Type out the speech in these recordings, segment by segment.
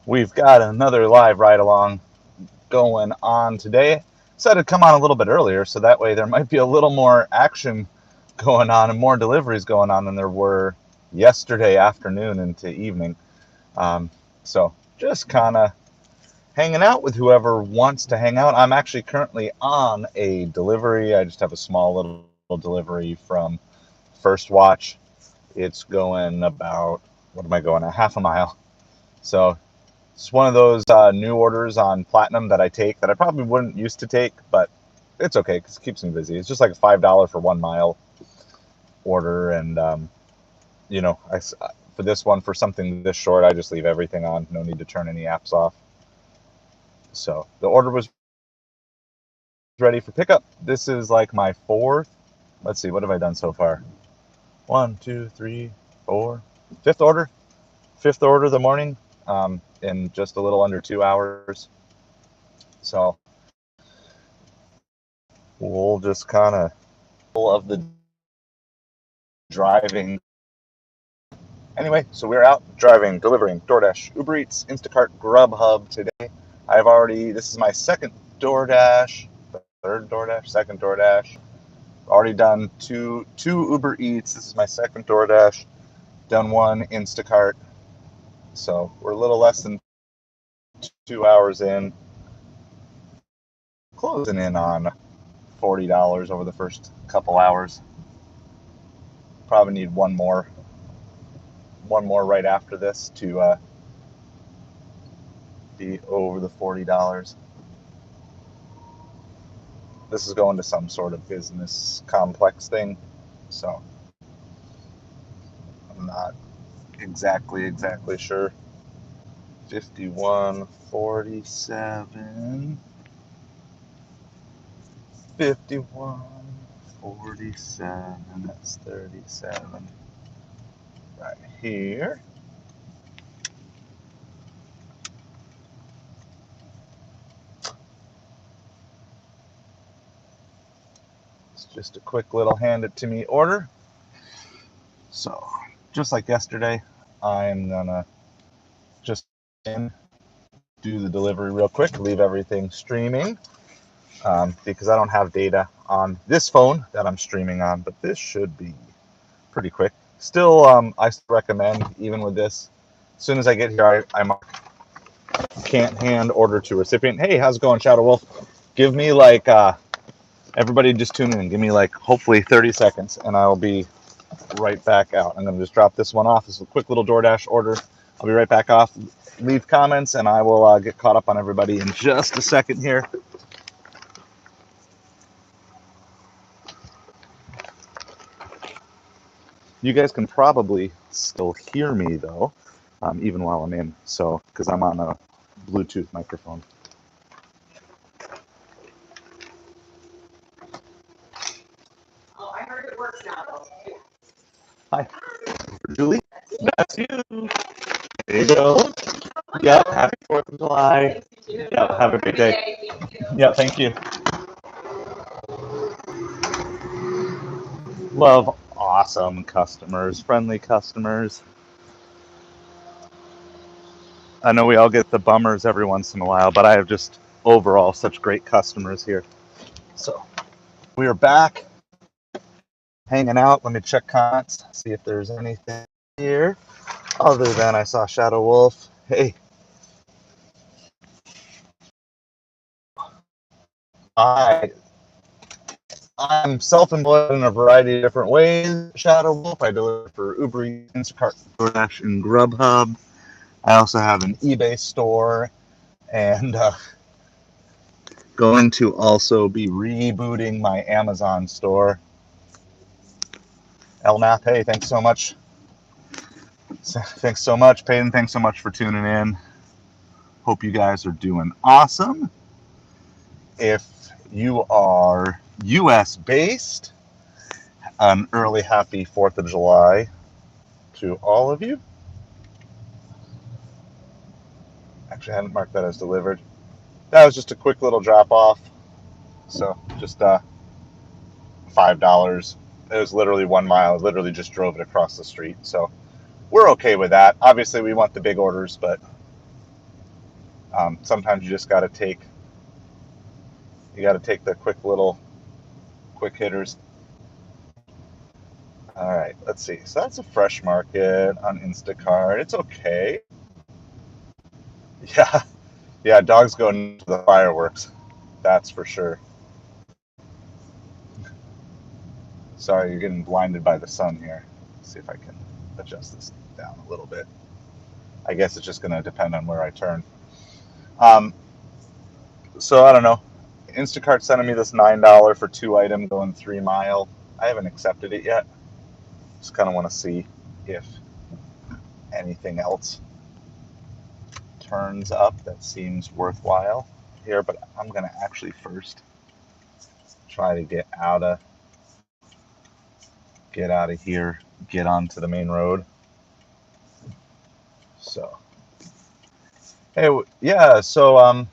We've got another live ride along going on today. Said it'd come on a little bit earlier, so that way there might be a little more action going on and more deliveries going on than there were yesterday afternoon into evening. So just kind of hanging out with whoever wants to hang out. I'm actually currently on a delivery. I just have a small little delivery from First Watch. It's going about, what am I going, a half a mile. So it's one of those new orders on Platinum that I take that I probably wouldn't used to take, but it's okay because it keeps me busy. It's just like a $5 for 1 mile order, and for this one, for something this short, I just leave everything on. No need to turn any apps off. So the order was ready for pickup. This is like my fourth. Let's see, what have I done so far? 1, 2, 3, 4, fifth order. Fifth order of the morning. In just a little under 2 hours. So we'll just kind of of the driving. Anyway, so we're out driving, delivering Doordash, Uber Eats, Instacart, Grubhub today. This is my second DoorDash, third DoorDash, second DoorDash. Already done two Uber Eats. This is my second DoorDash. Done one Instacart. So we're a little less than 2 hours in. Closing in on $40 over the first couple hours. Probably need one more right after this to be over the $40. This is going to some sort of business complex thing, so I'm not exactly sure. 51.47. 51.47. That's 37 right here. It's just a quick little hand it to me order. So just like yesterday, I'm gonna just do the delivery real quick, leave everything streaming, because I don't have data on this phone that I'm streaming on, but this should be pretty quick. Still, I recommend, even with this, as soon as I get here, I mark can't hand order to recipient. Hey, how's it going, Shadow Wolf? Give me like, everybody just tune in. Give me like hopefully 30 seconds and I'll be right back out. I'm going to just drop this one off. This is a quick little DoorDash order. I'll be right back off. Leave comments and I will get caught up on everybody in just a second here. You guys can probably still hear me though, even while I'm in. So, because I'm on a Bluetooth microphone. Oh, I heard it works now. Hi, Julie. That's you. There you go. Yep. Happy 4th of July. Yep. Have a great day. Yeah. Thank you. Love awesome customers, friendly customers. I know we all get the bummers every once in a while, but I have just overall such great customers here. So we are back hanging out. Let me check comments, see if there's anything here other than I saw Shadow Wolf. Hey, I'm self-employed in a variety of different ways. Shadow Wolf. I deliver for Uber Eats, Instacart, DoorDash, and Grubhub. I also have an eBay store, and going to also be rebooting my Amazon store. Elnath, hey, thanks so much. Thanks so much, Peyton. Thanks so much for tuning in. Hope you guys are doing awesome. If you are US based, an early happy 4th of July to all of you. Actually, I hadn't marked that as delivered. That was just a quick little drop off. So just $5. It was literally 1 mile. I literally just drove it across the street. So we're okay with that. Obviously, we want the big orders, but Sometimes you just got to take the quick hitters. All right, let's see. So that's a Fresh Market on Instacart. It's okay. Yeah, yeah. Dogs go into the fireworks. That's for sure. Sorry, you're getting blinded by the sun here. Let's see if I can adjust this down a little bit. I guess it's just going to depend on where I turn. Um, so I don't know. Instacart sending me this $9 for 2 item going 3 mile. I haven't accepted it yet. Just kind of want to see if anything else turns up that seems worthwhile here. But I'm going to actually first try to get out of here, get onto the main road. So hey, yeah. So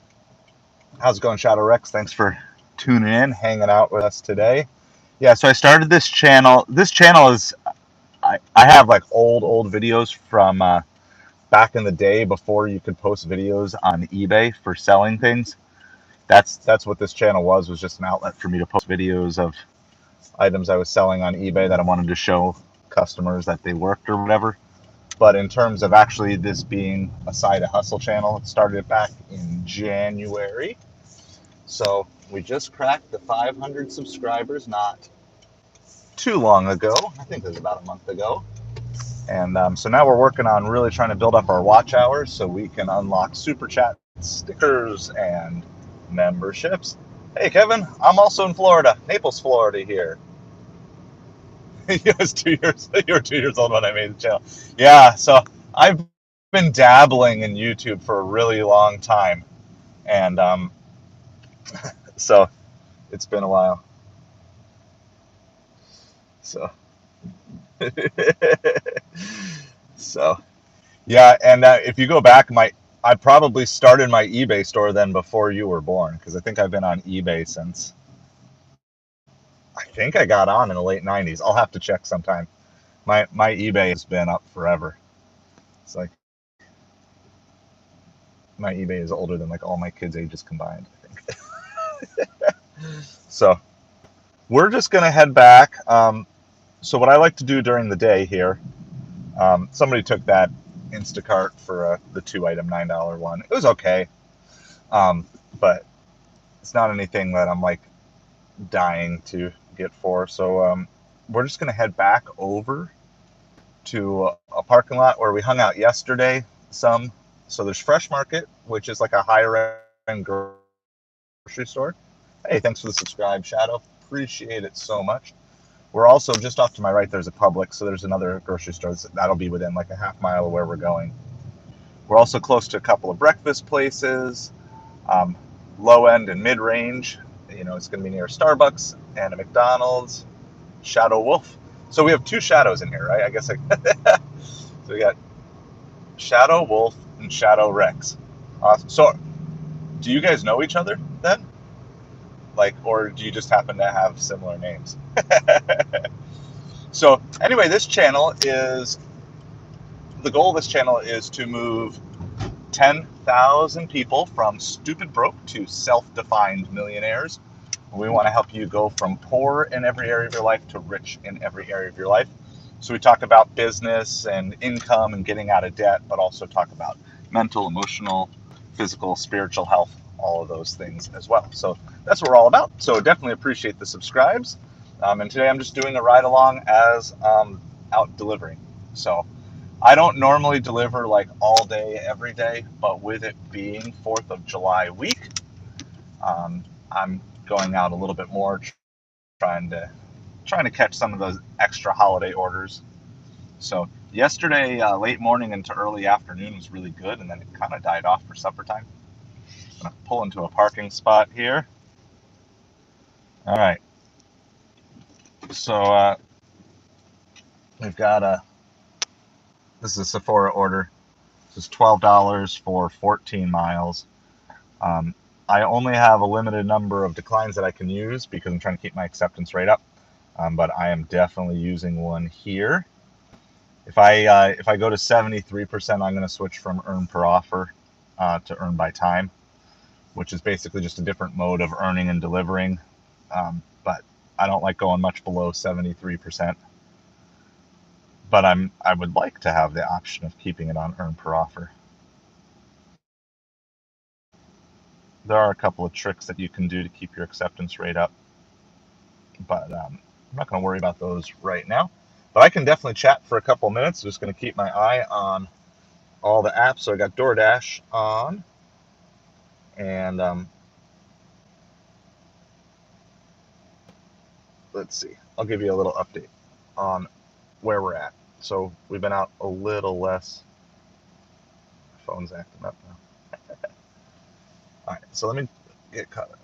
how's it going, Shadow Rex? Thanks for tuning in, hanging out with us today. Yeah, so I started this channel. This channel is I have like old videos from back in the day before you could post videos on eBay for selling things. That's what this channel was just an outlet for me to post videos of items I was selling on eBay that I wanted to show customers that they worked or whatever. But in terms of actually this being a side hustle channel, it started back in January. So we just cracked the 500 subscribers not too long ago. I think it was about a month ago. And so now we're working on really trying to build up our watch hours so we can unlock super chat stickers and memberships. Hey, Kevin, I'm also in Florida, Naples, Florida here. You was 2 years. You were 2 years old when I made the channel. Yeah, so I've been dabbling in YouTube for a really long time, and so it's been a while. So, so yeah, and if you go back, I probably started my eBay store then before you were born, because I think I've been on eBay since I think I got on in the late '90s. I'll have to check sometime. My eBay has been up forever. It's like my eBay is older than like all my kids' ages combined, I think. So we're just gonna head back. So what I like to do during the day here, somebody took that Instacart for the 2 item $9 one. It was okay, but it's not anything that I'm like dying to get for. So we're just gonna head back over to a parking lot where we hung out yesterday. So there's Fresh Market, which is like a higher end grocery store. Hey, thanks for the subscribe, Shadow. Appreciate it so much. We're also just off to my right. There's a Publix, so there's another grocery store that'll be within like a half mile of where we're going. We're also close to a couple of breakfast places, low end and mid range. You know, it's going to be near Starbucks and a McDonald's. Shadow Wolf. So we have two shadows in here, right? I guess so we got Shadow Wolf and Shadow Rex. Awesome. So do you guys know each other then? Like, or do you just happen to have similar names? So anyway, the goal of this channel is to move 10,000 people from stupid broke to self-defined millionaires. We want to help you go from poor in every area of your life to rich in every area of your life. So we talk about business and income and getting out of debt, but also talk about mental, emotional, physical, spiritual health, all of those things as well. So that's what we're all about. So definitely appreciate the subscribes. And today I'm just doing a ride along as out delivering. So I don't normally deliver like all day, every day, but with it being 4th of July week, I'm going out a little bit more, trying to catch some of those extra holiday orders. So yesterday, late morning into early afternoon was really good, and then it kind of died off for supper time. I'm gonna pull into a parking spot here. All right. So we've got this is a Sephora order. This is $12 for 14 miles. I only have a limited number of declines that I can use because I'm trying to keep my acceptance rate up. But I am definitely using one here. If I go to 73%, I'm going to switch from earn per offer to earn by time, which is basically just a different mode of earning and delivering. But I don't like going much below 73%. But I would like to have the option of keeping it on earn per offer. There are a couple of tricks that you can do to keep your acceptance rate up, but I'm not going to worry about those right now. But I can definitely chat for a couple of minutes. Just going to keep my eye on all the apps. So I got Doordash on, and let's see. I'll give you a little update on where we're at. So we've been out a little less. My phone's acting up now. All right, so let me get caught up.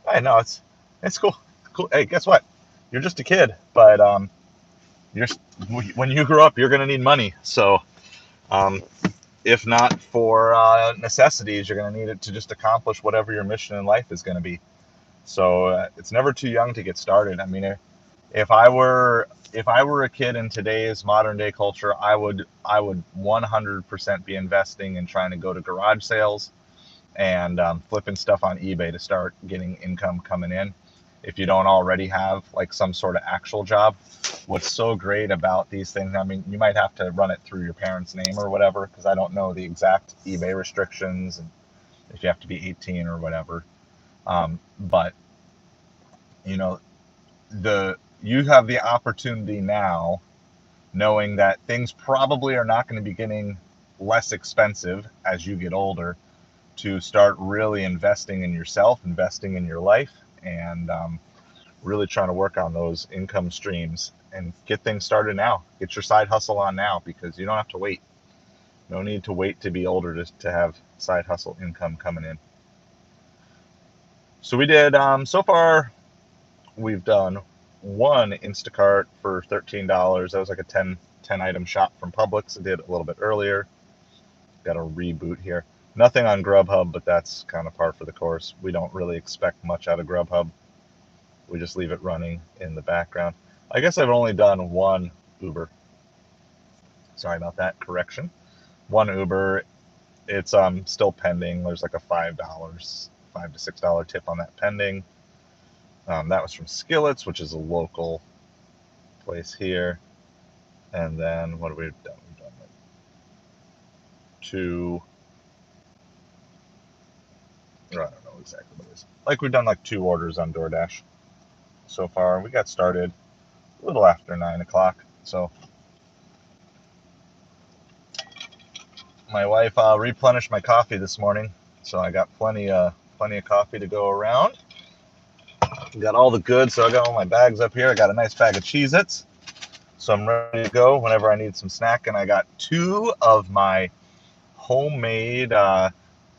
I know it's cool. Cool. Hey, guess what? You're just a kid, but you're when you grow up, you're gonna need money. So if not for necessities, you're gonna need it to just accomplish whatever your mission in life is gonna be. So it's never too young to get started. I mean, if I were a kid in today's modern day culture, I would 100% be investing in trying to go to garage sales and flipping stuff on eBay to start getting income coming in. If you don't already have like some sort of actual job, what's so great about these things, I mean, you might have to run it through your parents' name or whatever, because I don't know the exact eBay restrictions and if you have to be 18 or whatever. But you know, you have the opportunity now, knowing that things probably are not going to be getting less expensive as you get older, to start really investing in yourself, investing in your life, and really trying to work on those income streams and get things started now. Get your side hustle on now, because you don't have to wait. No need to wait to be older to have side hustle income coming in. So we did, so far, we've done one Instacart for $13. That was like a 10 item shop from Publix. I did a little bit earlier. Got a reboot here. Nothing on Grubhub, but that's kind of par for the course. We don't really expect much out of Grubhub. We just leave it running in the background. I guess I've only done one Uber. Sorry about that correction. One Uber. It's still pending. There's like a $5 to $6 tip on that pending. That was from Skillets, which is a local place here. And then what have we done? We've done like two. I don't know exactly what it is. Like we've done like 2 orders on DoorDash so far. We got started a little after 9 o'clock. So my wife replenished my coffee this morning, so I got plenty of coffee to go around. Got all the goods, so I got all my bags up here. I got a nice bag of Cheez-Its, so I'm ready to go whenever I need some snack. And I got 2 of my homemade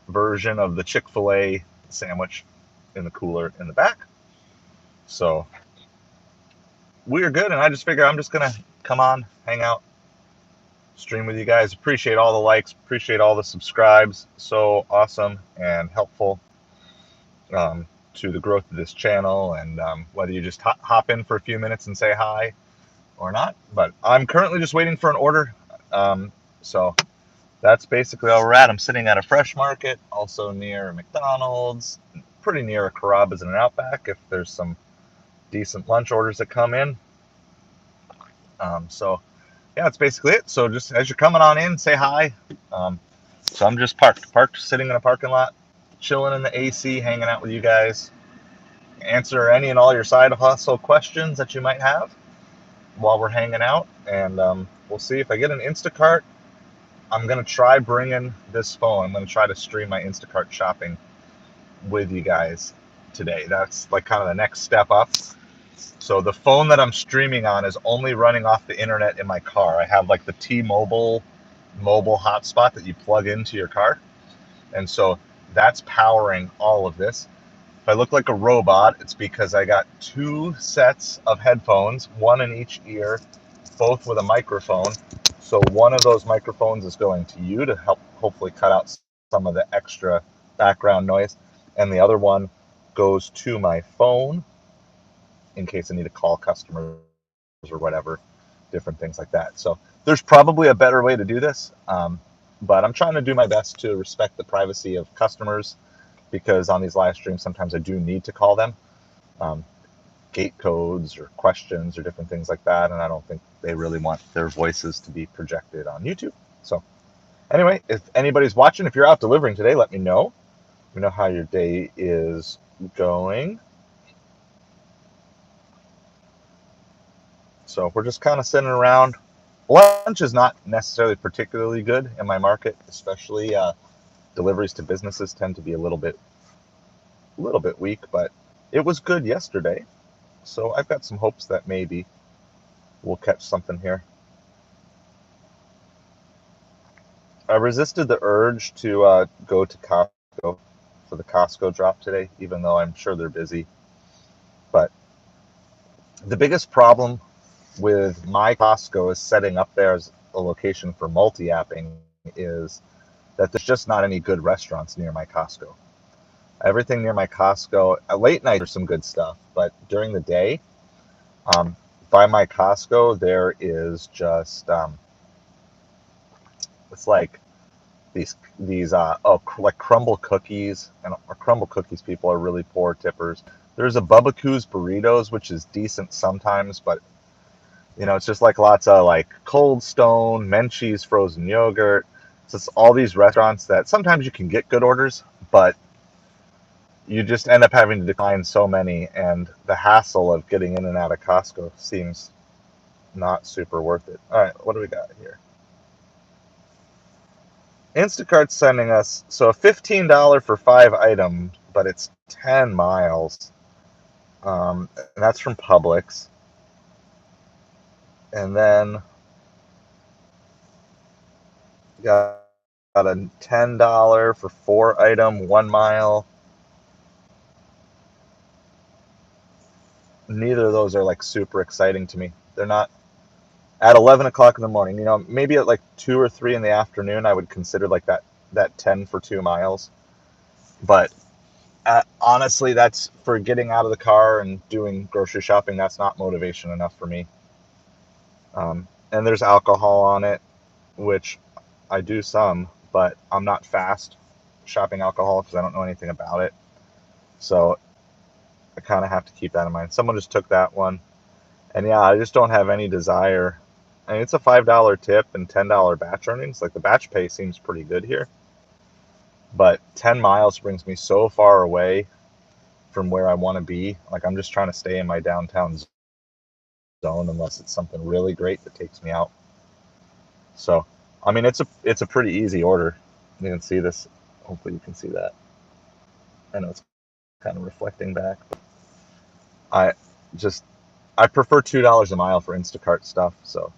version of the Chick-fil-A sandwich in the cooler in the back. So we're good, and I just figure I'm just gonna come on, hang out, stream with you guys. Appreciate all the likes, appreciate all the subscribes. So awesome and helpful to the growth of this channel, and whether you just hop in for a few minutes and say hi or not. But I'm currently just waiting for an order. So that's basically all we're at. I'm sitting at a Fresh Market, also near a McDonald's, pretty near a Carrabba's and an Outback if there's some decent lunch orders that come in. So yeah, that's basically it. So just as you're coming on in, say hi. So I'm just parked sitting in a parking lot, chilling in the AC, hanging out with you guys. Answer any and all your side hustle questions that you might have while we're hanging out. And we'll see if I get an Instacart. I'm going to try bringing this phone. I'm going to try to stream my Instacart shopping with you guys today. That's like kind of the next step up. So the phone that I'm streaming on is only running off the internet in my car. I have like the T-Mobile mobile hotspot that you plug into your car. And so that's powering all of this. If I look like a robot, it's because I got 2 sets of headphones, 1 in each ear, both with a microphone. So one of those microphones is going to you to help hopefully cut out some of the extra background noise. And the other one goes to my phone in case I need to call customers or whatever, different things like that. So there's probably a better way to do this. but I'm trying to do my best to respect the privacy of customers because on these live streams, sometimes I do need to call them. Gate codes or questions or different things like that, and I don't think they really want their voices to be projected on YouTube. So anyway, if anybody's watching, if you're out delivering today, let me know. Let me know how your day is going. So we're just kind of sitting around. Lunch is not necessarily particularly good in my market, especially deliveries to businesses tend to be a little bit weak, but it was good yesterday. So I've got some hopes that maybe we'll catch something here. I resisted the urge to go to Costco for the Costco drop today, even though I'm sure they're busy. But the biggest problem with my Costco is setting up there as a location for multi-apping is that there's just not any good restaurants near my Costco. Everything near my Costco, at late night there's some good stuff, but during the day, by my Costco, there is just, it's like these like crumble cookies, and crumble cookies people are really poor tippers. There's a Bubba Coos burritos, which is decent sometimes, but it's just like lots of like Cold Stone, Menchie's frozen yogurt. It's just all these restaurants that sometimes you can get good orders, but you just end up having to decline so many, and the hassle of getting in and out of Costco seems not super worth it. All right, what do we got here? Instacart's sending us a $15 for 5 items, but it's 10 miles. And that's from Publix. And then got a $10 for 4 item, 1 mile. Neither of those are like super exciting to me. They're not at 11 o'clock in the morning. Maybe at like 2 or 3 in the afternoon, I would consider like that 10 for 2 miles. But honestly, that's for getting out of the car and doing grocery shopping. That's not motivation enough for me. And there's alcohol on it, which I do some, but I'm not fast shopping alcohol because I don't know anything about it. So I kind of have to keep that in mind. Someone just took that one. And yeah, I just don't have any desire. I mean, it's a $5 tip and $10 batch earnings. Like the batch pay seems pretty good here. But 10 miles brings me so far away from where I want to be. Like I'm just trying to stay in my downtown zone unless it's something really great that takes me out. So, I mean, it's a pretty easy order. You can see this. Hopefully you can see that. I know it's kind of reflecting back. But I prefer $2 a mile for Instacart stuff. So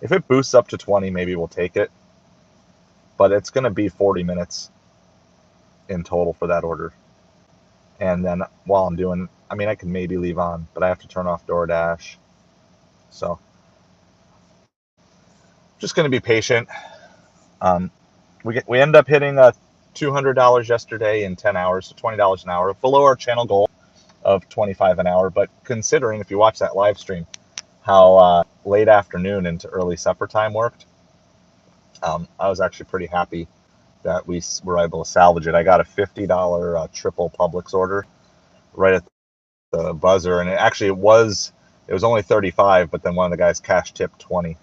if it boosts up to 20, maybe we'll take it. But it's going to be 40 minutes in total for that order. And then while I'm doing, I mean, I can maybe leave on, but I have to turn off Doordash. So just going to be patient. We end up hitting $200 yesterday in 10 hours, so $20 an hour, below our channel goal of $25 an hour. But considering, if you watch that live stream, how late afternoon into early supper time worked, I was actually pretty happy that we were able to salvage it. I got a $50 triple Publix order right at the buzzer, and it was only 35, but then one of the guys cash tipped 20.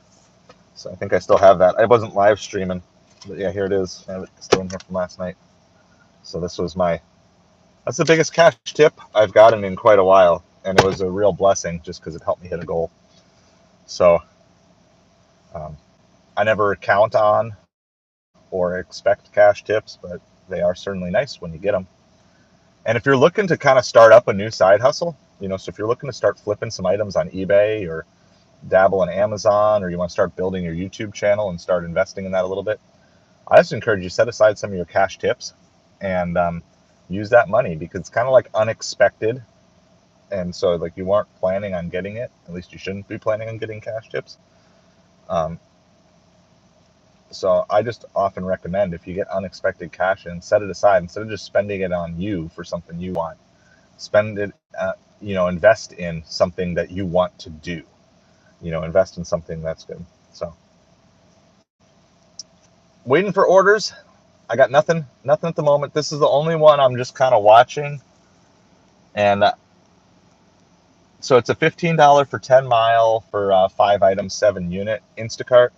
So I think I still have that. I wasn't live streaming, but yeah, here it is. I have it still in here from last night. So that's the biggest cash tip I've gotten in quite a while, and it was a real blessing just because it helped me hit a goal. So I never count on or expect cash tips, but they are certainly nice when you get them. And if you're looking to kind of start up a new side hustle, so if you're looking to start flipping some items on eBay or dabble in Amazon, or you want to start building your YouTube channel and start investing in that a little bit, I just encourage you to set aside some of your cash tips and use that money, because it's kind of like unexpected. And so like you weren't planning on getting it, at least you shouldn't be planning on getting cash tips. So I just often recommend, if you get unexpected cash in, set it aside instead of just spending it on you for something you want. Spend it, invest in something that you want to do. Invest in something that's good. So waiting for orders. I got nothing at the moment. This is the only one I'm just kind of watching. And so it's a $15 for 10 mile for 5 items, 7 unit Instacart.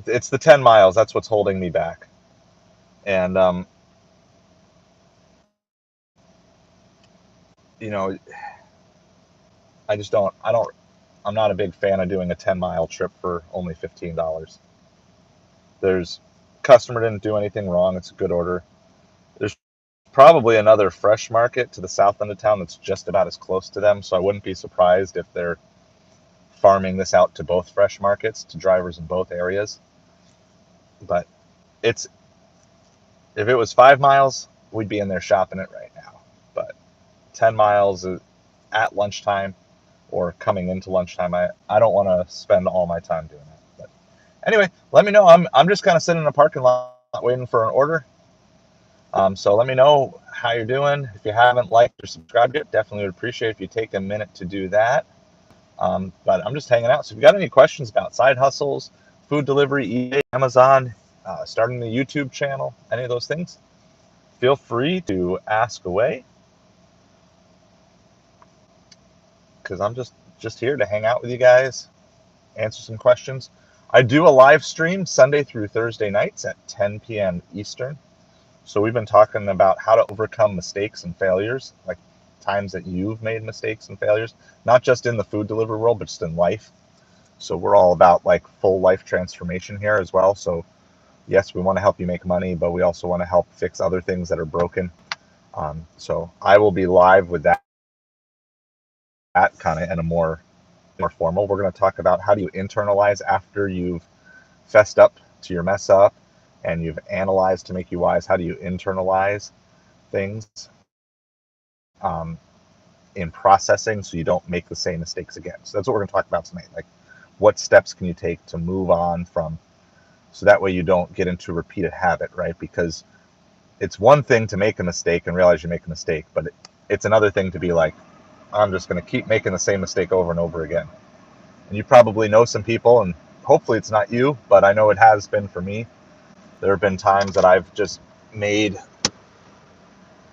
It's the 10 miles. That's what's holding me back. And, you know, I'm not a big fan of doing a 10-mile trip for only $15. Customer didn't do anything wrong. It's a good order. There's probably another fresh market to the south end of town that's just about as close to them. So I wouldn't be surprised if they're farming this out to both fresh markets, to drivers in both areas. But if it was 5 miles, we'd be in there shopping it right now. But 10 miles at lunchtime or coming into lunchtime, I don't want to spend all my time doing that. But anyway, let me know. I'm just kind of sitting in a parking lot waiting for an order. So let me know how you're doing. If you haven't liked or subscribed yet, definitely would appreciate if you take a minute to do that. But I'm just hanging out. So if you got any questions about side hustles, food delivery, eBay, Amazon, starting the YouTube channel, any of those things, feel free to ask away. Because I'm just here to hang out with you guys, answer some questions. I do a live stream Sunday through Thursday nights at 10 p.m. Eastern. So we've been talking about how to overcome mistakes and failures, like times that you've made mistakes and failures, not just in the food delivery world, but just in life. So we're all about like full life transformation here as well. So yes, we want to help you make money, but we also want to help fix other things that are broken. So I will be live with that kind of in a more formal. We're going to talk about how do you internalize after you've fessed up to your mess up and you've analyzed to make you wise. How do you internalize things in processing so you don't make the same mistakes again? So that's what we're going to talk about tonight. Like, what steps can you take to move on from, so that way you don't get into a repeated habit, right? Because it's one thing to make a mistake and realize you make a mistake, but it's another thing to be like, I'm just going to keep making the same mistake over and over again. And you probably know some people, and hopefully it's not you, but I know it has been for me. There have been times that I've just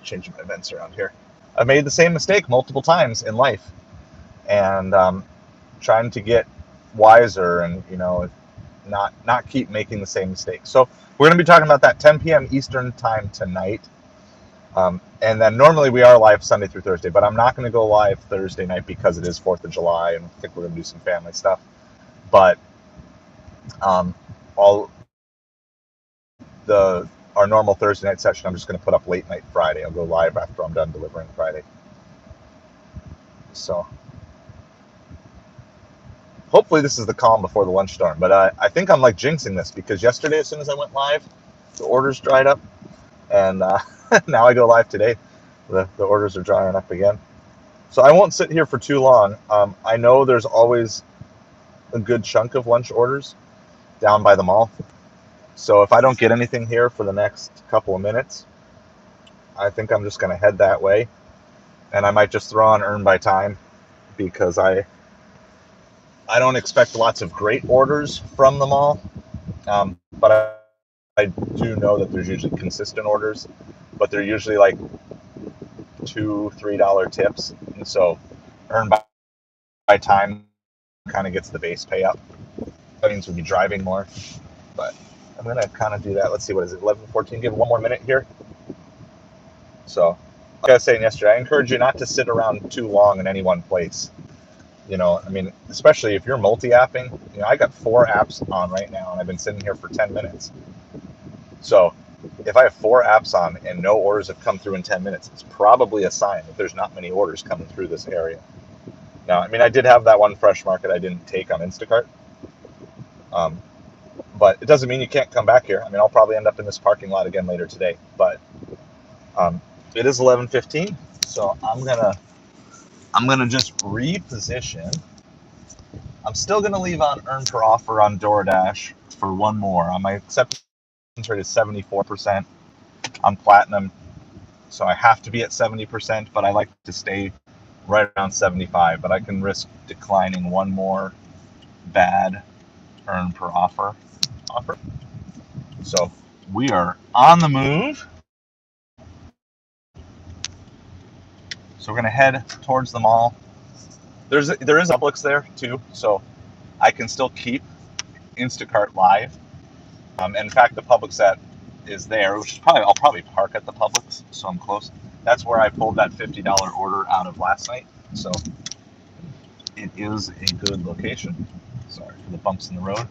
changing my vents around here. I've made the same mistake multiple times in life, and trying to get wiser and not keep making the same mistake. So we're going to be talking about that 10 p.m. Eastern time tonight. And then normally we are live Sunday through Thursday, but I'm not going to go live Thursday night because it is 4th of July and I think we're going to do some family stuff. But our normal Thursday night session, I'm just going to put up late night Friday. I'll go live after I'm done delivering Friday. So hopefully this is the calm before the lunch storm. But I think I'm like jinxing this because yesterday, as soon as I went live, the orders dried up. And now I go live today. The orders are drying up again. So I won't sit here for too long. I know there's always a good chunk of lunch orders down by the mall. So if I don't get anything here for the next couple of minutes, I think I'm just going to head that way. And I might just throw on Earn by Time because I don't expect lots of great orders from the mall. But I do know that there's usually consistent orders, but they're usually like $2-3 tips. And so Earn by Time kind of gets the base pay up. That means we'll be driving more. But I'm going to kind of do that. Let's see, what is it, 11:14? Give it one more minute here. So, like I was saying yesterday, I encourage you not to sit around too long in any one place. I mean, especially if you're multi-apping. I got 4 apps on right now, and I've been sitting here for 10 minutes. So if I have 4 apps on and no orders have come through in 10 minutes, it's probably a sign that there's not many orders coming through this area. Now, I mean, I did have that one fresh market I didn't take on Instacart. But it doesn't mean you can't come back here. I mean, I'll probably end up in this parking lot again later today. But it is 11:15, so I'm gonna just reposition. I'm still gonna leave on Earn Per Offer on Doordash for one more. My acceptance rate is 74%. I'm platinum, so I have to be at 70%, but I like to stay right around 75. But I can risk declining one more bad Earn Per Offer offer. So we are on the move. So we're going to head towards the mall. There is Publix there too, so I can still keep Instacart live. And in fact, the Publix that is there, which is I'll probably park at the Publix, so I'm close. That's where I pulled that $50 order out of last night. So it is a good location. Sorry for the bumps in the road.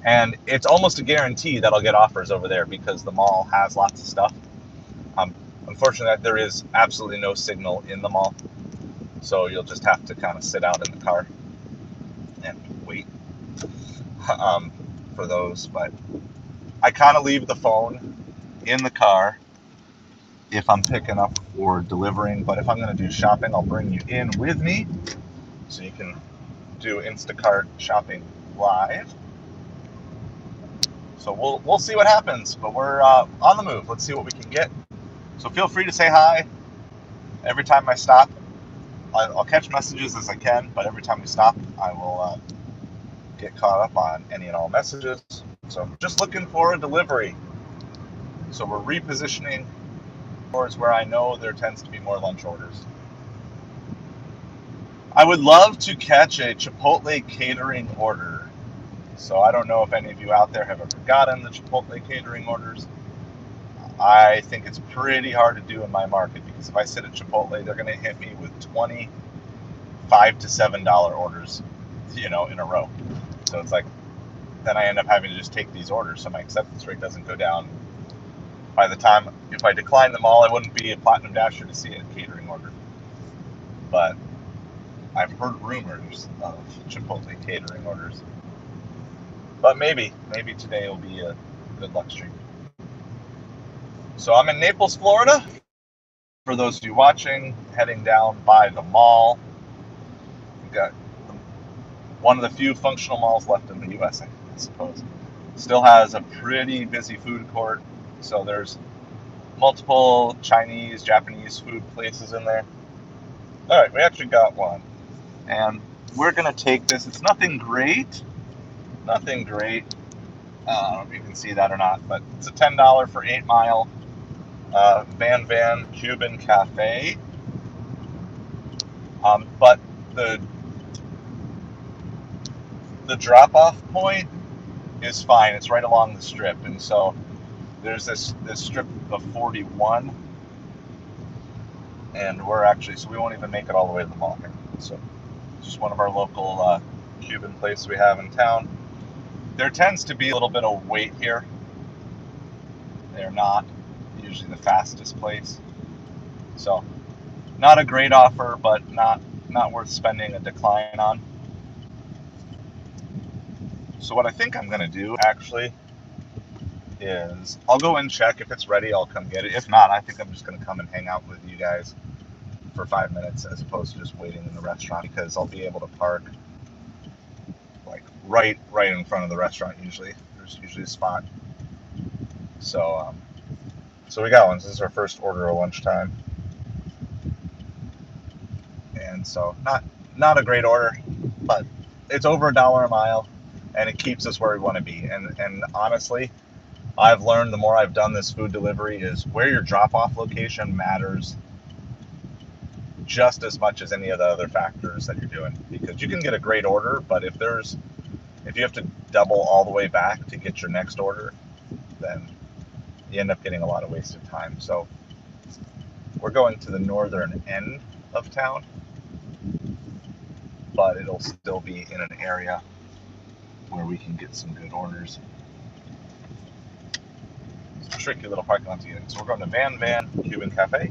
And it's almost a guarantee that I'll get offers over there because the mall has lots of stuff. Unfortunately, there is absolutely no signal in the mall, so you'll just have to kind of sit out in the car and wait for those. But I kind of leave the phone in the car if I'm picking up or delivering. But if I'm going to do shopping, I'll bring you in with me so you can do Instacart shopping live. So we'll see what happens. But we're on the move. Let's see what we can get. So feel free to say hi every time I stop. I'll catch messages as I can, but every time we stop, I will get caught up on any and all messages. So I'm just looking for a delivery. So we're repositioning towards where I know there tends to be more lunch orders. I would love to catch a Chipotle catering order. So I don't know if any of you out there have ever gotten the Chipotle catering orders. I think it's pretty hard to do in my market because if I sit at Chipotle, they're going to hit me with $25 to $7 orders, in a row. So it's like, then I end up having to just take these orders so my acceptance rate doesn't go down. By the time, if I decline them all, I wouldn't be a Platinum Dasher to see a catering order. But I've heard rumors of Chipotle catering orders. But maybe today will be a good luck stream. So I'm in Naples, Florida. For those of you watching, heading down by the mall. We've got one of the few functional malls left in the U.S., I suppose. Still has a pretty busy food court. So there's multiple Chinese, Japanese food places in there. All right, we actually got one. And we're going to take this. It's nothing great. I don't know if you can see that or not, but it's a $10 for 8 Mile. Van Cuban Cafe. But the drop-off point is fine. It's right along the strip, and so there's this strip of 41, and so we won't even make it all the way to the mall here. So it's just one of our local Cuban places we have in town. There tends to be a little bit of wait here. They're not usually the fastest place. So not a great offer, but not worth spending a decline on. So what I think I'm going to do actually is I'll go and check. If it's ready, I'll come get it. If not, I think I'm just going to come and hang out with you guys for 5 minutes as opposed to just waiting in the restaurant, because I'll be able to park like right in front of the restaurant usually. There's usually a spot. So we got one. This is our first order of lunchtime. And so not a great order, but it's over $1 a mile, and it keeps us where we want to be. And honestly, I've learned the more I've done this food delivery is where your drop-off location matters just as much as any of the other factors that you're doing. Because you can get a great order, but if you have to double all the way back to get your next order, then you end up getting a lot of wasted time. So we're going to the northern end of town, but it'll still be in an area where we can get some good orders. It's a tricky little parking lot to get in. So we're going to Van Cuban Cafe.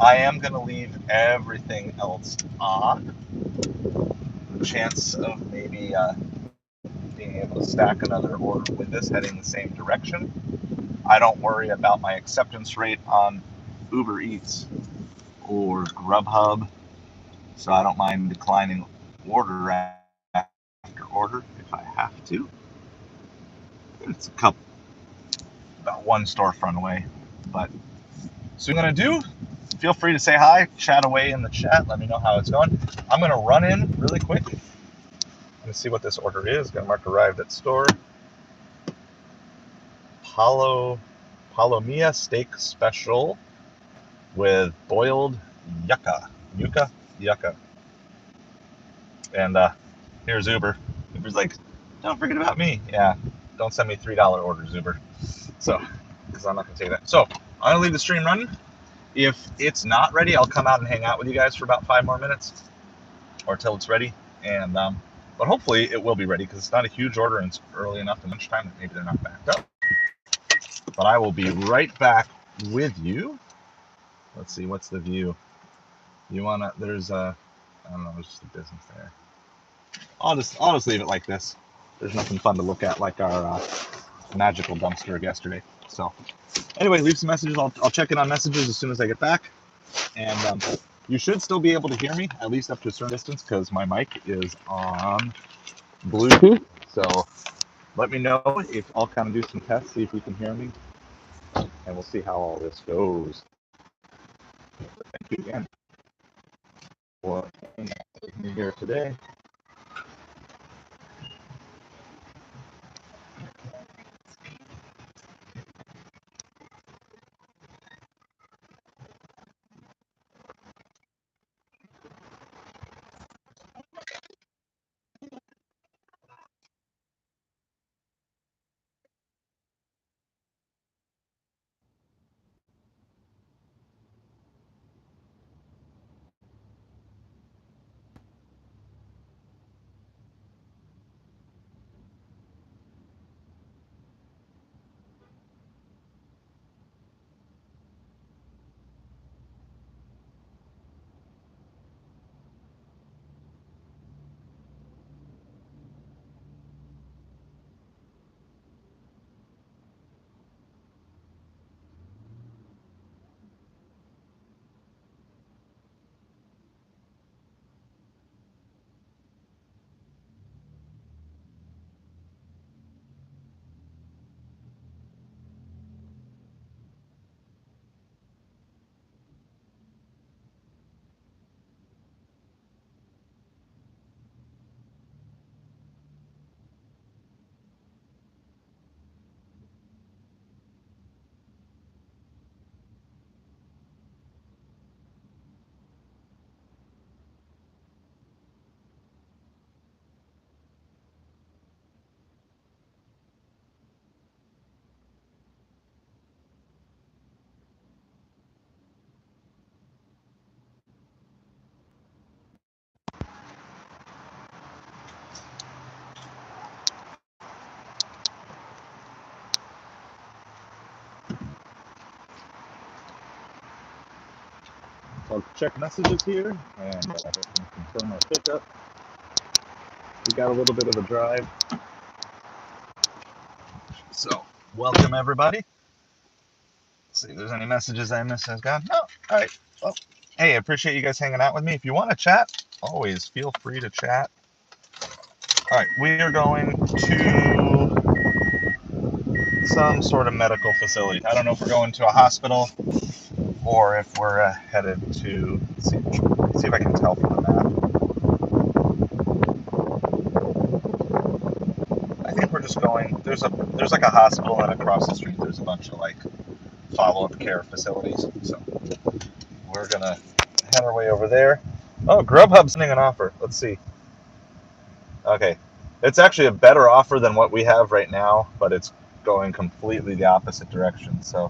I am going to leave everything else on. The chance of maybe being able to stack another order with this heading the same direction. I don't worry about my acceptance rate on Uber Eats or Grubhub, so I don't mind declining order after order if I have to. It's about one storefront away. But so I'm going to do, feel free to say hi, chat away in the chat, let me know how it's going. I'm going to run in really quick and see what this order is. Going to mark arrived at store. Palomilla steak special with boiled yucca. And here's Uber. Uber's like, don't forget about me. Yeah, don't send me $3 orders, Uber. So, because I'm not going to take that. So, I'm going to leave the stream running. If it's not ready, I'll come out and hang out with you guys for about 5 more minutes or till it's ready. And but hopefully it will be ready because it's not a huge order and it's early enough in lunchtime that maybe they're not backed up. But I will be right back with you. Let's see, what's the view? You wanna? There's a, I don't know, there's just a business there. I'll just leave it like this. There's nothing fun to look at like our magical dumpster yesterday. So anyway, leave some messages. I'll check in on messages as soon as I get back. And you should still be able to hear me, at least up to a certain distance, because my mic is on Bluetooth. So let me know if I'll kind of do some tests, see if you can hear me, and we'll see how all this goes. Thank you again for hanging out with me here today. So I'll check messages here and confirm our pickup. We got a little bit of a drive. So welcome everybody. Let's see if there's any messages I missed. No. All right. Well, hey, I appreciate you guys hanging out with me. If you want to chat, always feel free to chat. All right, we are going to some sort of medical facility. I don't know if we're going to a hospital or if we're headed to, see if I can tell from the map. I think we're just going, there's like a hospital, and across the street there's a bunch of like follow-up care facilities. So we're gonna head our way over there. Oh, Grubhub's sending an offer. Let's see. Okay, it's actually a better offer than what we have right now, but it's going completely the opposite direction. So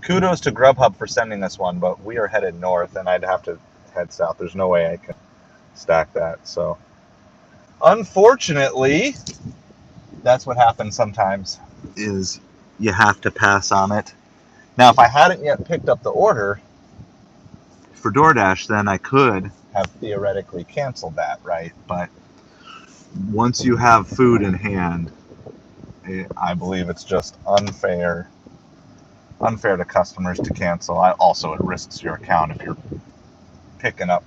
kudos to Grubhub for sending us one, but we are headed north, and I'd have to head south. There's no way I can stack that. So unfortunately, that's what happens sometimes, is you have to pass on it. Now, if I hadn't yet picked up the order for Doordash, then I could have theoretically canceled that, right? But once you have food in hand, I believe it's just unfair to customers to cancel. Also, it risks your account if you're picking up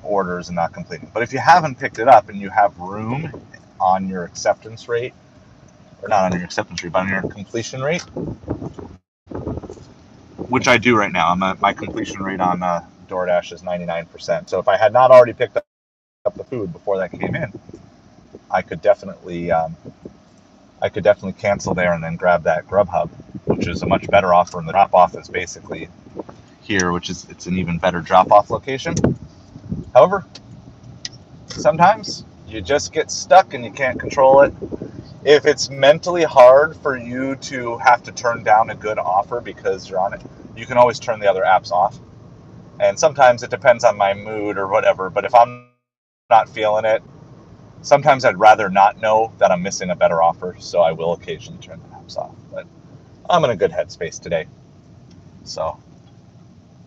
orders and not completing. But if you haven't picked it up and you have room on your acceptance rate, or not on your acceptance rate, but on your completion rate, which I do right now. My completion rate on DoorDash is 99%. So if I had not already picked up the food before that came in, I could definitely I could definitely cancel there and then grab that Grubhub, which is a much better offer, and the drop-off is basically here, which is it's an even better drop-off location. However, sometimes you just get stuck and you can't control it. If it's mentally hard for you to have to turn down a good offer because you're on it, you can always turn the other apps off. And sometimes it depends on my mood or whatever, but if I'm not feeling it, sometimes I'd rather not know that I'm missing a better offer, so I will occasionally turn the apps off. But I'm in a good headspace today. So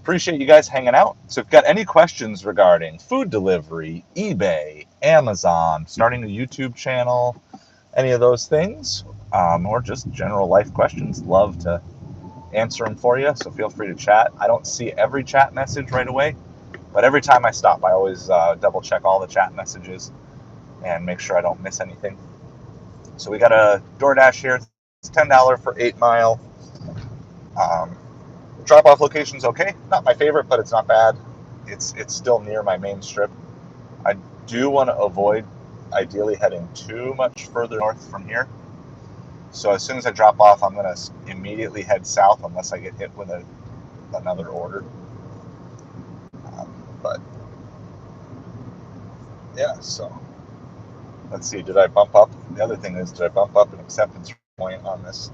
appreciate you guys hanging out. So if you've got any questions regarding food delivery, eBay, Amazon, starting a YouTube channel, any of those things, or just general life questions, love to answer them for you. So feel free to chat. I don't see every chat message right away, but every time I stop, I always double check all the chat messages and make sure I don't miss anything. So we got a Doordash here. It's $10 for 8 Mile. Drop-off location's okay. Not my favorite, but it's not bad. It's still near my main strip. I do want to avoid ideally heading too much further north from here. So as soon as I drop off, I'm going to immediately head south unless I get hit with another order. But yeah, so let's see. Did I bump up? The other thing is, did I bump up an acceptance point on this?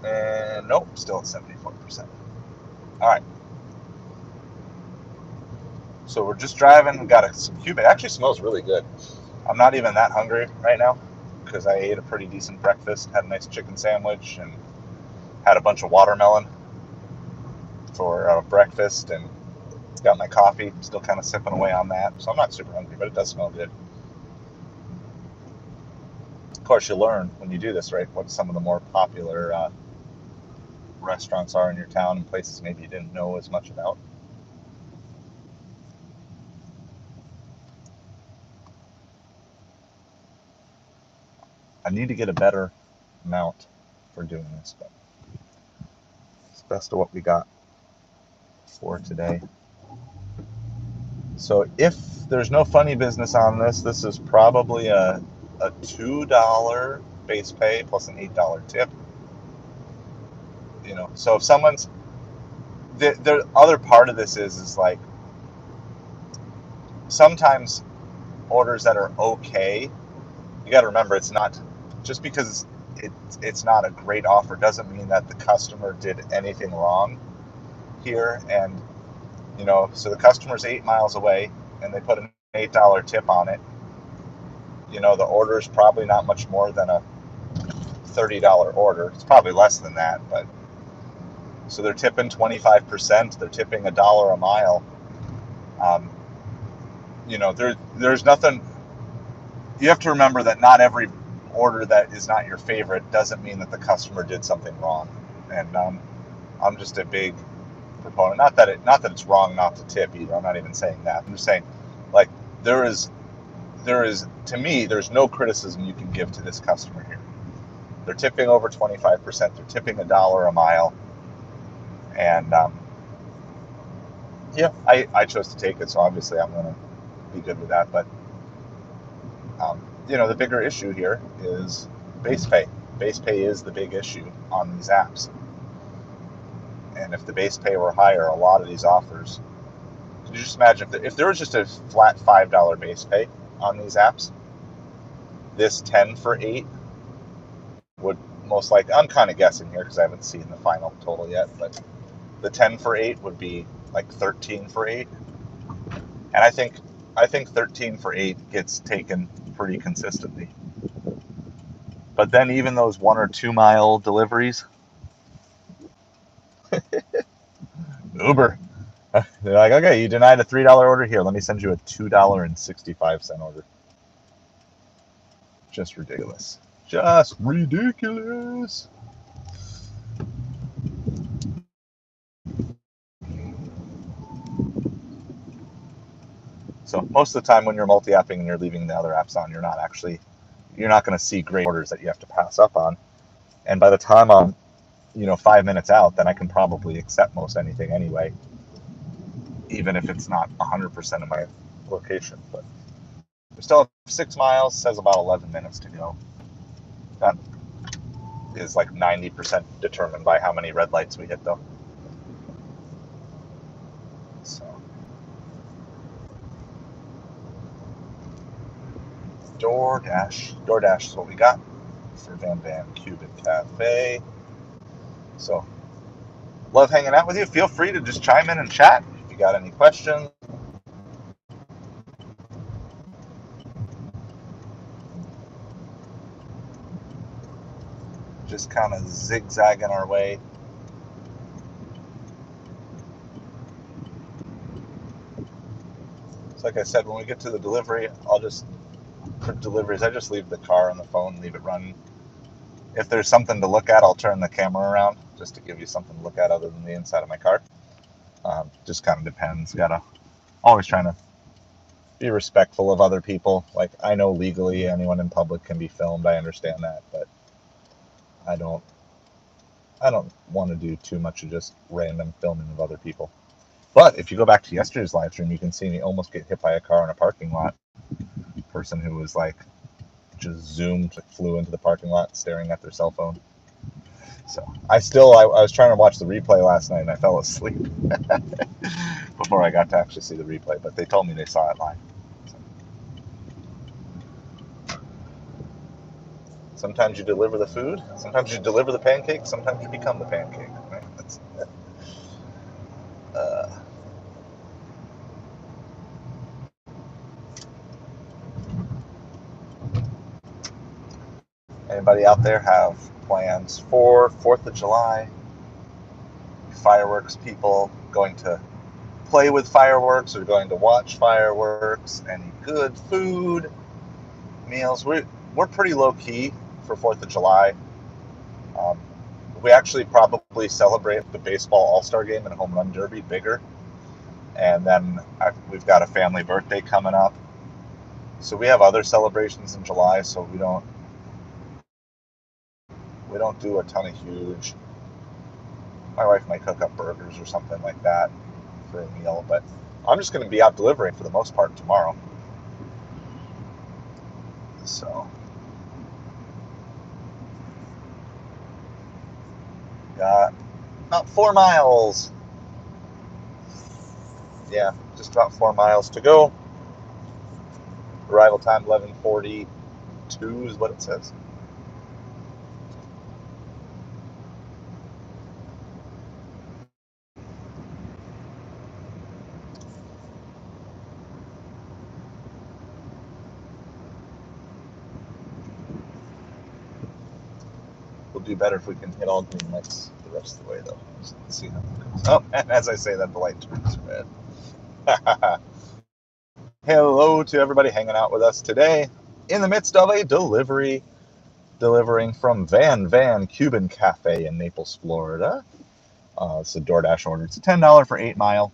And nope, still at 74%. All right. So we're just driving. We got some Cuban. It actually smells really good. I'm not even that hungry right now because I ate a pretty decent breakfast. Had a nice chicken sandwich and had a bunch of watermelon for breakfast and got my coffee. Still kind of sipping away on that. So I'm not super hungry, but it does smell good. Of course, you learn when you do this, right, what some of the more popular restaurants are in your town and places maybe you didn't know as much about. I need to get a better mount for doing this, but it's best of what we got for today. So if there's no funny business on this, this is probably a $2 base pay plus an $8 tip. You know, so if someone's the other part of this is like sometimes orders that are okay, you got to remember it's not just because it's not a great offer doesn't mean that the customer did anything wrong here. And you know, so the customer's 8 miles away and they put an $8 tip on it. You know, the order is probably not much more than a $30 order. It's probably less than that, but so they're tipping 25%. They're tipping $1 a mile. You know, there's nothing. You have to remember that not every order that is not your favorite doesn't mean that the customer did something wrong. And I'm just a big proponent. Not that it's wrong not to tip either. I'm not even saying that. I'm just saying, like, there is to me, there's no criticism you can give to this customer here. They're tipping over 25%. They're tipping $1 a mile, and yeah, I chose to take it, so obviously I'm gonna be good with that. But you know, the bigger issue here is base pay. Base pay is the big issue on these apps. And if the base pay were higher, a lot of these offers, could you just imagine if there was just a flat $5 base pay on these apps, this 10 for 8 would most likely, I'm kind of guessing here because I haven't seen the final total yet, but the 10 for 8 would be like 13 for 8. And I think 13 for 8 gets taken pretty consistently. But then even those 1 or 2 mile deliveries, Uber, they're like, okay, you denied a $3 order, here, let me send you a $2.65 order. Just ridiculous. Just ridiculous. So most of the time when you're multi-apping and you're leaving the other apps on, you're not going to see great orders that you have to pass up on. And by the time I'm, 5 minutes out, then I can probably accept most anything anyway, even if it's not 100% of my location. But We still have 6 miles, says about 11 minutes to go. That is like 90% determined by how many red lights we hit, though. So, Doordash is what we got for Van Cuban Cafe. So, love hanging out with you. Feel free to just chime in and chat if you got any questions. Just kind of zigzagging our way. So like I said, when we get to the delivery, for deliveries, I just leave the car on the phone, leave it running. If there's something to look at, I'll turn the camera around just to give you something to look at other than the inside of my car. Just kind of depends. Always trying to be respectful of other people. Like, I know legally anyone in public can be filmed. I understand that, but I don't want to do too much of just random filming of other people. But if you go back to yesterday's live stream, you can see me almost get hit by a car in a parking lot. Person who was like just flew into the parking lot staring at their cell phone. So I was trying to watch the replay last night and I fell asleep before I got to actually see the replay, but they told me they saw it live. So, sometimes you deliver the food, sometimes you deliver the pancake, sometimes you become the pancake. Right? Anybody out there have plans for 4th of July? Fireworks people, going to play with fireworks or going to watch fireworks? Any good food, meals? We're pretty low key for 4th of July. We actually probably celebrate the baseball all-star game and home run derby bigger. And then we've got a family birthday coming up. So we have other celebrations in July, so we don't do a ton of huge. My wife might cook up burgers or something like that for a meal, but I'm just going to be out delivering for the most part tomorrow. So, got about 4 miles. Yeah, just about 4 miles to go. Arrival time 11:42 is what it says. We'll do better if we can hit all green lights the rest of the way, though. So let's see how that goes. Oh, and as I say that, the light turns red. Hello to everybody hanging out with us today in the midst of a delivery, delivering from Van Cuban Cafe in Naples, Florida. It's a Doordash order. It's a $10 for 8 mile.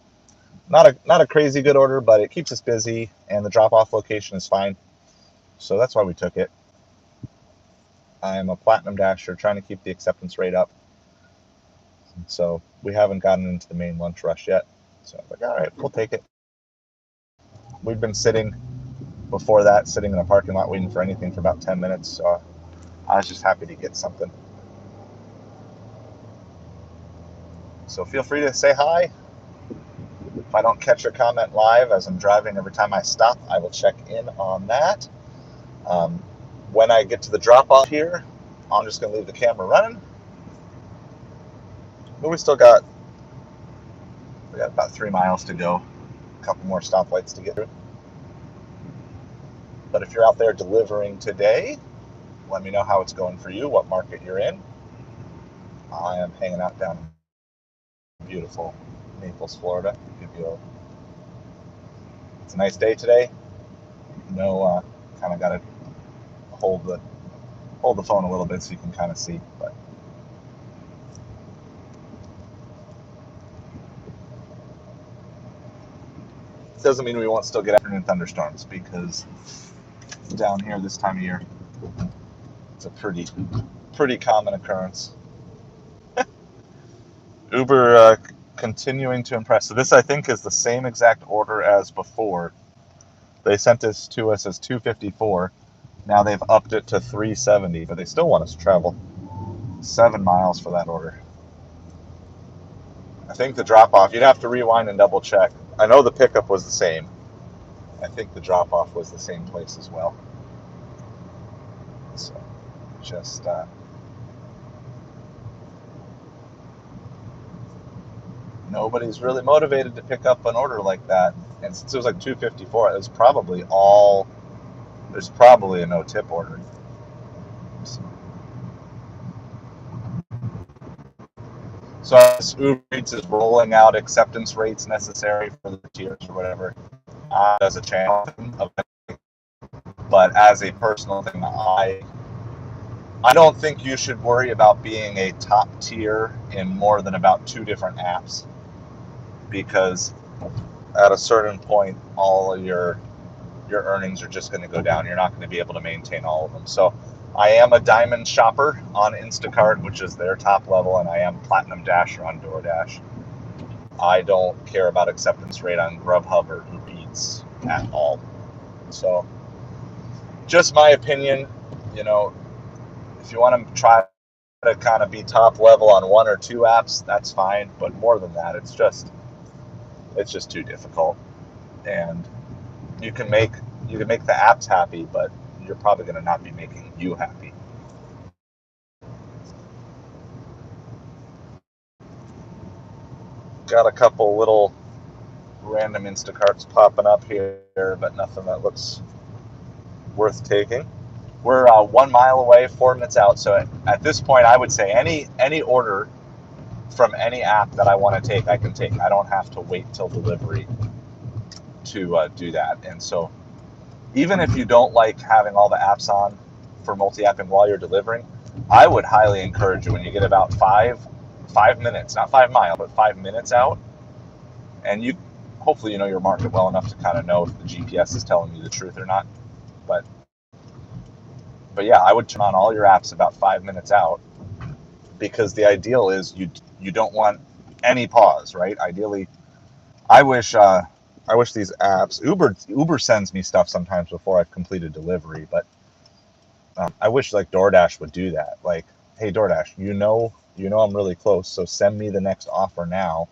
Not a crazy good order, but it keeps us busy, and the drop-off location is fine. So that's why we took it. I'm a Platinum Dasher, trying to keep the acceptance rate up. So we haven't gotten into the main lunch rush yet. So I'm like, all right, we'll take it. We've been sitting in a parking lot waiting for anything for about 10 minutes. So I was just happy to get something. So feel free to say hi. If I don't catch your comment live as I'm driving, every time I stop, I will check in on that. When I get to the drop-off here, I'm just going to leave the camera running. But we got about 3 miles to go. A couple more stoplights to get through. But if you're out there delivering today, let me know how it's going for you, what market you're in. I am hanging out down in beautiful Naples, Florida. It's a nice day today. Kind of got to hold the phone a little bit so you can kind of see. But it doesn't mean we won't still get afternoon thunderstorms, because down here this time of year, it's a pretty common occurrence. Uber continuing to impress. So this, I think, is the same exact order as before. They sent this to us as $254. Now they've upped it to $370, but they still want us to travel 7 miles for that order. I think the drop-off, you'd have to rewind and double check. I know the pickup was the same. I think the drop-off was the same place as well. So, just nobody's really motivated to pick up an order like that. And since it was like $254, it was probably all, there's probably a no-tip order. So as Uber Eats is rolling out acceptance rates necessary for the tiers or whatever, as a channel, but as a personal thing, I don't think you should worry about being a top tier in more than about 2 different apps, because at a certain point, all of your earnings are just going to go down. You're not going to be able to maintain all of them. So I am a diamond shopper on Instacart, which is their top level, and I am platinum dasher on Doordash. I don't care about acceptance rate on Grubhub or Uber Eats at all. So just my opinion, if you want to try to kind of be top level on 1 or 2 apps, that's fine. But more than that, it's just too difficult. And you can make the apps happy, but you're probably going to not be making you happy. Got a couple little random Instacarts popping up here, but nothing that looks worth taking. We're 1 mile away, 4 minutes out. So at this point, I would say any order from any app that I want to take, I can take. I don't have to wait till delivery to do that. And so even if you don't like having all the apps on for multi-apping while you're delivering, I would highly encourage you, when you get about 5 minutes, not 5 miles, but 5 minutes out, and you hopefully you know your market well enough to kind of know if the GPS is telling you the truth or not. But yeah, I would turn on all your apps about 5 minutes out, because the ideal is you don't want any pause, right? Ideally, I wish these apps, Uber sends me stuff sometimes before I've completed delivery, but I wish like DoorDash would do that. Like, hey DoorDash, you know I'm really close, so send me the next offer now.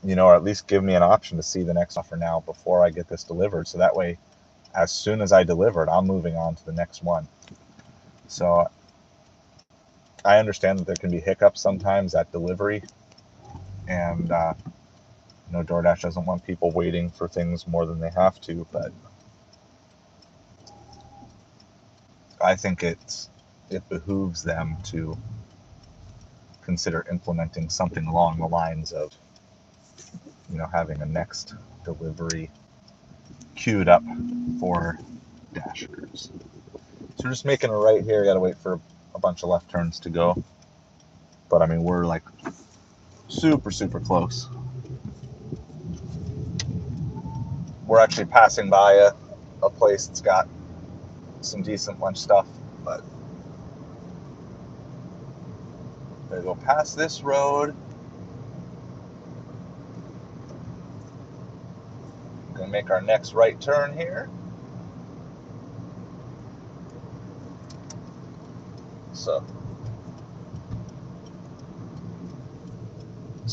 Or at least give me an option to see the next offer now before I get this delivered, so that way, as soon as I deliver it, I'm moving on to the next one. So I understand that there can be hiccups sometimes at delivery, and DoorDash doesn't want people waiting for things more than they have to, but I think it behooves them to consider implementing something along the lines of, having a next delivery queued up for dashers. So we're just making a right here. Got to wait for a bunch of left turns to go. But I mean, we're like super, super close. We're actually passing by a place that's got some decent lunch stuff, but we go past this road. We're gonna make our next right turn here. So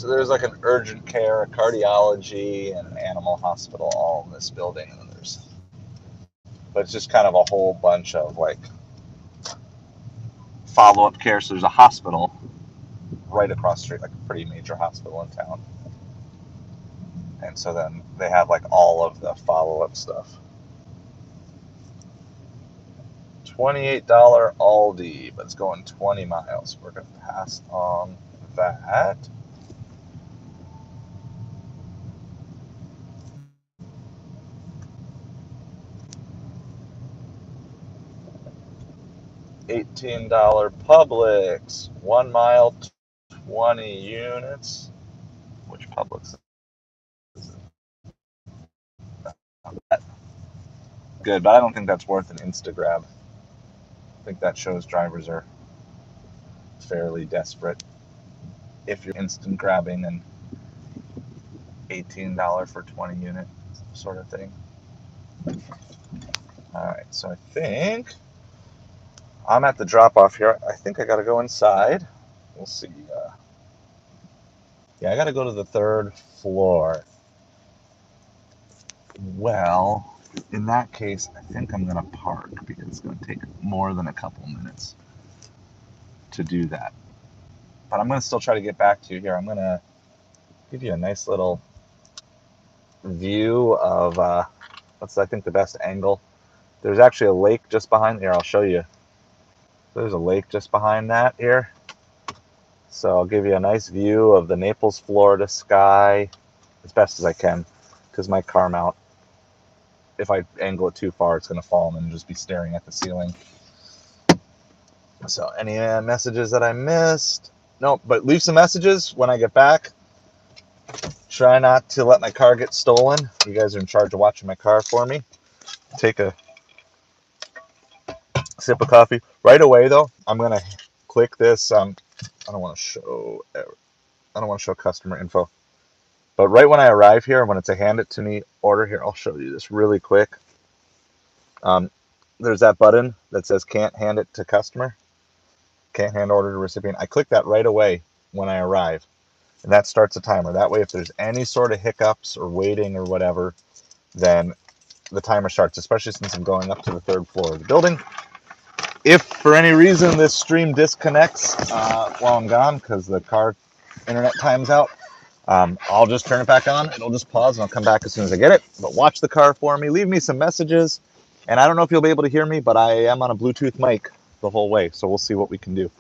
there's like an urgent care, a cardiology, and an animal hospital all in this building, and then but it's just kind of a whole bunch of like follow-up care. So there's a hospital right across the street, like a pretty major hospital in town. And so then they have like all of the follow-up stuff. $28 Aldi, but it's going 20 miles. We're going to pass on that. $18 Publix, 1 mile, 20 units. Which Publix is it? Good, but I don't think that's worth an Instagrab. I think that shows drivers are fairly desperate if you're instant grabbing and $18 for 20 unit sort of thing. All right, so I think I'm at the drop off here. I think I got to go inside. We'll see. Yeah, I got to go to the third floor. Well, in that case, I think I'm going to park because it's going to take more than a couple minutes to do that. But I'm going to still try to get back to you here. I'm going to give you a nice little view of what's, I think, the best angle. There's actually a lake just behind here. I'll show you. There's a lake just behind that here. So I'll give you a nice view of the Naples, Florida sky as best as I can because my car mount, if I angle it too far, it's going to fall and just be staring at the ceiling. So any messages that I missed? No, but leave some messages when I get back. Try not to let my car get stolen. You guys are in charge of watching my car for me. Take a sip of coffee. Right away, though, I'm going to click this. I don't want to show customer info. But right when I arrive here, when it's a hand it to me order here, I'll show you this really quick. There's that button that says can't hand it to customer, can't hand order to recipient. I click that right away when I arrive, and that starts a timer. That way, if there's any sort of hiccups or waiting or whatever, then the timer starts, especially since I'm going up to the third floor of the building. If for any reason this stream disconnects while I'm gone because the car internet times out, I'll just turn it back on. It'll just pause and I'll come back as soon as I get it. But watch the car for me. Leave me some messages. And I don't know if you'll be able to hear me, but I am on a Bluetooth mic the whole way. So we'll see what we can do.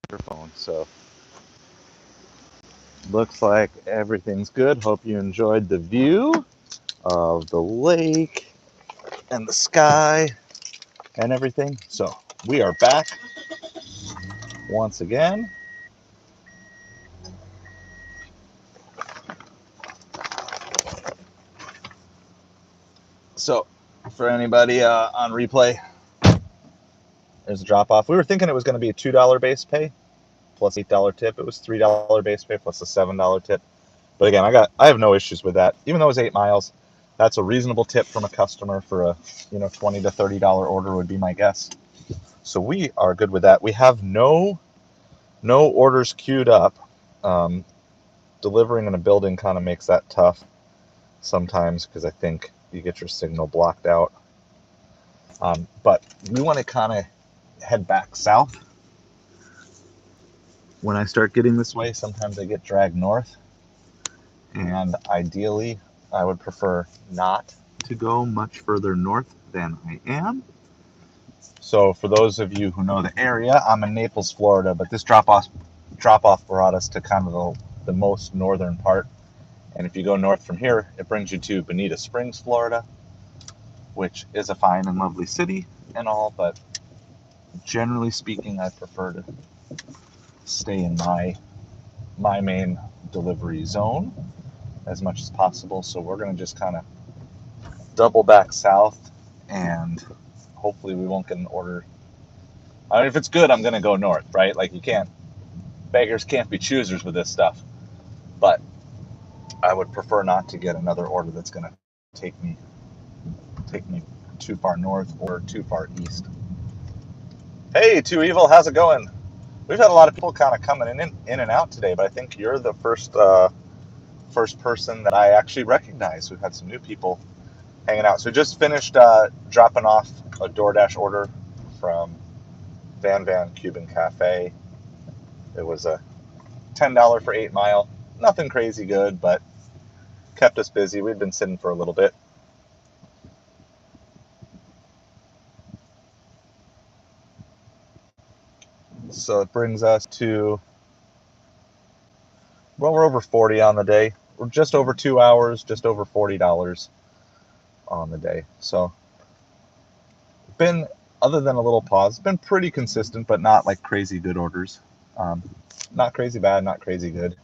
Your phone. So Looks like everything's good. Hope you enjoyed the view of the lake and the sky and everything. So we are back once again. So for anybody on replay, there's a drop off. We were thinking it was going to be a $2 base pay plus $8 tip. It was $3 base pay plus a $7 tip. But again, I have no issues with that. Even though it was 8 miles, that's a reasonable tip from a customer for a $20 to $30 order would be my guess. So we are good with that. We have no orders queued up. Delivering in a building kind of makes that tough sometimes because I think you get your signal blocked out. But we want to kind of head back south. When I start getting this way, sometimes I get dragged north. And ideally, I would prefer not to go much further north than I am. So for those of you who know the area, I'm in Naples, Florida, but this drop-off brought us to kind of the most northern part. And if you go north from here, it brings you to Bonita Springs, Florida, which is a fine and lovely city and all, but generally speaking, I prefer to stay in my main delivery zone as much as possible. So we're going to just kind of double back south, and hopefully we won't get an order. I mean, if it's good, I'm going to go north, right? Like beggars can't be choosers with this stuff. But I would prefer not to get another order that's going to take me too far north or too far east. Hey, Too Evil, how's it going? We've had a lot of people kind of coming in and out today, but I think you're the first person that I actually recognize. We've had some new people hanging out. So just finished dropping off a Doordash order from Van Cuban Cafe. It was a $10 for 8 mile. Nothing crazy good, but kept us busy. We'd been sitting for a little bit. So it brings us to, well, we're over 40 on the day. We're just over 2 hours, just over $40 on the day. So been, other than a little pause, been pretty consistent, but not like crazy good orders. Not crazy bad, not crazy good.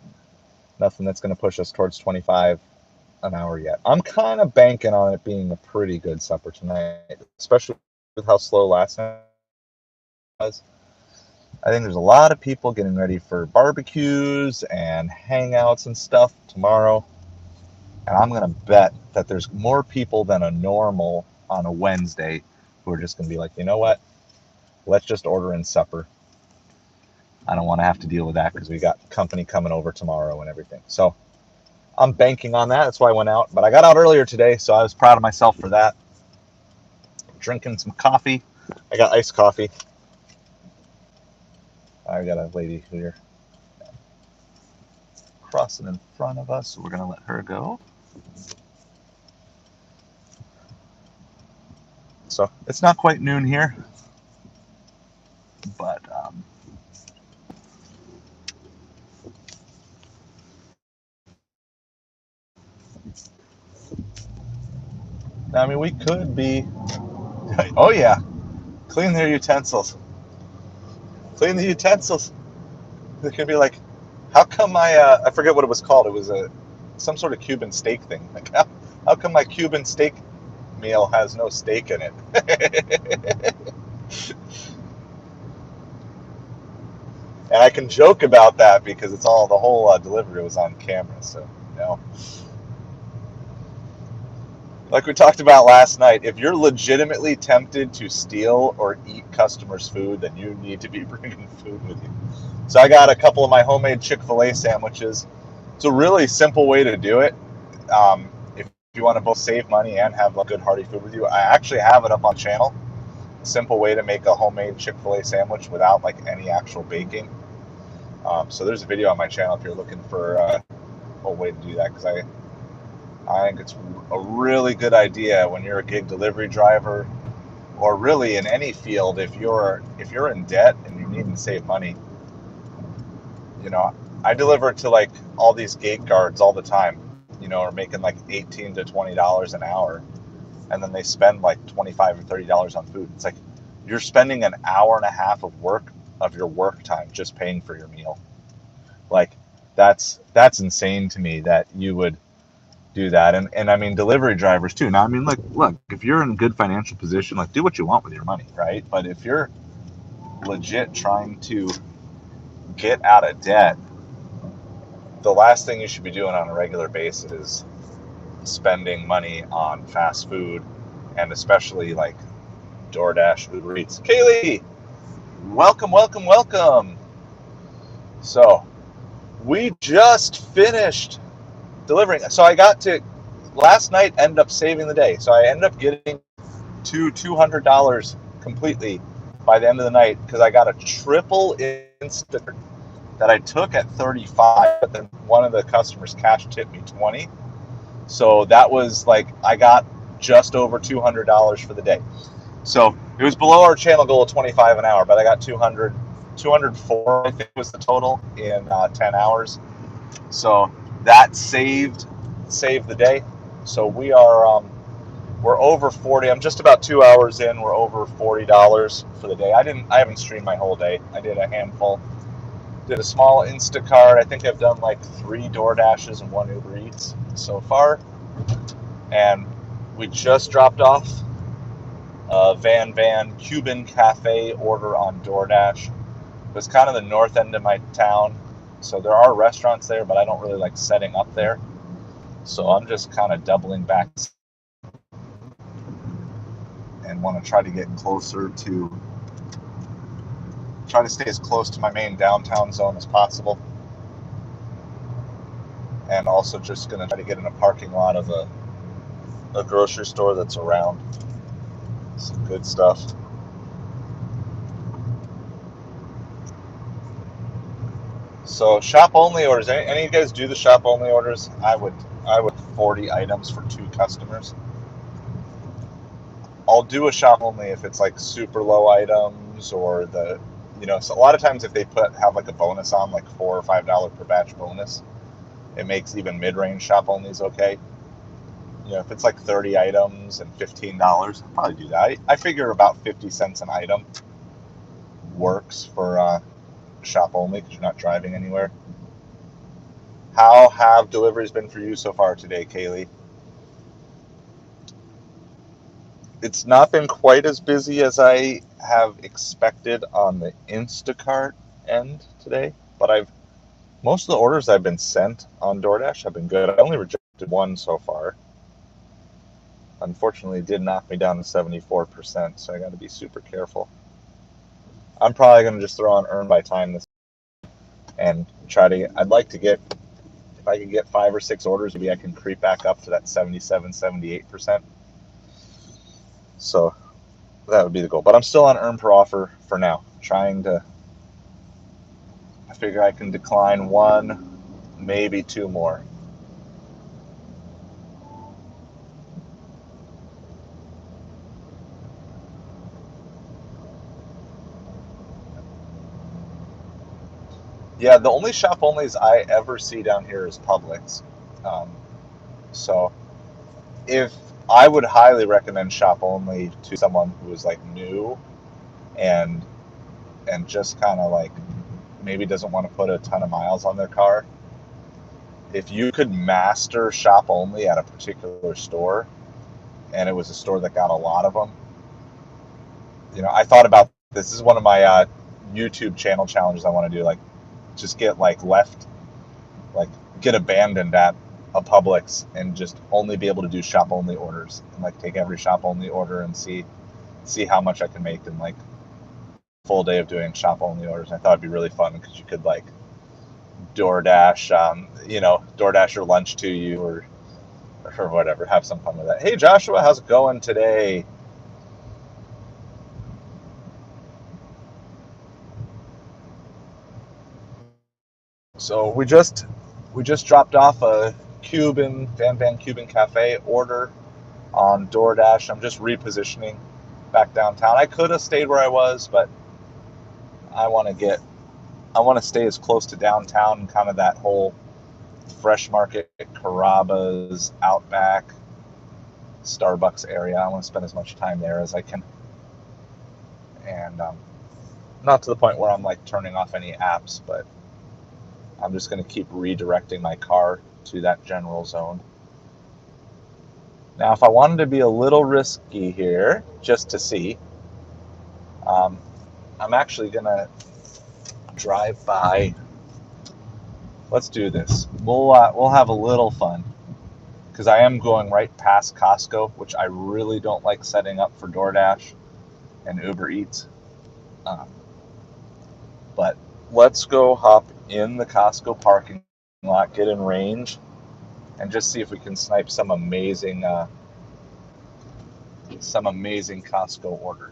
Nothing that's going to push us towards 25 an hour yet. I'm kind of banking on it being a pretty good supper tonight, especially with how slow last night was. I think there's a lot of people getting ready for barbecues and hangouts and stuff tomorrow. And I'm going to bet that there's more people than a normal on a Wednesday who are just going to be like, you know what? Let's just order in supper. I don't want to have to deal with that because we got company coming over tomorrow and everything. So I'm banking on that. That's why I went out. But I got out earlier today, so I was proud of myself for that. Drinking some coffee. I got iced coffee. I got a lady here crossing in front of us, so we're going to let her go. So it's not quite noon here, but I mean, we could be, oh yeah, clean their utensils. Clean the utensils. They could be like, how come I forget what it was called. It was some sort of Cuban steak thing. Like, how come my Cuban steak meal has no steak in it? And I can joke about that because the whole delivery was on camera. So, like we talked about last night, if you're legitimately tempted to steal or eat customers' food, then you need to be bringing food with you. So I got a couple of my homemade Chick-fil-A sandwiches. It's a really simple way to do it. If you want to both save money and have good hearty food with you, I actually have it up on the channel. Simple way to make a homemade Chick-fil-A sandwich without any actual baking. So there's a video on my channel if you're looking for a way to do that, because I think it's a really good idea when you're a gig delivery driver, or really in any field. If you're in debt and you need to save money, I deliver to like all these gate guards all the time, are making like $18 to $20 an hour, and then they spend like $25 or $30 on food. It's like you're spending an hour and a half of your work time just paying for your meal. Like that's insane to me that you would do that. And I mean, delivery drivers too. Now, I mean, like, look, if you're in a good financial position, like, do what you want with your money, right? But if you're legit trying to get out of debt, the last thing you should be doing on a regular basis is spending money on fast food, and especially like Doordash, Uber Eats. Kaylee, welcome, welcome, welcome. So we just finished delivering. So I got to last night, ended up saving the day. So I ended up getting to $200 completely by the end of the night because I got a triple Instacart that I took at 35, but then one of the customers cash tipped me 20. So that was like I got just over $200 for the day. So it was below our channel goal of 25 an hour, but I got 204 I think was the total in 10 hours. So that saved the day. So we're over 40. I'm just about 2 hours in. We're over $40 for the day. I haven't streamed my whole day. I did a handful. Did a small Instacart. I think I've done like 3 Doordashes and 1 Uber Eats so far. And we just dropped off a Van Cuban Cafe order on Doordash. It was kind of the north end of my town. So there are restaurants there, but I don't really like setting up there. So I'm just kind of doubling back and want to try to get closer to, try to stay as close to my main downtown zone as possible. And also just going to try to get in a parking lot of a grocery store that's around. Some good stuff. So shop only orders. Any of you guys do the shop only orders? I would 40 items for 2 customers. I'll do a shop only if it's like super low items or so a lot of times if they have like a bonus on, like $4 or $5 per batch bonus, it makes even mid-range shop onlys okay. If it's like 30 items and $15, I'll probably do that. I figure about 50 cents an item works for shop only because you're not driving anywhere. How have deliveries been for you so far today, Kaylee? It's not been quite as busy as I have expected on the Instacart end today, but most of the orders I've been sent on Doordash have been good. I only rejected 1 so far. Unfortunately, it did knock me down to 74%, so I got to be super careful. I'm probably going to just throw on earn by time this and I'd like to get, if I could get 5 or 6 orders, maybe I can creep back up to that 77, 78%. So that would be the goal. But I'm still on earn per offer for now. I figure I can decline 1, maybe 2 more. Yeah, the only shop onlys I ever see down here is Publix. So if I would highly recommend shop only to someone who is like new and just kind of like maybe doesn't want to put a ton of miles on their car. If you could master shop only at a particular store, and it was a store that got a lot of them, I thought about this. This is one of my YouTube channel challenges I want to do. Like, just get get abandoned at a Publix and just only be able to do shop only orders and like take every shop only order and see how much I can make in like a full day of doing shop only orders. I thought it'd be really fun because you could like DoorDash, DoorDash your lunch to you or whatever. Have some fun with that. Hey Joshua, how's it going today? So we just dropped off a Van Cuban Cafe order on Doordash. I'm just repositioning back downtown. I could have stayed where I was, but I want to get I want to stay as close to downtown and kind of that whole Fresh Market, Carrabba's, Outback, Starbucks area. I want to spend as much time there as I can. And not to the point where I'm like turning off any apps, but I'm just going to keep redirecting my car to that general zone. Now, if I wanted to be a little risky here, just to see, I'm actually going to drive by. Let's do this. We'll have a little fun, because I am going right past Costco, which I really don't like setting up for DoorDash and Uber Eats. But let's go hop in the Costco parking lot, get in range, and just see if we can snipe some amazing Costco order.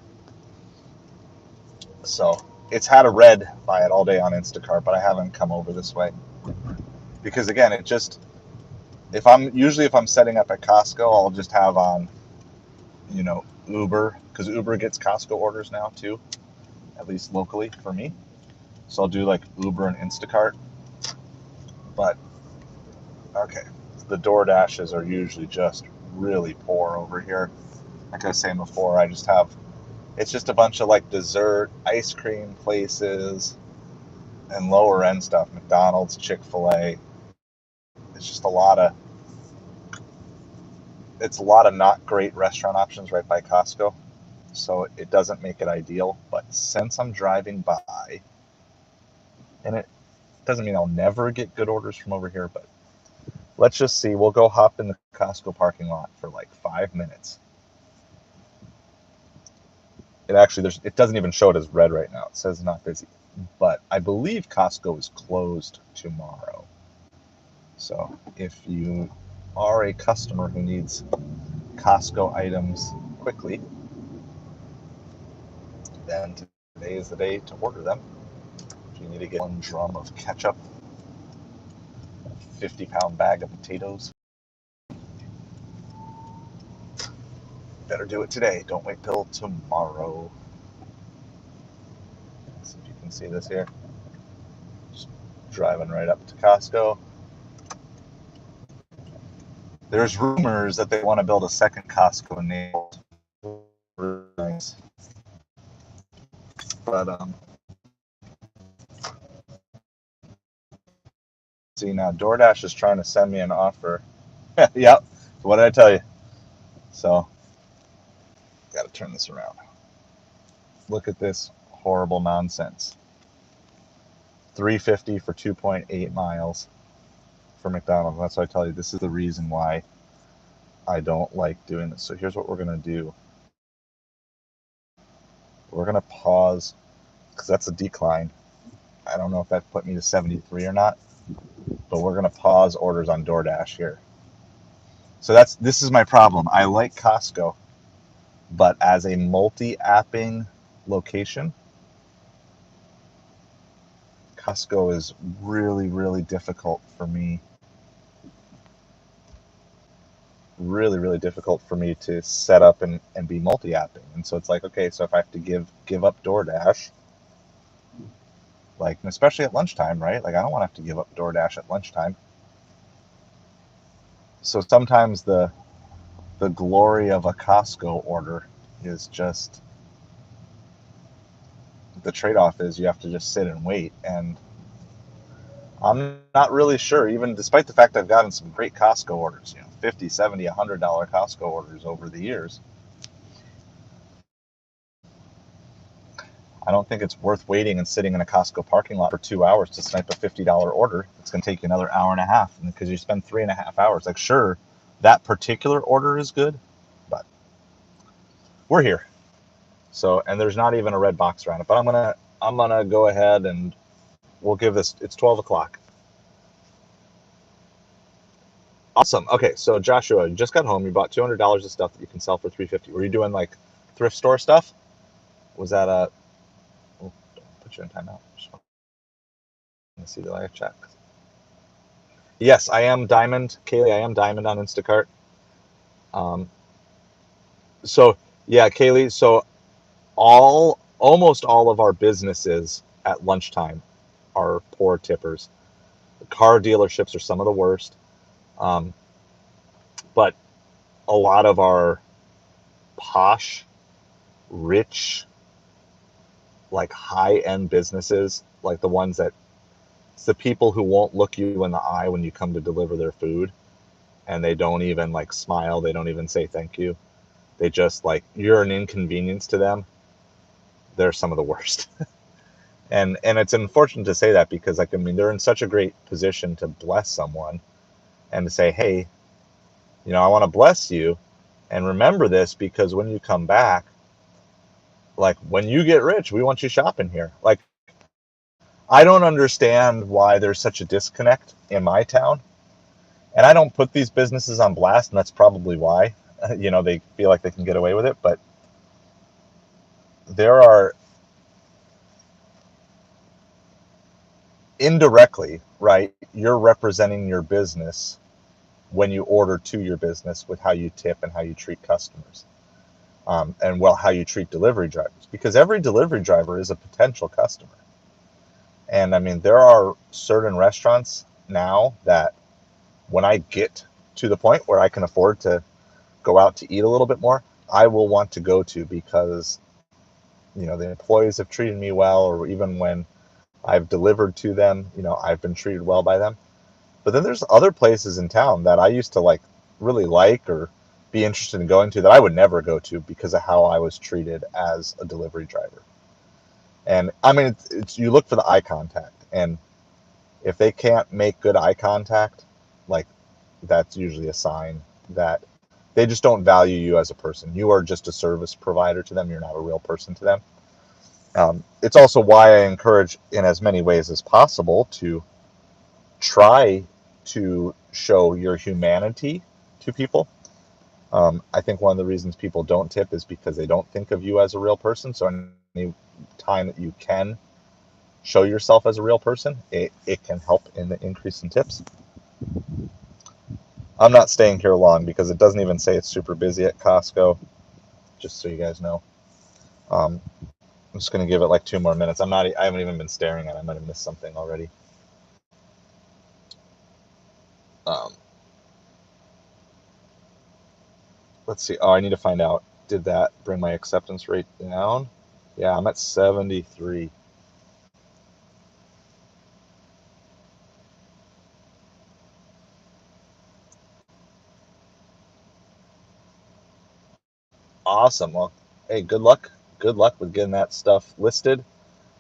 So it's had a red by it all day on Instacart, but I haven't come over this way because again, if I'm setting up at Costco, I'll just have on, Uber, because Uber gets Costco orders now too, at least locally for me. So I'll do like Uber and Instacart. But okay, the DoorDashes are usually just really poor over here. Like I was saying before, it's just a bunch of like dessert, ice cream places, and lower end stuff. McDonald's, Chick-fil-A. It's a lot of not great restaurant options right by Costco. So it doesn't make it ideal. But since I'm driving by, and it doesn't mean I'll never get good orders from over here, but let's just see. We'll go hop in the Costco parking lot for like 5 minutes. It doesn't even show it as red right now. It says not busy. But I believe Costco is closed tomorrow. So if you are a customer who needs Costco items quickly, then today is the day to order them. If you need to get 1 drum of ketchup, a 50-pound bag of potatoes, better do it today. Don't wait till tomorrow. Let's see if you can see this here. Just driving right up to Costco. There's rumors that they want to build a second Costco in Naples. Nice. But see, now DoorDash is trying to send me an offer. Yep. What did I tell you? So, got to turn this around. Look at this horrible nonsense. $3.50 for 2.8 miles for McDonald's. That's why I tell you, this is the reason why I don't like doing this. So here's what we're going to do. We're going to pause, because that's a decline. I don't know if that put me to 73 or not, but we're going to pause orders on DoorDash here. So this is my problem. I like Costco, but as a multi-apping location, Costco is really, really difficult for me. Really, really difficult for me to set up and be multi-apping. And so it's like, okay, so if I have to give up DoorDash, like, especially at lunchtime, right? Like, I don't want to have to give up DoorDash at lunchtime. So sometimes the glory of a Costco order is just, the trade-off is you have to just sit and wait. And I'm not really sure, even despite the fact I've gotten some great Costco orders, $50, $70, $100 Costco orders over the years. I don't think it's worth waiting and sitting in a Costco parking lot for 2 hours to snipe a $50 order. It's going to take you another hour and a half, because you spend 3.5 hours. Like, sure, that particular order is good, but we're here. So, and there's not even a red box around it. But I'm gonna go ahead and we'll give this. It's 12 o'clock. Awesome. Okay, so Joshua, you just got home. You bought $200 of stuff that you can sell for $350. Were you doing like thrift store stuff? Was that a? Oh, don't put you in timeout. Let me see the live chat. Yes, I am Diamond, Kaylee. I am Diamond on Instacart. So yeah, Kaylee. So almost all of our businesses at lunchtime are poor tippers. The car dealerships are some of the worst. Um, but a lot of our posh, rich, like high-end businesses, like the ones that it's the people who won't look you in the eye when you come to deliver their food, and they don't even like smile, they don't even say thank you. They just like you're an inconvenience to them. They're some of the worst. And it's unfortunate to say that because like I mean they're in such a great position to bless someone and to say, hey, I want to bless you and remember this because when you come back, like when you get rich, we want you shopping here. Like I don't understand why there's such a disconnect in my town. And I don't put these businesses on blast, and that's probably why. They feel like they can get away with it, but there are indirectly, right? You're representing your business when you order to your business with how you tip and how you treat customers, and how you treat delivery drivers, because every delivery driver is a potential customer. And I mean, there are certain restaurants now that when I get to the point where I can afford to go out to eat a little bit more, I will want to go to because, the employees have treated me well, or even when I've delivered to them, I've been treated well by them. But then there's other places in town that I used to really like or be interested in going to that I would never go to because of how I was treated as a delivery driver. And I mean, it's you look for the eye contact, and if they can't make good eye contact, like that's usually a sign that they just don't value you as a person. You are just a service provider to them. You're not a real person to them. It's also why I encourage, in as many ways as possible, to try to show your humanity to people. I think one of the reasons people don't tip is because they don't think of you as a real person. So any time that you can show yourself as a real person, it can help in the increase in tips. I'm not staying here long because it doesn't even say it's super busy at Costco, just so you guys know. I'm just going to give it like 2 more minutes. I haven't even been staring at it. I might have missed something already. Um, let's see. Oh, I need to find out. Did that bring my acceptance rate down? Yeah, I'm at 73. Awesome. Well, hey, good luck. Good luck with getting that stuff listed,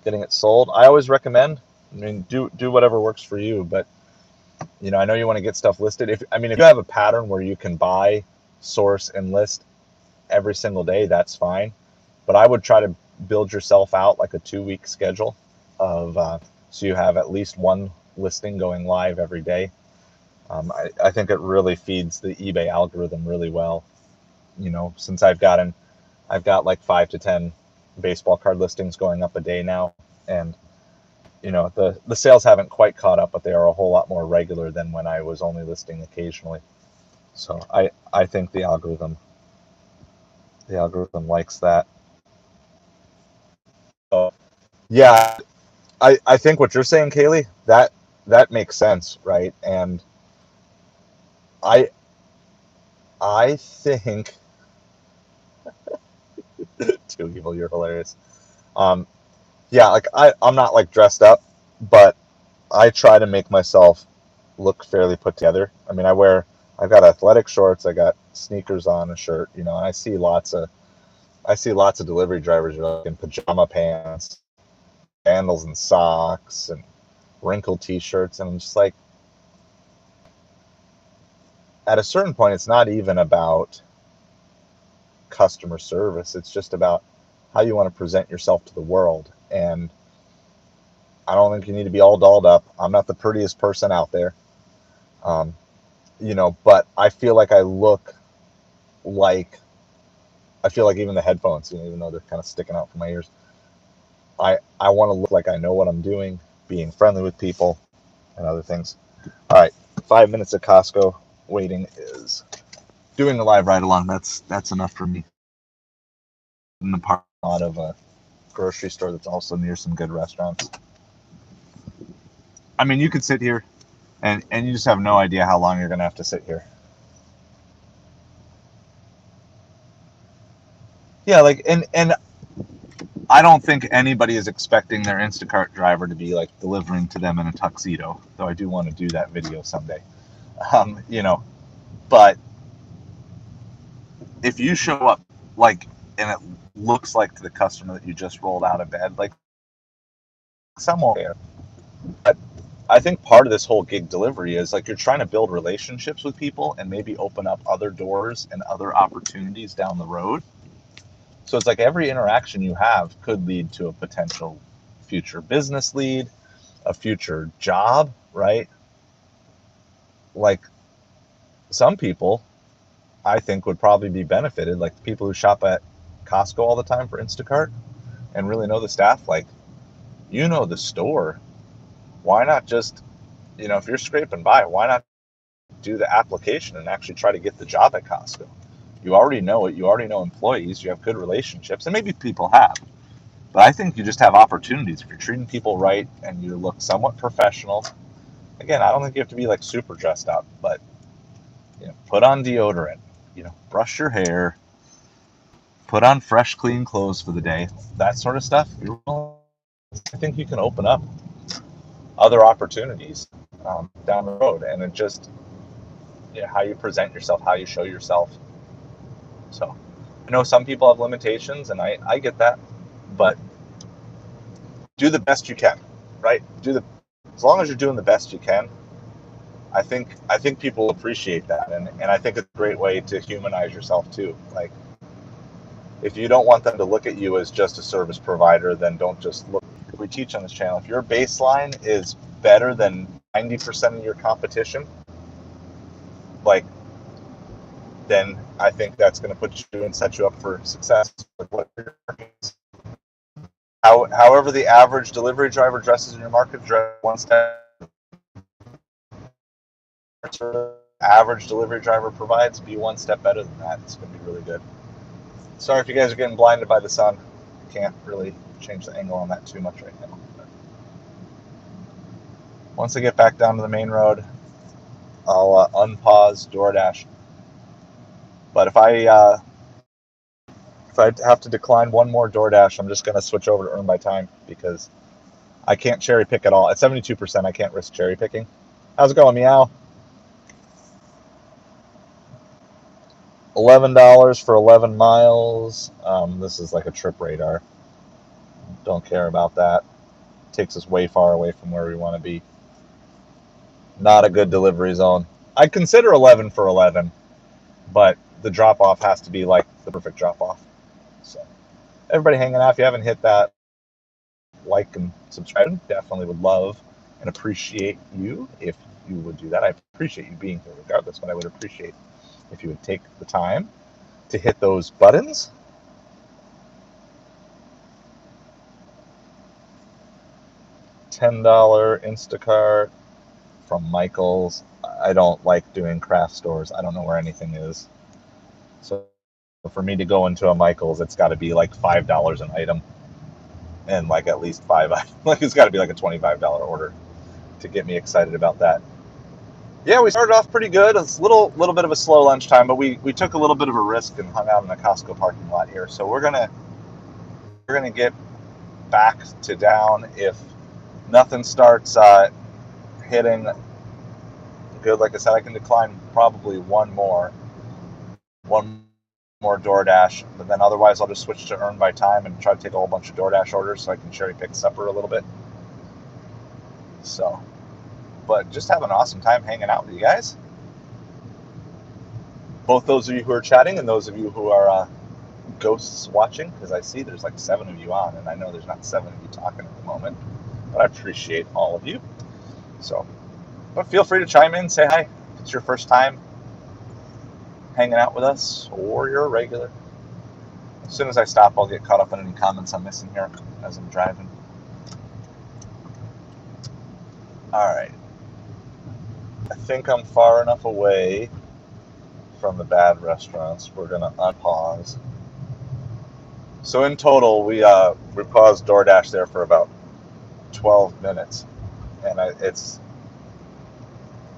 getting it sold. I always recommend. I mean, do whatever works for you, but I know you want to get stuff listed. If you have a pattern where you can buy, source, and list every single day, that's fine. But I would try to build yourself out like a 2-week schedule of so you have at least one listing going live every day. I think it really feeds the eBay algorithm really well. Since I've got like 5 to 10 baseball card listings going up a day now, and the sales haven't quite caught up, but they are a whole lot more regular than when I was only listing occasionally. So I think the algorithm likes that. So yeah, I think what you're saying, Kaylee, that makes sense, right? And I I think too evil, you're hilarious. Um, yeah, like I'm not like dressed up, but I try to make myself look fairly put together. I mean, I've got athletic shorts, I got sneakers on, a shirt, and I see lots of delivery drivers are like in pajama pants, sandals and socks, and wrinkled t-shirts, and I'm just like, at a certain point, it's not even about customer service. It's just about how you want to present yourself to the world. And I don't think you need to be all dolled up. I'm not the prettiest person out there. Um, but I feel like like I feel like even the headphones, even though they're kind of sticking out from my ears, I want to look like I know what I'm doing, being friendly with people and other things. All right, 5 minutes at Costco waiting is doing the live ride along. That's enough for me. In the parking lot of a grocery store that's also near some good restaurants. I mean, you could sit here and you just have no idea how long you're going to have to sit here. Yeah, like, and I don't think anybody is expecting their Instacart driver to be like delivering to them in a tuxedo, though I do want to do that video someday. You know, but if you show up like, and it looks like to the customer that you just rolled out of bed, like somewhere. I think part of this whole gig delivery is like you're trying to build relationships with people and maybe open up other doors and other opportunities down the road. So it's like every interaction you have could lead to a potential future business lead, a future job, right? Like some people, I think, would probably be benefited, like the people who shop at Costco all the time for Instacart and really know the staff, like, you know, the store. Why not just, you know, if you're scraping by, why not do the application and actually try to get the job at Costco? You already know it. You already know employees. You have good relationships, and maybe people have. But I think you just have opportunities if you're treating people right and you look somewhat professional. Again, I don't think you have to be like super dressed up, but you know, put on deodorant, you know, brush your hair, put on fresh, clean clothes for the day, that sort of stuff. I think you can open up other opportunities down the road, and it just, you know, how you present yourself, how you show yourself. So I know some people have limitations, and I get that, but do the best you can, right? As long as you're doing the best you can, I think people appreciate that, and I think it's a great way to humanize yourself too. Like, if you don't want them to look at you as just a service provider, then don't just look. We teach on this channel, if your baseline is better than 90% of your competition, like, then I think that's going to put you and set you up for success. However the average delivery driver dresses in your market, dress one step. Average delivery driver provides, be one step better than that. It's going to be really good. Sorry if you guys are getting blinded by the sun. Can't really change the angle on that too much right now. But once I get back down to the main road, I'll unpause Doordash. But if I have to decline one more Doordash, I'm just going to switch over to Earn by Time because I can't cherry pick at all. At 72%, I can't risk cherry picking. How's it going, Meow? $11 for 11 miles. This is like a trip radar. Don't care about that. Takes us way far away from where we want to be. Not a good delivery zone. I'd consider 11 for 11, but the drop-off has to be like the perfect drop-off. So everybody hanging out, if you haven't hit that like and subscribe, definitely would love and appreciate you if you would do that. I appreciate you being here regardless, but I would appreciate if you would take the time to hit those buttons. $10 Instacart from Michael's. I don't like doing craft stores. I don't know where anything is. So for me to go into a Michael's, it's got to be like $5 an item. And like at least 5 items. Like it's got to be like a $25 order to get me excited about that. Yeah, we started off pretty good. It's a little bit of a slow lunchtime, but we took a little bit of a risk and hung out in a Costco parking lot here. So we're gonna get back to down if nothing starts hitting good. Like I said, I can decline probably one more Doordash, but then otherwise I'll just switch to Earn by Time and try to take a whole bunch of Doordash orders so I can cherry pick supper a little bit. So, but just have an awesome time hanging out with you guys. Both those of you who are chatting and those of you who are ghosts watching, because I see there's like 7 of you on, and I know there's not 7 of you talking at the moment, but I appreciate all of you. So, but feel free to chime in, say hi. If it's your first time hanging out with us, or you're a regular. As soon as I stop, I'll get caught up in any comments I'm missing here as I'm driving. All right. I think I'm far enough away from the bad restaurants. We're going to unpause. So in total, we paused Doordash there for about 12 minutes. And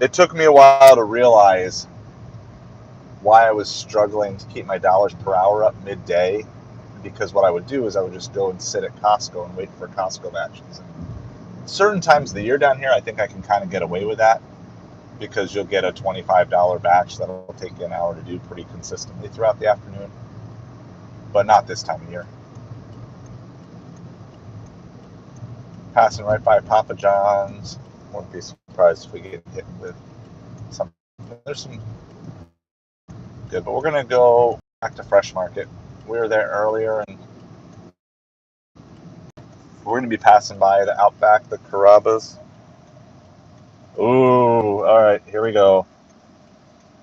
it took me a while to realize why I was struggling to keep my dollars per hour up midday, because what I would do is I would just go and sit at Costco and wait for Costco batches. And certain times of the year down here, I think I can kind of get away with that, because you'll get a $25 batch that'll take you an hour to do pretty consistently throughout the afternoon, but not this time of year. Passing right by Papa John's. Wouldn't be surprised if we get hit with something. There's some good, but we're going to go back to Fresh Market. We were there earlier, and we're going to be passing by the Outback, the Carrabba's. Ooh, all right, here we go.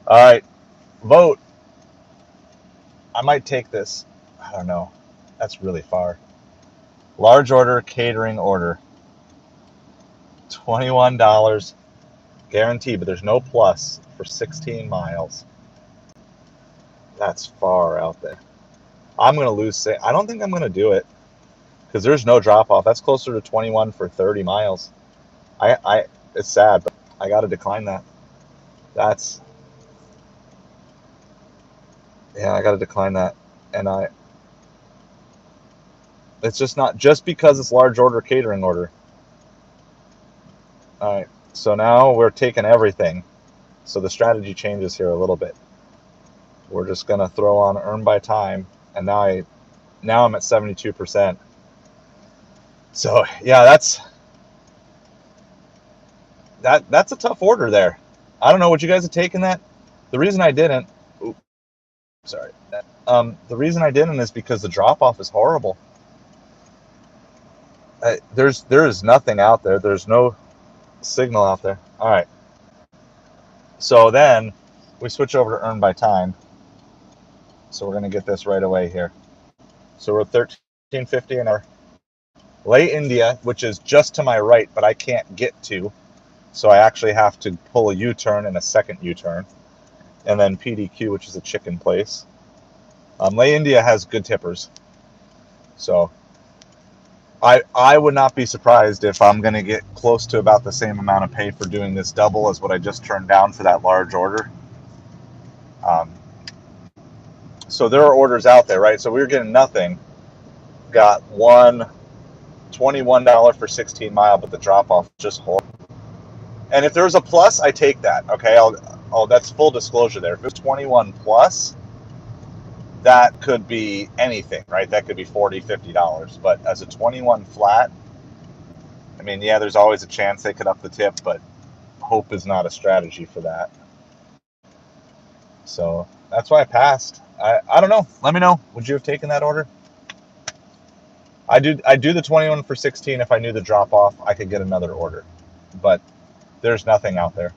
All right, vote. I might take this. I don't know. That's really far. Large order, catering order. $21 guaranteed, but there's no plus for 16 miles. That's far out there. I'm going to lose. I don't think I'm going to do it, because there's no drop off. That's closer to 21 for 30 miles. It's sad, but I got to decline that. I got to decline that. And it's just not, just because it's large order, catering order. All right. So now we're taking everything. So the strategy changes here a little bit. We're just going to throw on earn by time. And now I'm at 72%. So yeah, that's a tough order there. I don't know, would you guys have taken that? The reason I didn't, sorry. The reason I didn't is because the drop off is horrible. There is nothing out there. There's no signal out there. All right. So then we switch over to earn by time. So we're going to get this right away here. So we're $13.50 an hour. Lay India, which is just to my right, but I can't get to. So I actually have to pull a U-turn and a second U-turn. And then PDQ, which is a chicken place. Lay India has good tippers. So I would not be surprised if I'm going to get close to about the same amount of pay for doing this double as what I just turned down for that large order. So there are orders out there, right? So we were getting nothing. Got $21 for 16 mile, but the drop off just horrible. And if there's a plus, I take that. Okay, that's full disclosure there. If it's 21 plus, that could be anything, right? That could be $40, $50. But as a 21 flat, I mean, yeah, there's always a chance they could up the tip, but hope is not a strategy for that. So that's why I passed. I don't know. Let me know. Would you have taken that order? I do the 21 for 16. If I knew the drop off, I could get another order, but there's nothing out there.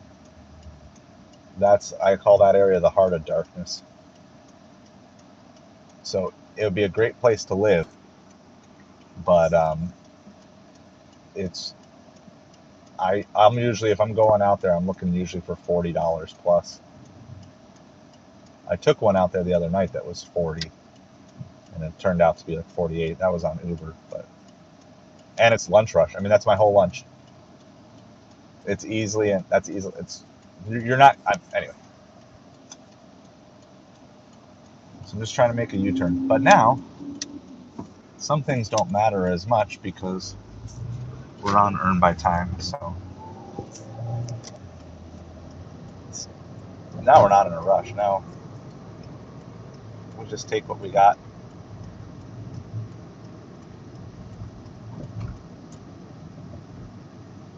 I call that area the heart of darkness. So it would be a great place to live, but I'm usually, if I'm going out there, I'm looking usually for $40 plus. I took one out there the other night that was 40, and it turned out to be like 48. That was on Uber, and it's lunch rush. I mean, that's my whole lunch. It's easily, and that's easily. You're not. Anyway. So I'm just trying to make a U-turn, but now some things don't matter as much because we're on earn by time. So now we're not in a rush. Now we'll just take what we got.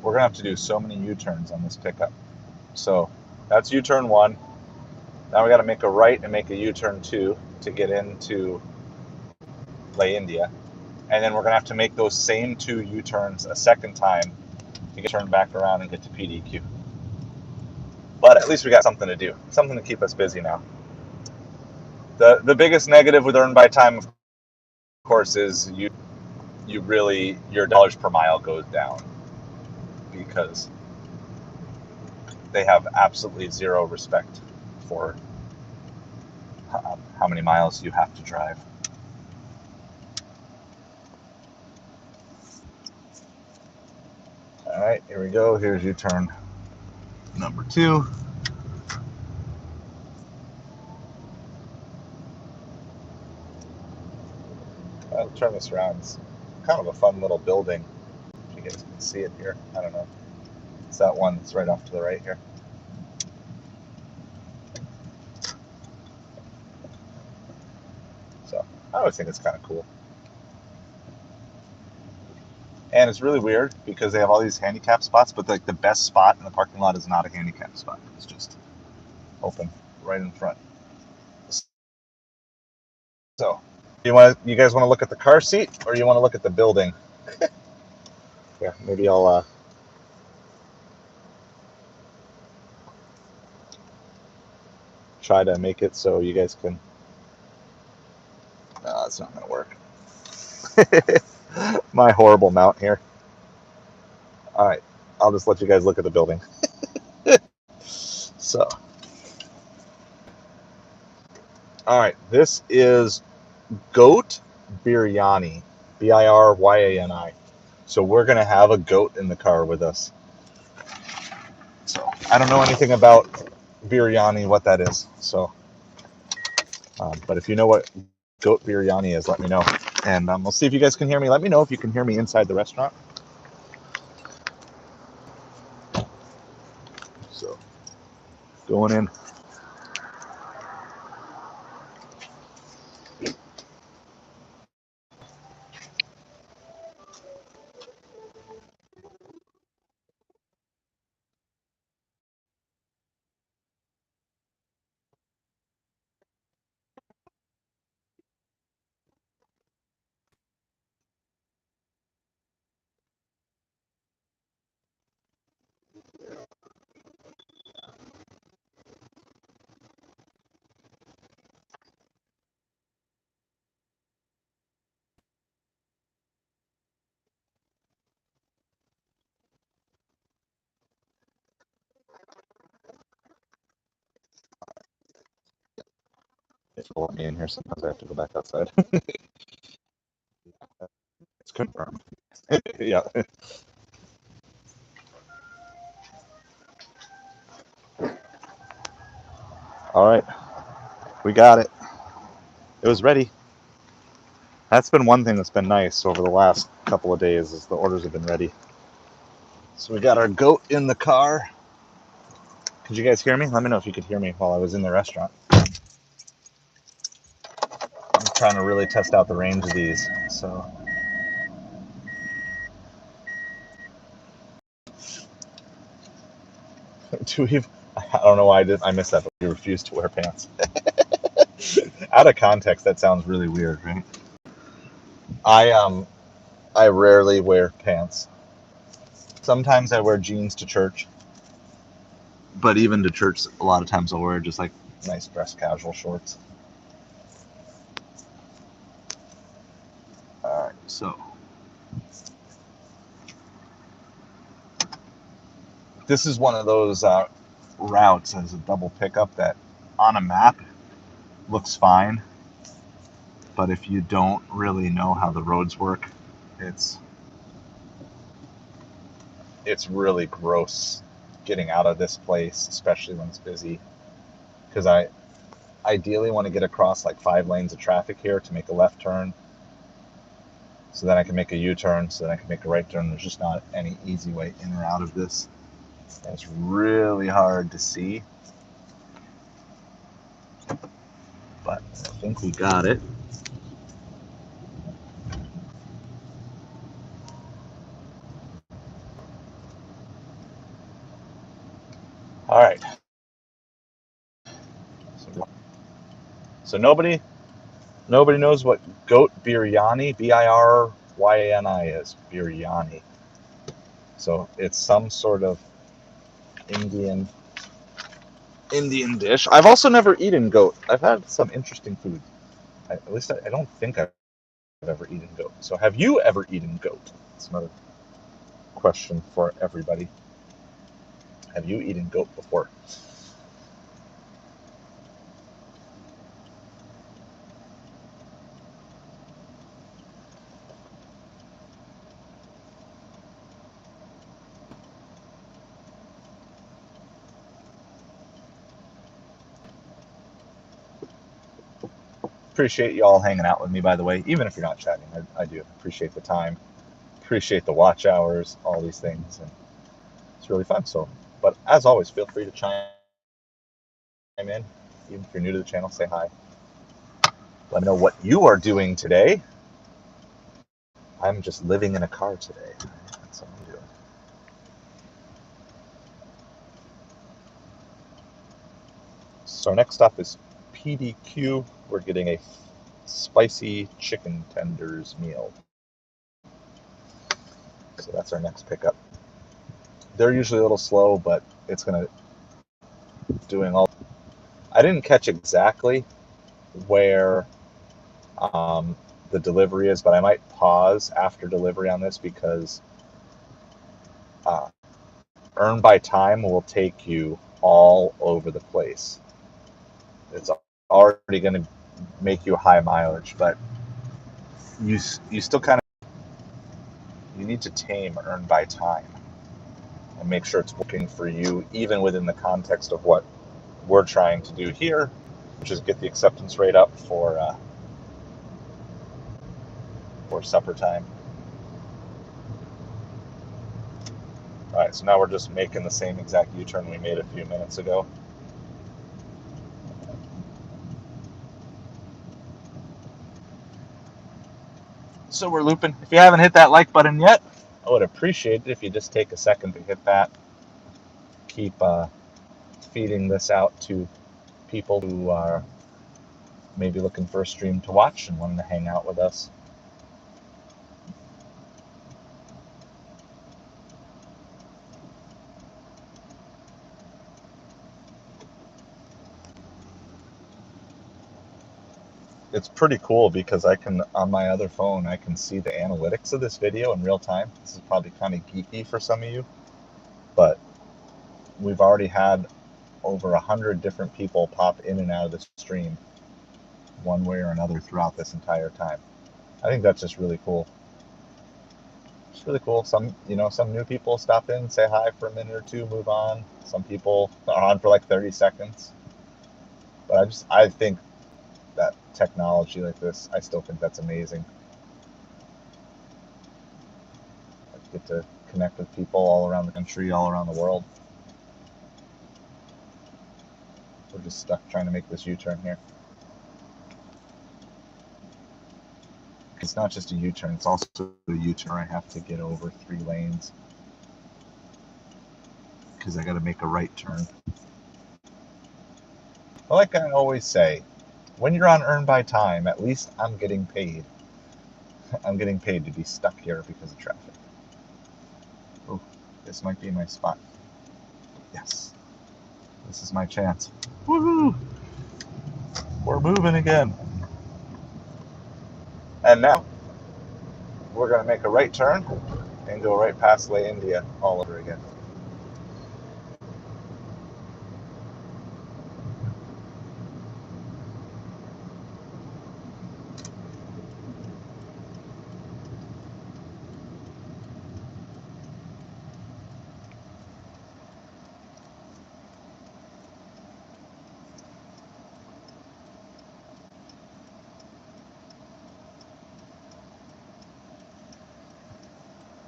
We're gonna have to do so many U-turns on this pickup. So that's U-turn 1. Now we got to make a right and make a U-turn 2 to get into Lay India, and then we're gonna have to make those same 2 U-turns a second time to get turned back around and get to PDQ. But at least we got something to do, something to keep us busy now. The biggest negative with earn by time, of course, is your dollars per mile goes down, because they have absolutely zero respect for how many miles you have to drive. All right, here we go. Here's U-turn number 2. I'll turn this around. It's kind of a fun little building. If you guys can see it here. I don't know. It's that one that's right off to the right here. So I always think it's kind of cool. And it's really weird because they have all these handicap spots, but like the best spot in the parking lot is not a handicap spot. It's just open right in front. So, you guys want to look at the car seat, or you want to look at the building? Yeah, maybe I'll try to make it so you guys can. No, it's not gonna work. My horrible mount here. All right, I'll just let you guys look at the building. So, all right, this is goat biryani, Biryani. So we're gonna have a goat in the car with us. So I don't know anything about biryani, what that is. So, but if you know what goat biryani is, let me know, and we'll see if you guys can hear me. Let me know if you can hear me inside the restaurant. So, going in. If you let me in here, sometimes I have to go back outside. It's confirmed. Yeah. All right, we got it. It was ready. That's been one thing that's been nice over the last couple of days is the orders have been ready. So we got our goat in the car. Could you guys hear me? Let me know if you could hear me while I was in the restaurant. I'm trying to really test out the range of these. So, do we? I don't know why I missed that, but we refuse to wear pants. Out of context, that sounds really weird, right? I rarely wear pants. Sometimes I wear jeans to church, but even to church, a lot of times I'll wear just like nice dress casual shorts. All right, so this is one of those routes as a double pickup that on a map looks fine, but if you don't really know how the roads work, it's really gross getting out of this place, especially when it's busy, because I ideally want to get across like 5 lanes of traffic here to make a left turn, so then I can make a U-turn, so then I can make a right turn. There's just not any easy way in or out of this. And it's really hard to see, but I think we got it. All right. So nobody knows what goat biryani, Biryani is. Biryani. So it's some sort of Indian dish. I've also never eaten goat. I've had some interesting food. At least I don't think I've ever eaten goat. So have you ever eaten goat? That's another question for everybody. Have you eaten goat before? appreciate you all hanging out with me, by the way, even if you're not chatting. I do appreciate the time, appreciate the watch hours, all these things, and it's really fun. So, but as always, feel free to chime in. Even if you're new to the channel, say hi. Let me know what you are doing today. I'm just living in a car today. That's what I'm doing. So next up is PDQ. We're getting a spicy chicken tenders meal. So that's our next pickup. They're usually a little slow, but it's gonna doing all. I didn't catch exactly where the delivery is, but I might pause after delivery on this because earn by time will take you all over the place. It's already going to make you high mileage, but you still kind of you need to tame earn by time and make sure it's working for you, even within the context of what we're trying to do here, which is get the acceptance rate up for supper time. All right, so now we're just making the same exact U-turn we made a few minutes ago. So we're looping. If you haven't hit that like button yet, I would appreciate it if you just take a second to hit that. Keep feeding this out to people who are maybe looking for a stream to watch and wanting to hang out with us. It's pretty cool because I can, on my other phone, I can see the analytics of this video in real time. This is probably kind of geeky for some of you, but we've already had over 100 different people pop in and out of the stream one way or another throughout this entire time. I think that's just really cool. It's really cool. Some new people stop in, say hi for a minute or two, move on. Some people are on for like 30 seconds. But I think that technology like this, I still think that's amazing. I get to connect with people all around the country, all around the world. We're just stuck trying to make this U-turn here. It's not just a U-turn, it's also a U-turn. I have to get over 3 lanes because I got to make a right turn. But like I always say, when you're on earn by time, at least I'm getting paid. I'm getting paid to be stuck here because of traffic. Oh, this might be my spot. Yes, this is my chance. Woohoo! We're moving again. And now we're going to make a right turn and go right past La India all over again.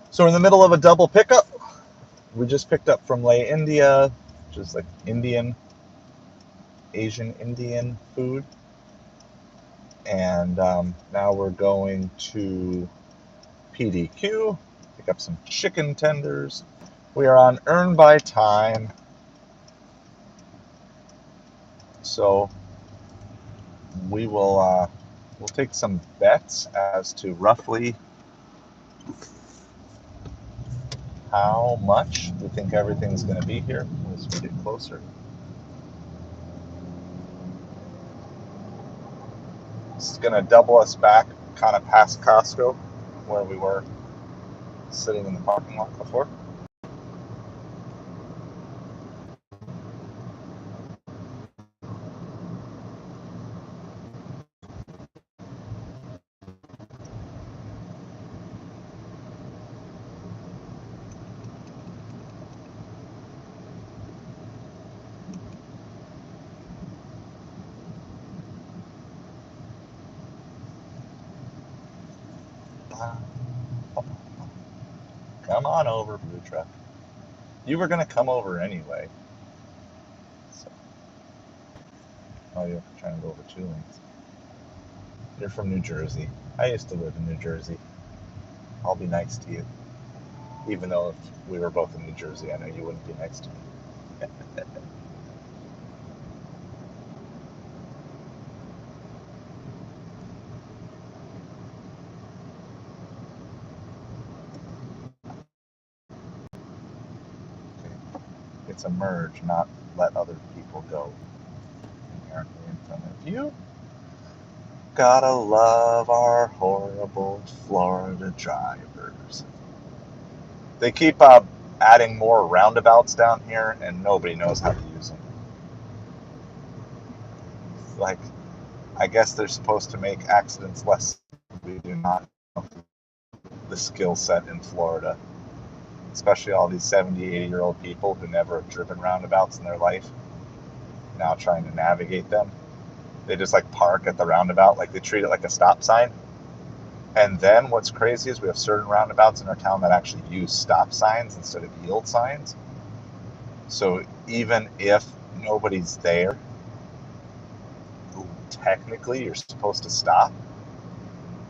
So we're in the middle of a double pickup. We just picked up from La India, which is like Asian Indian food. And now we're going to PDQ, pick up some chicken tenders. We are on earn by time. So we'll take some bets as to roughly how much we think everything's going to be here as we get closer. This is going to double us back kind of past Costco where we were sitting in the parking lot before. Come on over, blue truck. You were gonna come over anyway. So, oh, you're trying to go over 2 lanes. You're from New Jersey. I used to live in New Jersey. I'll be nice to you. Even though if we were both in New Jersey, I know you wouldn't be nice to me. Okay. It's a merge, not let other people go. Inherently in front of you. Gotta love our horrible Florida drivers. They keep adding more roundabouts down here, and nobody knows how to use them. Like, I guess they're supposed to make accidents less. We do not have the skill set in Florida, especially all these 70, 80-year-old people who never have driven roundabouts in their life, now trying to navigate them. They just like park at the roundabout, like they treat it like a stop sign. And then what's crazy is we have certain roundabouts in our town that actually use stop signs instead of yield signs. So even if nobody's there, technically you're supposed to stop,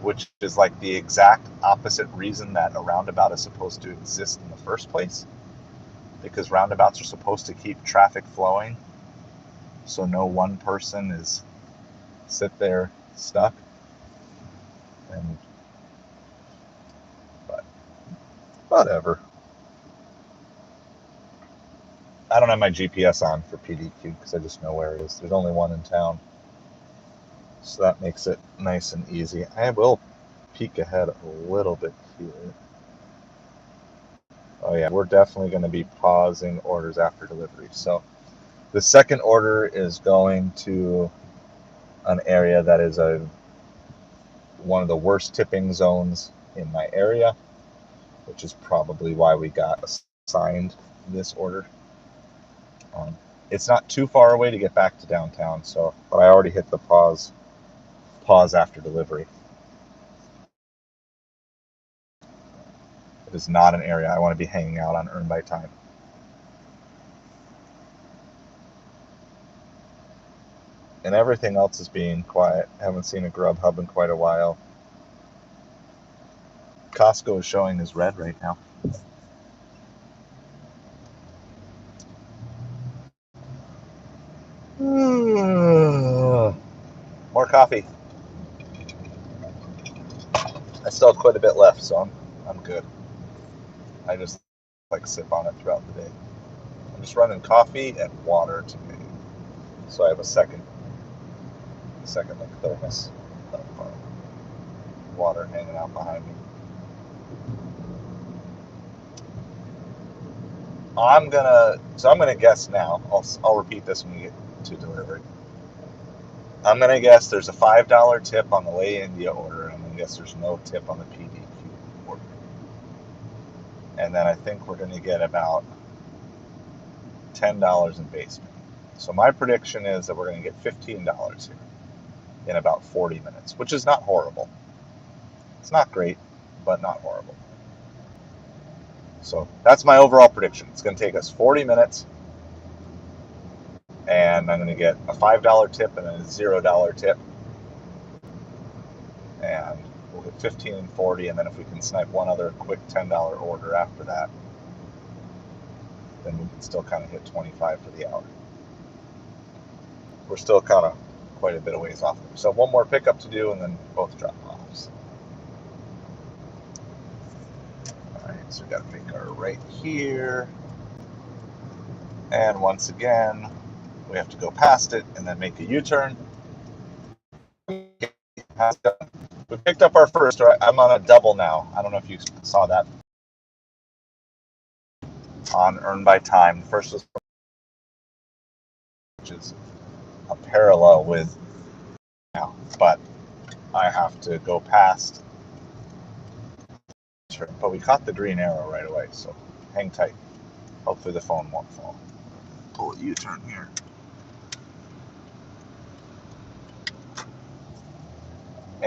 which is like the exact opposite reason that a roundabout is supposed to exist in the first place, because roundabouts are supposed to keep traffic flowing so no one person is sit there stuck. And but whatever. I don't have my GPS on for PDQ because I just know where it is. There's only one in town, so that makes it nice and easy. I will peek ahead a little bit here. Oh yeah, we're definitely going to be pausing orders after delivery. So the second order is going to an area that is one of the worst tipping zones in my area, which is probably why we got assigned this order. It's not too far away to get back to downtown, so but I already hit the pause after delivery. It is not an area I want to be hanging out on Earn by Time. And everything else is being quiet. I haven't seen a Grubhub in quite a while. Costco is showing as red right now. More coffee. I still have quite a bit left, so I'm good. I just like sip on it throughout the day. I'm just running coffee and water today, so I have a second like thermos of water hanging out behind me. I'm gonna guess now. I'll repeat this when we get to delivery. I'm gonna guess there's a $5 tip on the Lay India order. I'm gonna guess there's no tip on the PDQ order. And then I think we're gonna get about $10 in basement. So my prediction is that we're gonna get $15 here in about 40 minutes, which is not horrible. It's not great, but not horrible. So that's my overall prediction. It's gonna take us 40 minutes, and I'm gonna get a $5 tip and a $0 tip. And we'll get 15 and 40, and then if we can snipe one other quick $10 order after that, then we can still kind of hit 25 for the hour. We're still kind of quite a bit of ways off. So one more pickup to do, and then both drop-offs. All right, so we got a picker right here. And once again, we have to go past it and then make a U-turn. We picked up our first. I'm on a double now. I don't know if you saw that on Earn by Time. The first was, which is a parallel with now, but I have to go past. But we caught the green arrow right away, so hang tight. Hopefully the phone won't fall. Pull a U-turn here.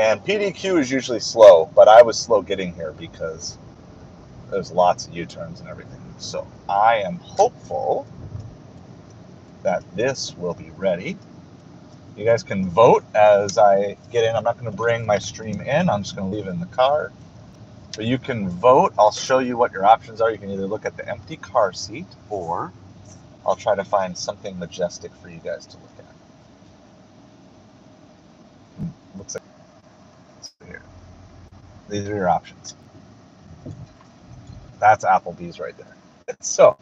And PDQ is usually slow, but I was slow getting here because there's lots of U-turns and everything. So I am hopeful that this will be ready. You guys can vote as I get in. I'm not going to bring my stream in. I'm just going to leave it in the car. But you can vote. I'll show you what your options are. You can either look at the empty car seat, or I'll try to find something majestic for you guys to look at. Looks like here. These are your options. That's Applebee's right there. So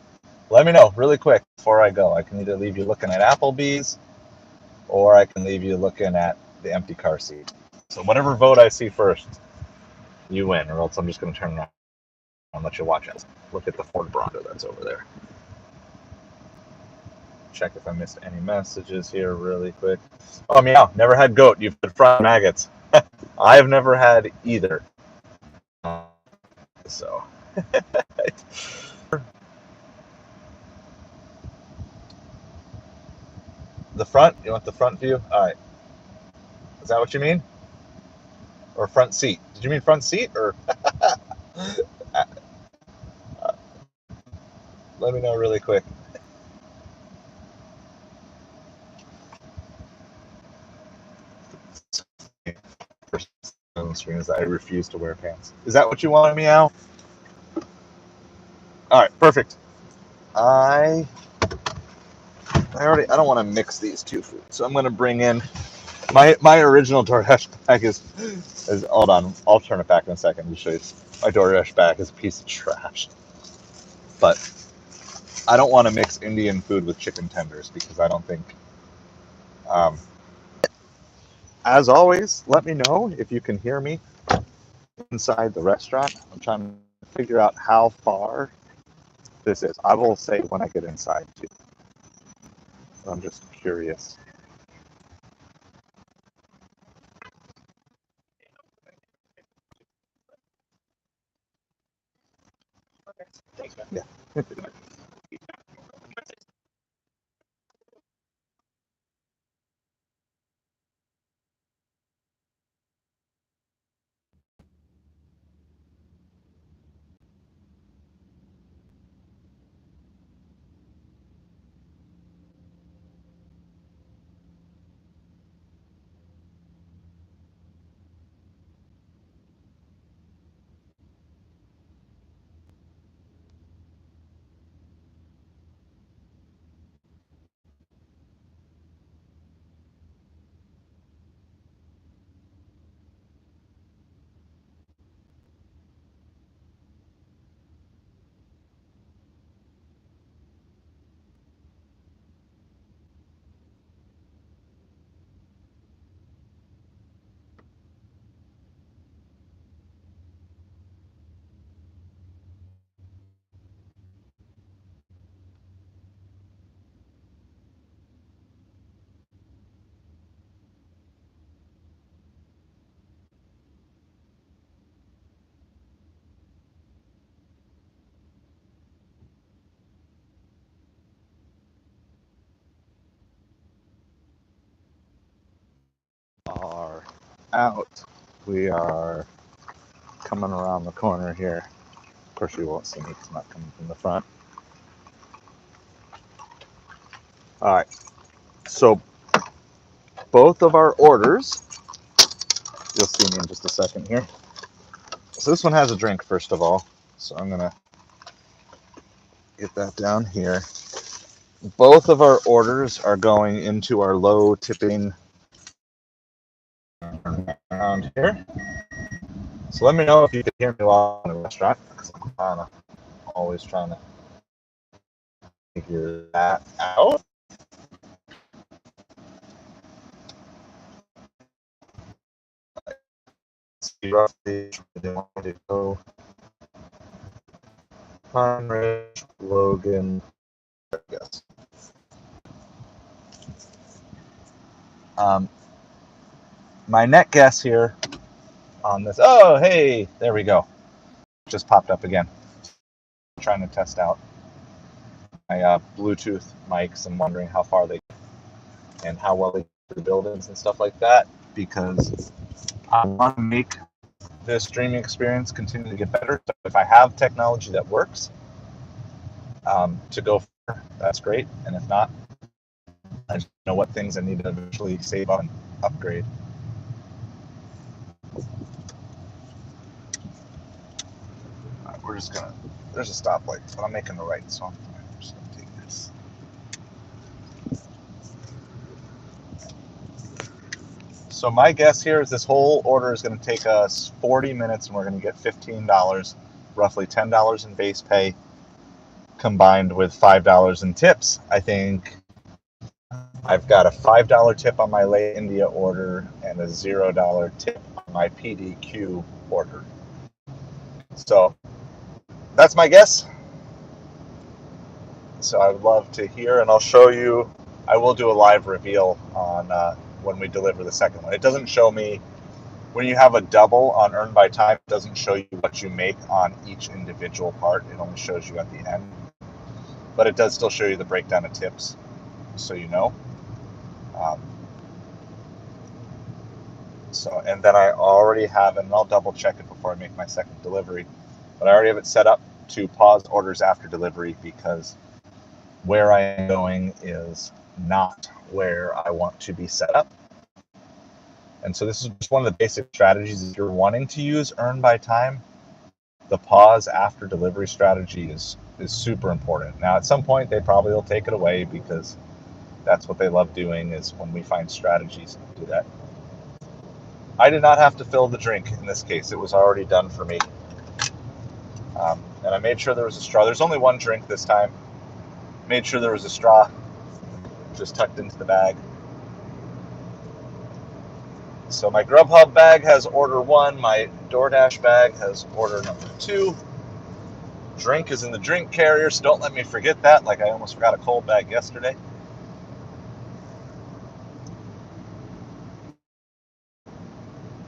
let me know really quick before I go. I can either leave you looking at Applebee's, or I can leave you looking at the empty car seat. So whatever vote I see first, you win, or else I'm just going to turn around and let you watch it. Look at the Ford Bronco that's over there. Check if I missed any messages here really quick. Oh, meow. Never had goat. You've had fried maggots. I've never had either. So. The front? You want the front view? All right. Is that what you mean? Or front seat? Did you mean front seat or? Let me know really quick. First on the screen is I refuse to wear pants. Is that what you want, meow? All right, perfect. I don't want to mix these two foods, so I'm going to bring in my original Doordash bag is hold on, I'll turn it back in a second to show you. My Doordash bag is a piece of trash, but I don't want to mix Indian food with chicken tenders because I don't think. As always, let me know if you can hear me inside the restaurant. I'm trying to figure out how far this is. I will say when I get inside too. I'm just curious. Yeah. Are out. We are coming around the corner here. Of course, you won't see me because I'm not coming from the front. All right. So both of our orders, you'll see me in just a second here. So this one has a drink, first of all. So I'm going to get that down here. Both of our orders are going into our low tipping around here. So let me know if you can hear me while I'm in the restaurant, because I'm always trying to figure that out. See roughly they want me to go. Conrad, Logan, I guess. My net guess here on this. Oh, hey, there we go. Just popped up again. I'm trying to test out my Bluetooth mics and wondering how far they and how well they do the buildings and stuff like that, because I want to make this streaming experience continue to get better. So if I have technology that works to go for, that's great. And if not, I just know what things I need to eventually save up and upgrade. We're just gonna, there's a stoplight, but I'm making the right, so I'm just gonna take this. So my guess here is this whole order is gonna take us 40 minutes and we're gonna get $15, roughly $10 in base pay, combined with $5 in tips. I think I've got a $5 tip on my late India order and a $0 tip on my PDQ order. So that's my guess. So I would love to hear, and I'll show you. I will do a live reveal on when we deliver the second one. It doesn't show me, when you have a double on Earn by Time, it doesn't show you what you make on each individual part. It only shows you at the end. But it does still show you the breakdown of tips, so you know. So, and then I already have, and I'll double check it before I make my second delivery, but I already have it set up to pause orders after delivery because where I am going is not where I want to be set up. And so this is just one of the basic strategies. If you're wanting to use Earn by Time, the pause after delivery strategy is super important. Now, at some point, they probably will take it away because that's what they love doing, is when we find strategies to do that. I did not have to fill the drink in this case. It was already done for me. And I made sure there was a straw. There's only one drink this time. Made sure there was a straw just tucked into the bag. So my Grubhub bag has order 1. My Doordash bag has order number 2. Drink is in the drink carrier, so don't let me forget that, like I almost forgot a cold bag yesterday.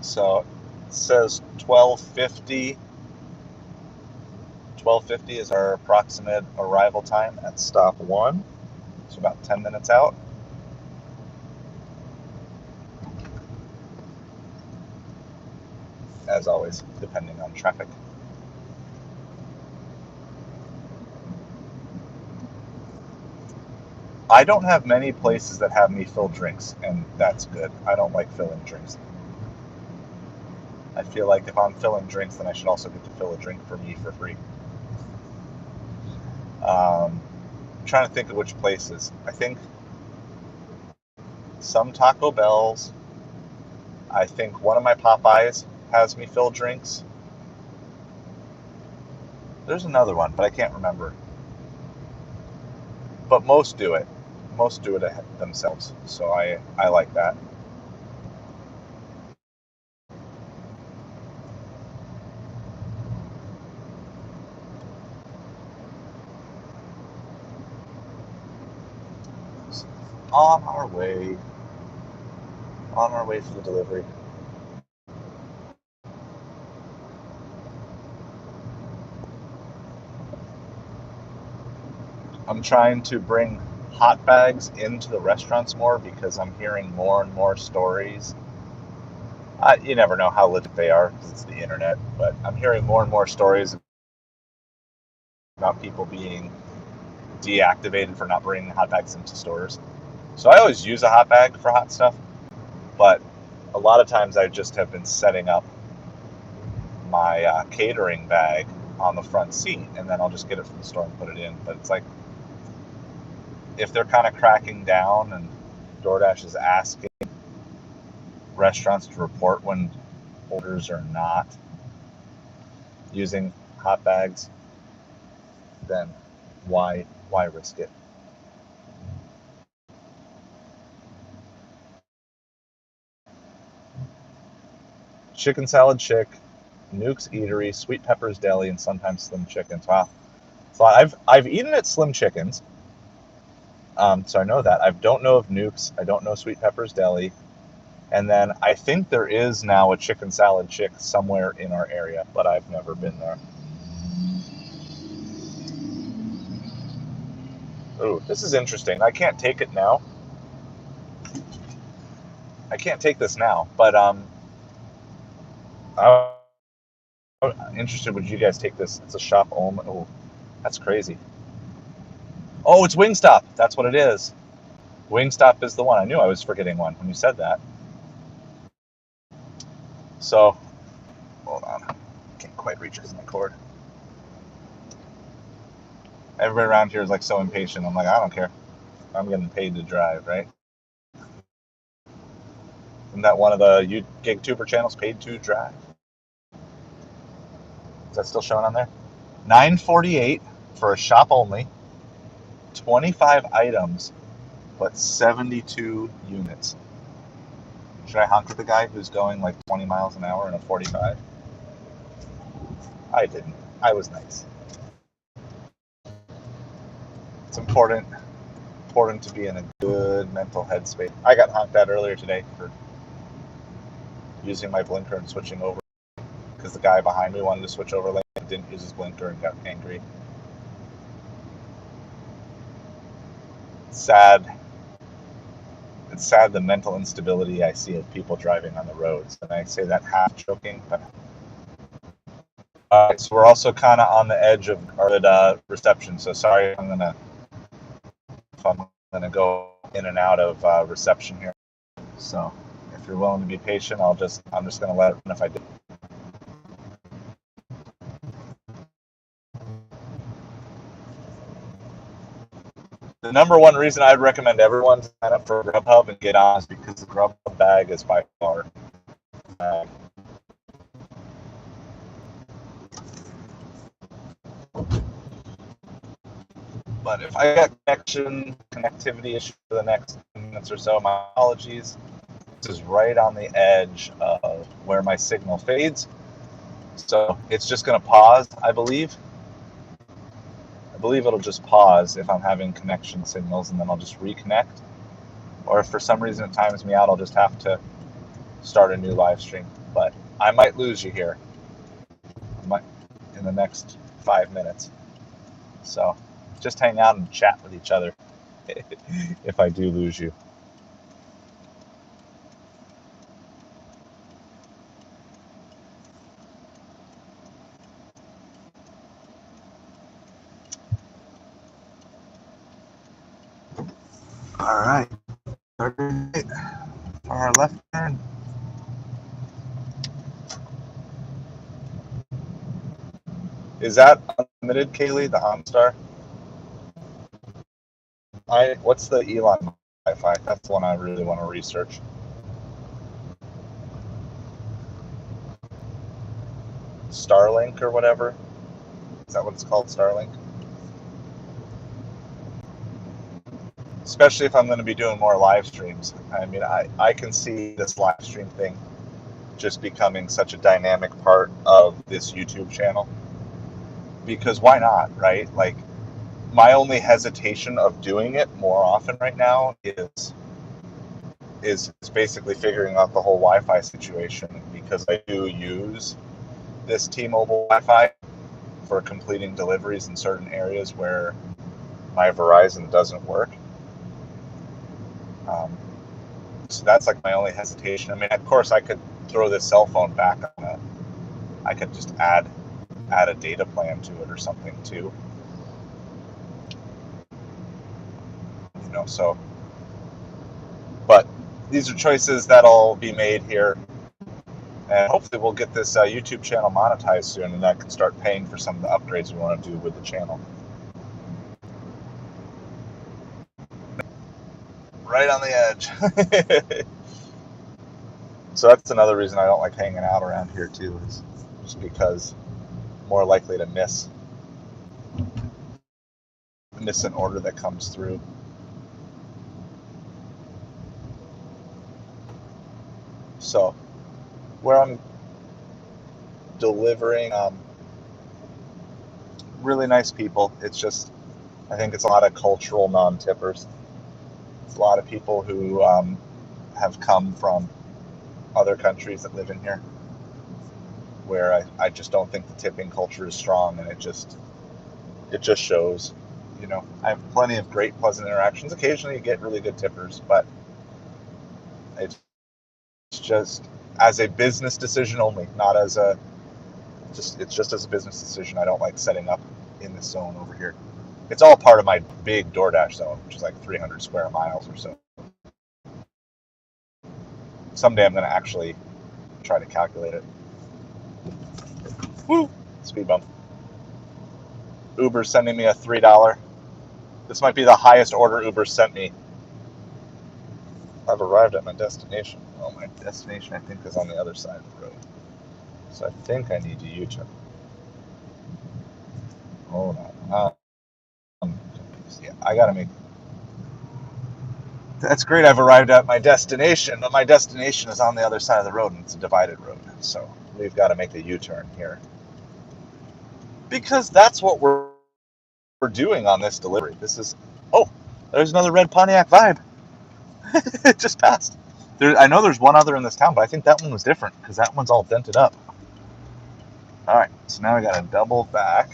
So it says 12:50. 12:50 is our approximate arrival time at stop 1. So about 10 minutes out. As always, depending on traffic. I don't have many places that have me fill drinks, and that's good. I don't like filling drinks. I feel like if I'm filling drinks, then I should also get to fill a drink for me for free. I'm trying to think of which places. I think some Taco Bells. I think one of my Popeyes has me fill drinks. There's another one, but I can't remember. But most do it. Most do it themselves. So I like that. On our way for the delivery. I'm trying to bring hot bags into the restaurants more because I'm hearing more and more stories. You never know how legit they are because it's the internet, but I'm hearing more and more stories about people being deactivated for not bringing hot bags into stores. So I always use a hot bag for hot stuff, but a lot of times I just have been setting up my catering bag on the front seat, and then I'll just get it from the store and put it in. But it's like, if they're kind of cracking down and DoorDash is asking restaurants to report when orders are not using hot bags, then why risk it? Chicken Salad Chick, Nuke's Eatery, Sweet Pepper's Deli, and sometimes Slim Chickens. Wow. So I've eaten at Slim Chickens, so I know that. I don't know of Nuke's. I don't know Sweet Pepper's Deli. And then I think there is now a Chicken Salad Chick somewhere in our area, but I've never been there. Ooh, this is interesting. I can't take it now. I can't take this now, but I'm interested. Would you guys take this? It's a shop only. Oh, that's crazy. Oh, it's Wingstop. That's what it is. Wingstop is the one. I knew I was forgetting one when you said that. So, hold on. Can't quite reach it with my cord. Everybody around here is like so impatient. I'm like, I don't care. I'm getting paid to drive, right? Isn't that one of the GigTuber channels, Paid to Drive? Is that still showing on there? $9.48 for a shop only, 25 items, but 72 units. Should I honk at the guy who's going like 20 miles an hour in a 45? I didn't. I was nice. It's important to be in a good mental headspace. I got honked at earlier today for using my blinker and switching over because the guy behind me wanted to switch over lane and didn't use his blinker and got angry. Sad. It's sad the mental instability I see of people driving on the roads, and I say that half joking, but so we're also kind of on the edge of our reception. So sorry if I'm gonna go in and out of reception here. So if you're willing to be patient, I'm just gonna let it run if I do. The number one reason I'd recommend everyone sign up for Grubhub and get on is because the Grubhub bag is by far. But if I got connectivity issues for the next 10 minutes or so, my apologies. This is right on the edge of where my signal fades. So it's just going to pause, I believe. I believe it'll just pause if I'm having connection signals, and then I'll just reconnect. Or if for some reason it times me out, I'll just have to start a new live stream. But I might lose you here in the next 5 minutes. So just hang out and chat with each other if I do lose you. All right. For our left turn. Is that unlimited, Kaylee, the OnStar? What's the Elon Wi-Fi? That's the one I really want to research. Starlink or whatever? Is that what it's called, Starlink? Especially if I'm going to be doing more live streams. I mean, I can see this live stream thing just becoming such a dynamic part of this YouTube channel. Because why not, right? Like, my only hesitation of doing it more often right now is basically figuring out the whole Wi-Fi situation, because I do use this T-Mobile Wi-Fi for completing deliveries in certain areas where my Verizon doesn't work. So that's like my only hesitation. I mean, of course, I could throw this cell phone back on it. I could just add a data plan to it or something too. So, but these are choices that'll be made here, and hopefully we'll get this YouTube channel monetized soon, and that can start paying for some of the upgrades we want to do with the channel. Right on the edge. So that's another reason I don't like hanging out around here too, is just because I'm more likely to miss an order that comes through. So where I'm delivering, really nice people. It's just, I think it's a lot of cultural non-tippers. It's a lot of people who have come from other countries that live in here, where I just don't think the tipping culture is strong, and it just shows. I have plenty of great, pleasant interactions. Occasionally you get really good tippers, but it's just, as a business decision only, not as a it's just as a business decision. I don't like setting up in this zone over here. It's all part of my big Doordash zone, which is like 300 square miles or so. Someday I'm going to actually try to calculate it. Woo! Speed bump. Uber's sending me a $3. This might be the highest order Uber sent me. I've arrived at my destination. Well, my destination, I think, is on the other side of the road. So I think I need to U-turn. Hold on. Yeah, I gotta make. That's great. I've arrived at my destination, but my destination is on the other side of the road, and it's a divided road. So we've got to make a U-turn here because that's what we're doing on this delivery. This is. Oh, there's another red Pontiac Vibe. It just passed. I know there's one other in this town, but I think that one was different because that one's all dented up. All right, so now I got to double back.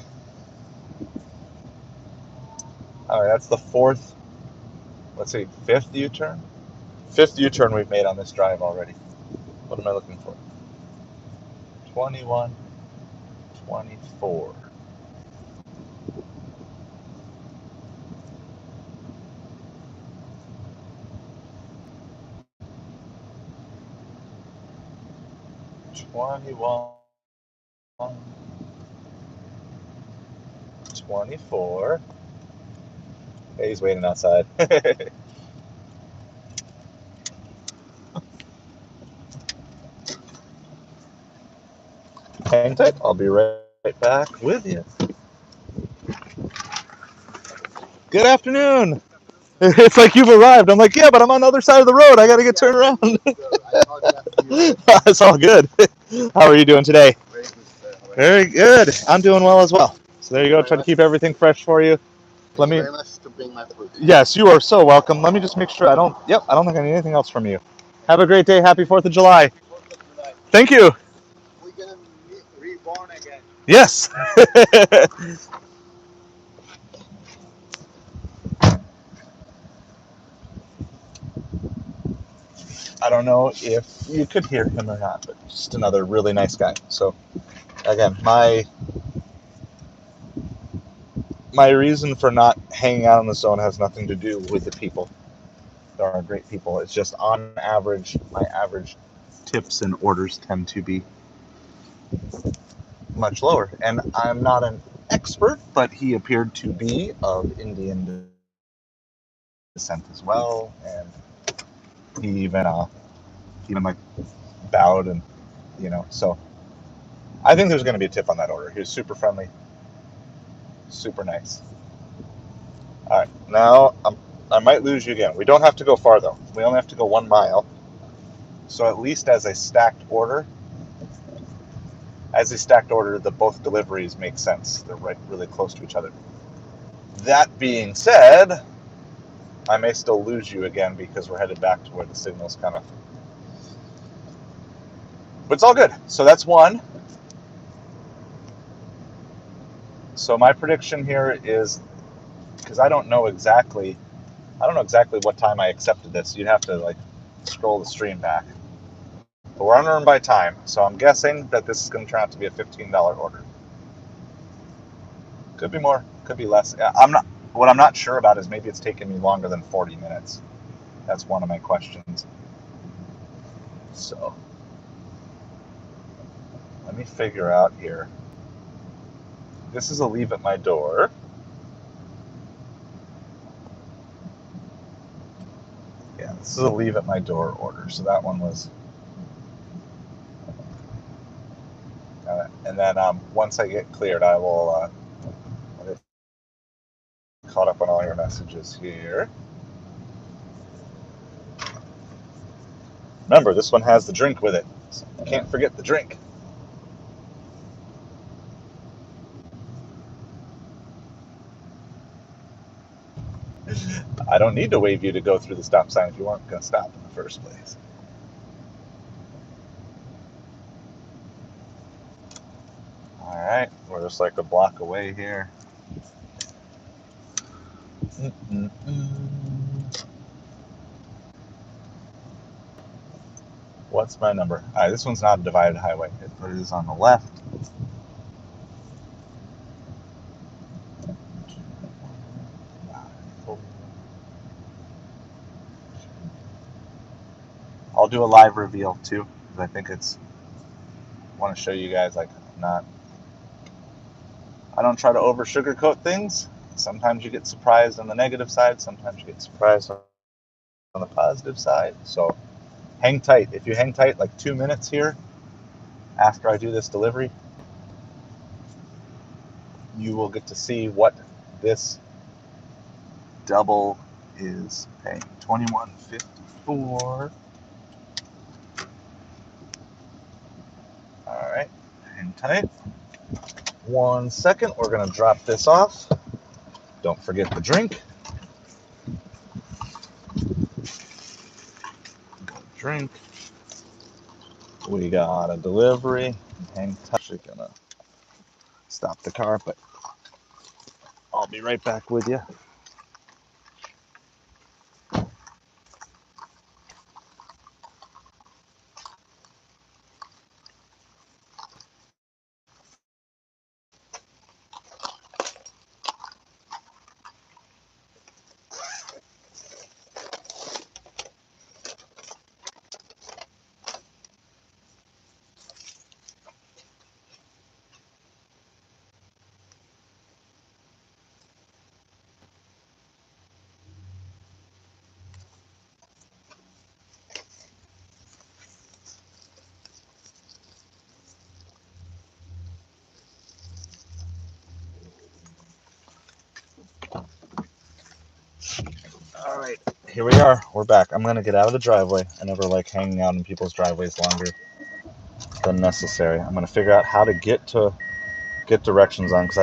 All right, that's the fourth. Let's see, fifth U-turn? Fifth U-turn we've made on this drive already. What am I looking for? 21, 24. $21, 24. Hey, he's waiting outside. Hang tight. I'll be right back with you. Good afternoon. It's like you've arrived. I'm like, yeah, but I'm on the other side of the road. I got to get turned around. It's all good. How are you doing today? Very good. I'm doing well as well. So there you go. Try to keep everything fresh for you. Let me. Yes, you are so welcome. Let me just make sure I don't. Yep, I don't think I need anything else from you. Have a great day. Happy 4th of July. Thank you. We're gonna be reborn again. Yes. I don't know if you could hear him or not, but just another really nice guy. So again, my reason for not hanging out in the zone has nothing to do with the people. There are great people. It's just on average, my average tips and orders tend to be much lower. And I'm not an expert, but he appeared to be of Indian descent as well, and he even like bowed, and so I think there's going to be a tip on that order. He was super friendly, super nice. All right, now I might lose you again. We don't have to go far though. We only have to go 1 mile. So at least as a stacked order, the both deliveries make sense. They're really close to each other. That being said, I may still lose you again because we're headed back to where the signal's kind of. But it's all good. So that's one. So my prediction here is, because I don't know exactly what time I accepted this. You'd have to scroll the stream back. But we're unearned by time, so I'm guessing that this is going to turn out to be a $15 order. Could be more, could be less. What I'm not sure about is maybe it's taken me longer than 40 minutes. That's one of my questions. So let me figure out here. This is a leave at my door. Yeah, this is a leave at my door order. So that one was. And then once I get cleared, I will get caught up on all your messages here. Remember, this one has the drink with it. So can't forget the drink. I don't need to wave you to go through the stop sign if you weren't going to stop in the first place. All right, we're just like a block away here. What's my number? All right, this one's not a divided highway, but it is on the left. I'll do a live reveal too, because I think it's, I want to show you guys, like, I don't try to over sugarcoat things. Sometimes you get surprised on the negative side, sometimes you get surprised on the positive side. So hang tight. If you hang tight like 2 minutes here after I do this delivery, you will get to see what this double is paying. $21.54. All right, hang tight. 1 second, we're gonna drop this off. Don't forget the drink. Drink. We got a delivery. Hang tight. Actually gonna stop the car, but I'll be right back with you. All right, here we are. We're back. I'm gonna get out of the driveway. I never like hanging out in people's driveways longer than necessary. I'm gonna figure out how to get directions on, because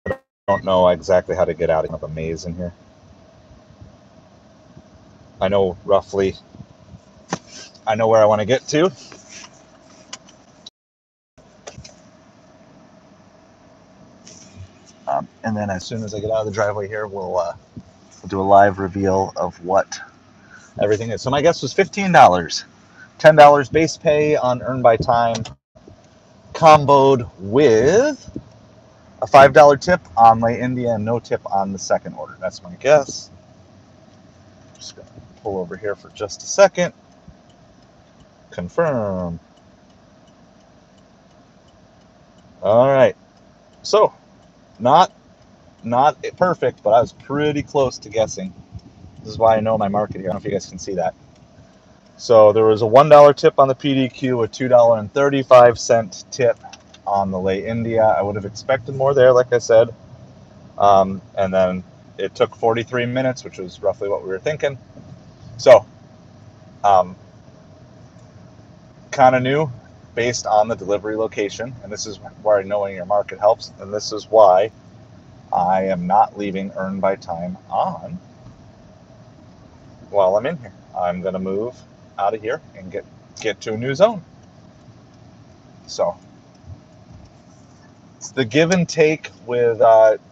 I don't know exactly how to get out of a maze in here. I know roughly. I know where I want to get to. And then as soon as I get out of the driveway here, we'll do a live reveal of what everything is. So my guess was $15. $10 base pay on Earn by Time, comboed with a $5 tip on Lay India and no tip on the second order. That's my guess. Just going to pull over here for just a second. Confirm. All right. So, not perfect, but I was pretty close to guessing. This is why I know my market here. I don't know if you guys can see that. So there was a $1 tip on the PDQ, a $2.35 tip on the Lay India. I would have expected more there, like I said. And then it took 43 minutes, which was roughly what we were thinking. So, kind of new based on the delivery location. And this is where knowing your market helps. And this is why I am not leaving Earn by Time on while I'm in here. I'm going to move out of here and get to a new zone. So it's the give and take with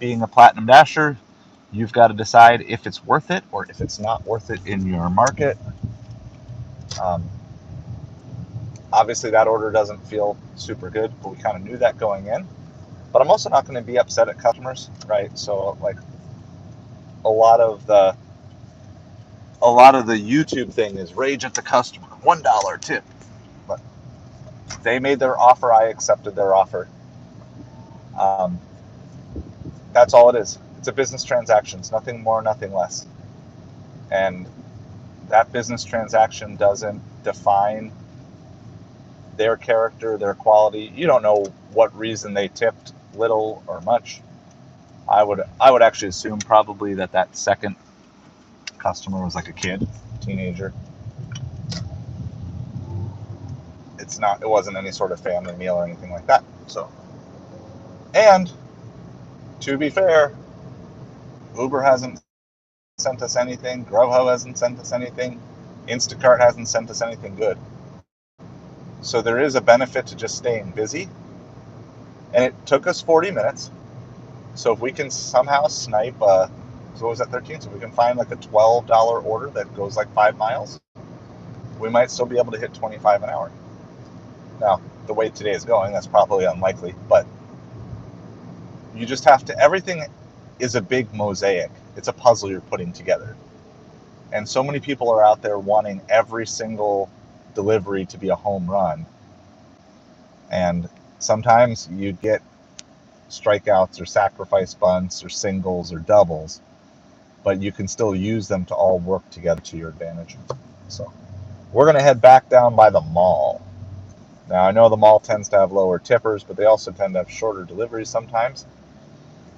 being a Platinum Dasher. You've got to decide if it's worth it or if it's not worth it in your market. Obviously, that order doesn't feel super good, but we kind of knew that going in. But I'm also not going to be upset at customers, right? So, like, a lot of the YouTube thing is rage at the customer, $1 tip. But they made their offer, I accepted their offer. That's all it is. It's a business transaction. It's nothing more, nothing less. And that business transaction doesn't define their character, their quality. You don't know what reason they tipped little or much. I would actually assume probably that second customer was like a kid, teenager. It wasn't any sort of family meal or anything like that. So, and to be fair, Uber hasn't sent us anything, Grubhub hasn't sent us anything, Instacart hasn't sent us anything good. So there is a benefit to just staying busy. And it took us 40 minutes. So if we can somehow snipe, so what was that, 13? So we can find like a $12 order that goes like 5 miles. we might still be able to hit 25 an hour. Now, the way today is going, that's probably unlikely, but you just have to, everything is a big mosaic. It's a puzzle you're putting together. And so many people are out there wanting every single delivery to be a home run. And sometimes you get strikeouts or sacrifice bunts or singles or doubles, but you can still use them to all work together to your advantage. So we're going to head back down by the mall. Now, I know the mall tends to have lower tippers, but they also tend to have shorter deliveries sometimes.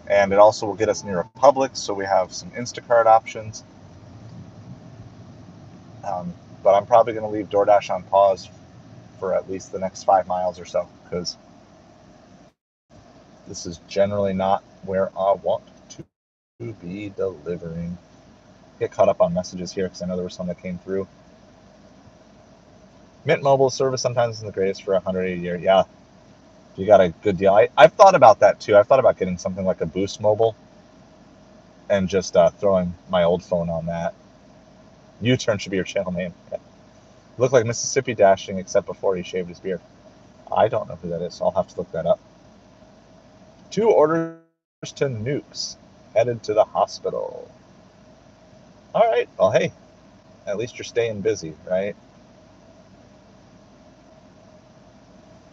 And it also will get us near a Publix, so we have some Instacart options. But I'm probably going to leave Doordash on pause for at least the next 5 miles or so, because this is generally not where I want to be delivering. Get caught up on messages here because I know there was some that came through. Mint Mobile service sometimes isn't the greatest for $180 a year. Yeah, you got a good deal. I've thought about that too. I've thought about getting something like a Boost Mobile and just throwing my old phone on that. U-Turn should be your channel name. Yeah. Look like Mississippi Dashing, except before he shaved his beard. I don't know who that is, so I'll have to look that up. 2 orders to Nukes, headed to the hospital. All right, well, hey, at least you're staying busy, right?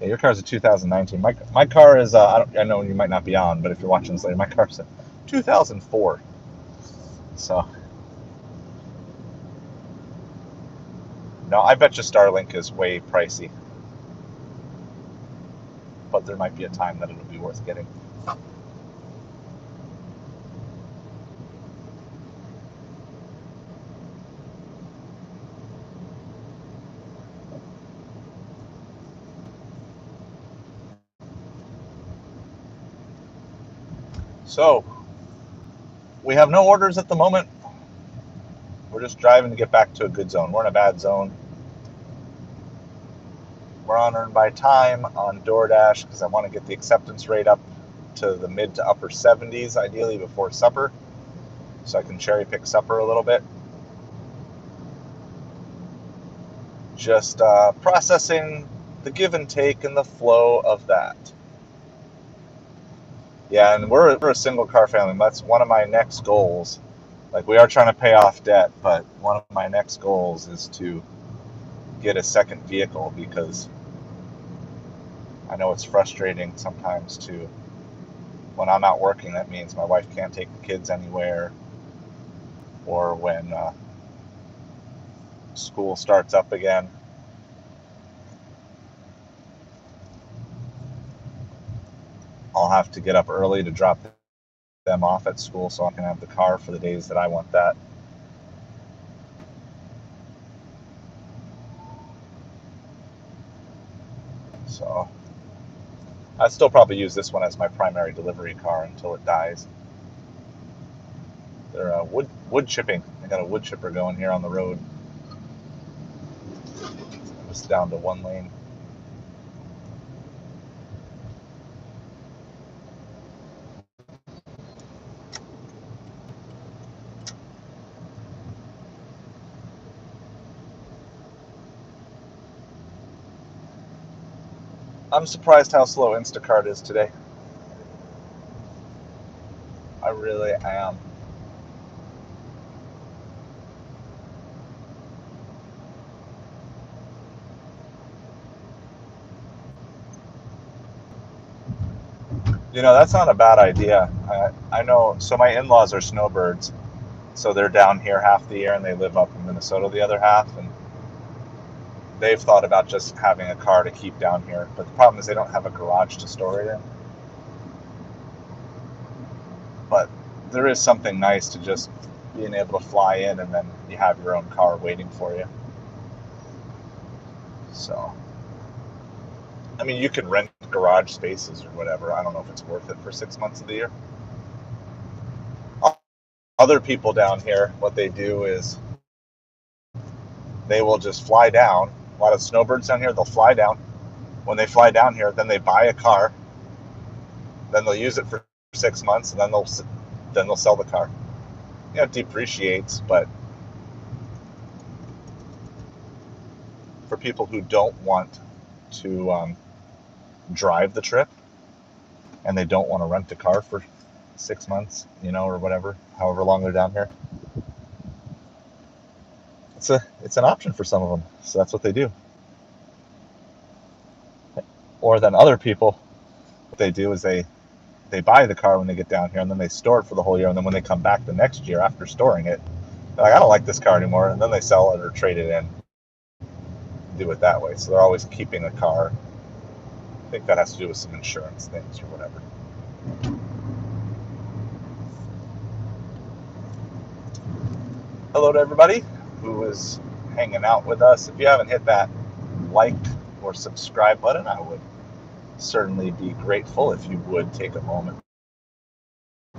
Yeah, your car's a 2019. My car is, I know you might not be on, but if you're watching this later, my car's a 2004. So, no, I bet you Starlink is way pricey. But there might be a time that it'll be worth getting. So, we have no orders at the moment. We're just driving to get back to a good zone. We're in a bad zone. We're on Earn by Time on Doordash because I want to get the acceptance rate up to the mid to upper 70s, ideally before supper, so I can cherry pick supper a little bit. Just processing the give and take and the flow of that. Yeah, and we're a single car family. That's one of my next goals. Like, we are trying to pay off debt, but one of my next goals is to get a second vehicle, because I know it's frustrating sometimes to, when I'm not working, that means my wife can't take the kids anywhere, or when school starts up again. I'll have to get up early to drop them off at school so I can have the car for the days that I want that. So I'd still probably use this one as my primary delivery car until it dies. They're wood chipping. I got a wood chipper going here on the road. Just down to 1 lane. I'm surprised how slow Instacart is today. I really am. You know, that's not a bad idea. I know, so my in-laws are snowbirds, so they're down here half the year and they live up in Minnesota the other half, and they've thought about just having a car to keep down here, but the problem is they don't have a garage to store it in. But there is something nice to just being able to fly in and then you have your own car waiting for you. So, I mean, you can rent garage spaces or whatever. I don't know if it's worth it for 6 months of the year. Other people down here, what they do is they will just fly down. A lot of snowbirds down here, they'll fly down. When they fly down here, then they buy a car. Then they'll use it for 6 months, and then they'll sell the car. You know, it depreciates, but people who don't want to drive the trip, and they don't want to rent a car for 6 months, or whatever, however long they're down here. It's an option for some of them, so that's what they do. Or then other people, what they do is they buy the car when they get down here, and then they store it for the whole year, and then when they come back the next year after storing it, they're like, I don't like this car anymore, and then they sell it or trade it in, do it that way. So they're always keeping a car. I think that has to do with some insurance things or whatever. Hello to everybody who is hanging out with us. If you haven't hit that like or subscribe button, I would certainly be grateful if you would take a moment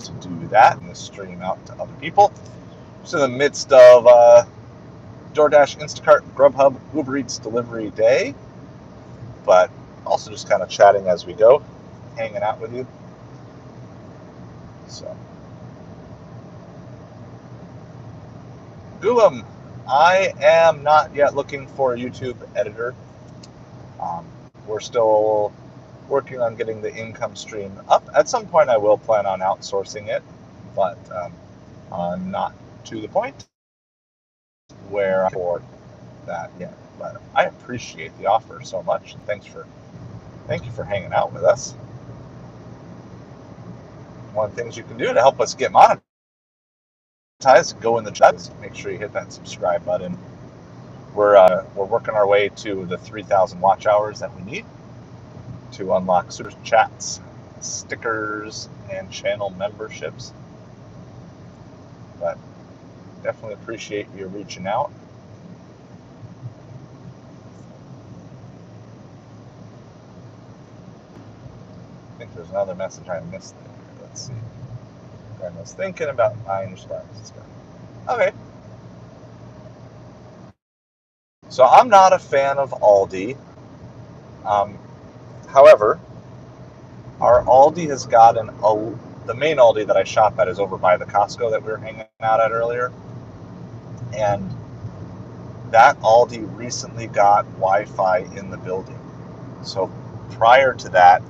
to do that and stream out to other people. Just in the midst of Doordash, Instacart, Grubhub, Uber Eats delivery day, but also just kind of chatting as we go, hanging out with you. So, Grubhub, I am not yet looking for a YouTube editor. We're still working on getting the income stream up. At some point, I will plan on outsourcing it, but I'm not to the point where I can afford that yet. But I appreciate the offer so much. Thank you for hanging out with us. One of the things you can do to help us get monetized, go in the chat. Make sure you hit that subscribe button. We're working our way to the 3,000 watch hours that we need to unlock super chats, stickers, and channel memberships. But definitely appreciate you reaching out. I think there's another message I missed there. Let's see. I was thinking about buying your glasses. Okay. So I'm not a fan of Aldi. However, our Aldi has gotten the main Aldi that I shop at is over by the Costco that we were hanging out at earlier. And that Aldi recently got Wi-Fi in the building. So prior to that,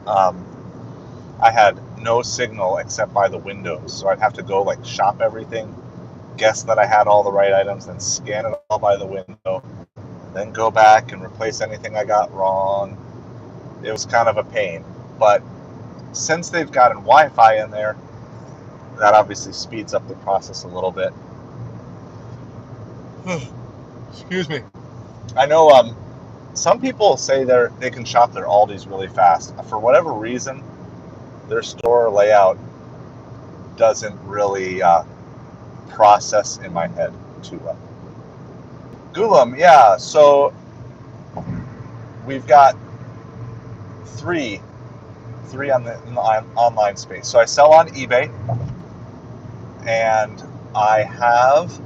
I had no signal except by the windows. So I'd have to go shop everything, guess that I had all the right items, then scan it all by the window, then go back and replace anything I got wrong. It was kind of a pain. But since they've gotten Wi-Fi in there, that obviously speeds up the process a little bit. Excuse me. I know some people say they can shop their Aldis really fast. For whatever reason, their store layout doesn't really process in my head too well. Gulam, yeah, so we've got three on the online space. So I sell on eBay, and I have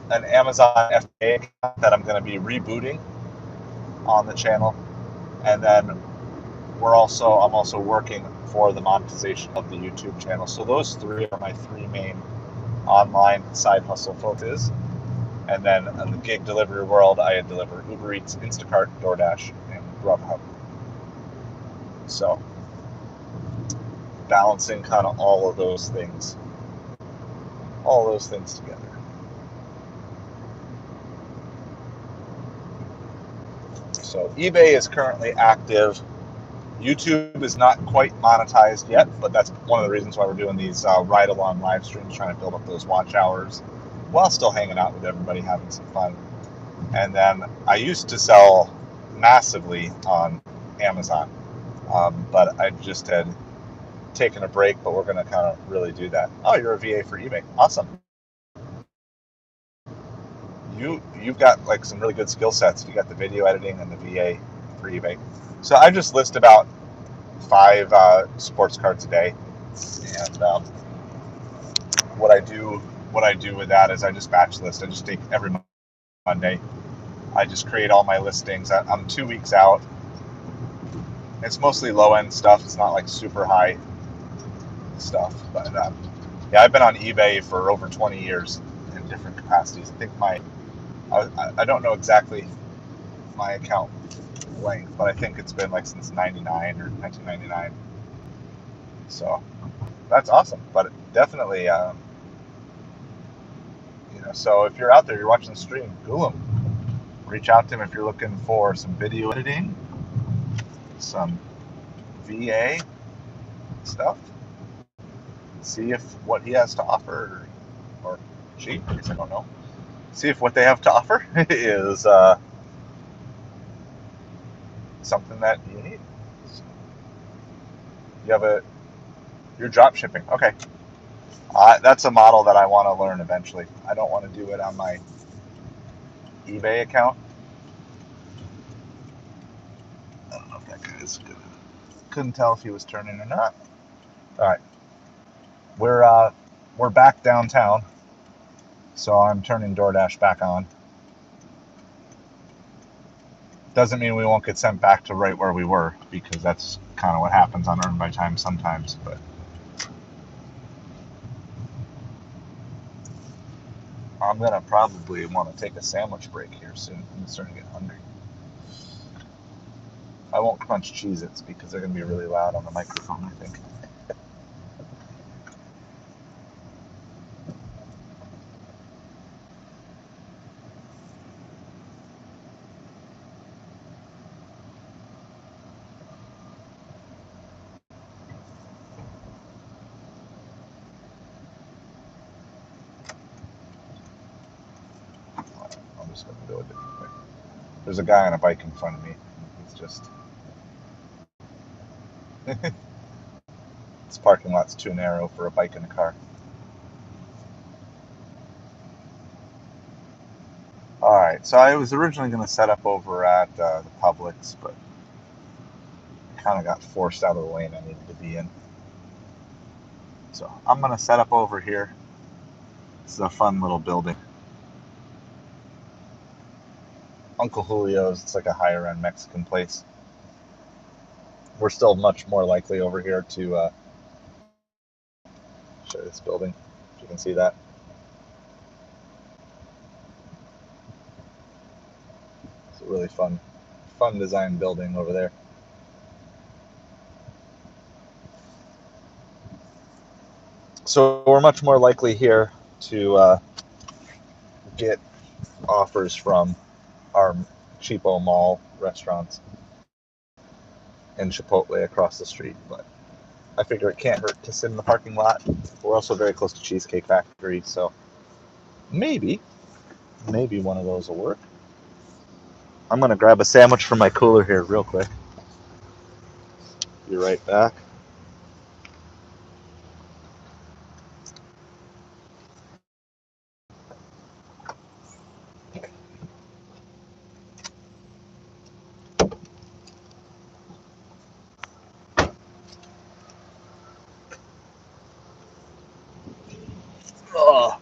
an Amazon FBA account that I'm going to be rebooting on the channel, and then I'm also working for the monetization of the YouTube channel. So those three are my three main online side hustle focuses. And then in the gig delivery world, I deliver Uber Eats, Instacart, Doordash, and Grubhub. So balancing kind of all of those things together. So eBay is currently active. YouTube is not quite monetized yet, but that's one of the reasons why we're doing these ride-along live streams, trying to build up those watch hours while still hanging out with everybody, having some fun. And then I used to sell massively on Amazon, but I just had taken a break, but we're going to kind of really do that. Oh, you're a VA for eBay. Awesome. You've got some really good skill sets. You got the video editing and the VA for eBay. So I just list about 5 sports cards a day, and what I do with that is I just batch list. I just take every Monday. I just create all my listings. I'm 2 weeks out. It's mostly low end stuff. It's not super high stuff, but yeah, I've been on eBay for over 20 years in different capacities. I think I don't know exactly my account length, but I think it's been like since 99 or 1999. So that's awesome. But definitely, so if you're out there, you're watching the stream, Google him. Reach out to him if you're looking for some video editing, some VA stuff. See if what he has to offer, or she, I guess I don't know. See if what they have to offer is something that you need. You're drop shipping. Okay. That's a model that I want to learn eventually. I don't want to do it on my eBay account. I don't know if that guy's good. Couldn't tell if he was turning or not. All right. We're back downtown, so I'm turning Doordash back on. Doesn't mean we won't get sent back to right where we were, because that's kind of what happens on Earn by Time sometimes. But I'm gonna probably want to take a sandwich break here soon. I'm starting to get hungry. I won't crunch Cheez-Its because they're gonna be really loud on the microphone, I think. I'm just gonna go a different way. There's a guy on a bike in front of me. He's just this parking lot's too narrow for a bike and a car. Alright, so I was originally going to set up over at the Publix, but kind of got forced out of the lane I needed to be in. So I'm going to set up over here. This is a fun little building. Uncle Julio's, it's like a higher end Mexican place. We're still much more likely over here to show this building, if you can see that. It's a really fun design building over there. So we're much more likely here to get offers from our cheapo mall restaurants and Chipotle across the street, but I figure it can't hurt to sit in the parking lot. We're also very close to Cheesecake Factory, so maybe one of those will work. I'm gonna grab a sandwich from my cooler here real quick. Be right back. Oh.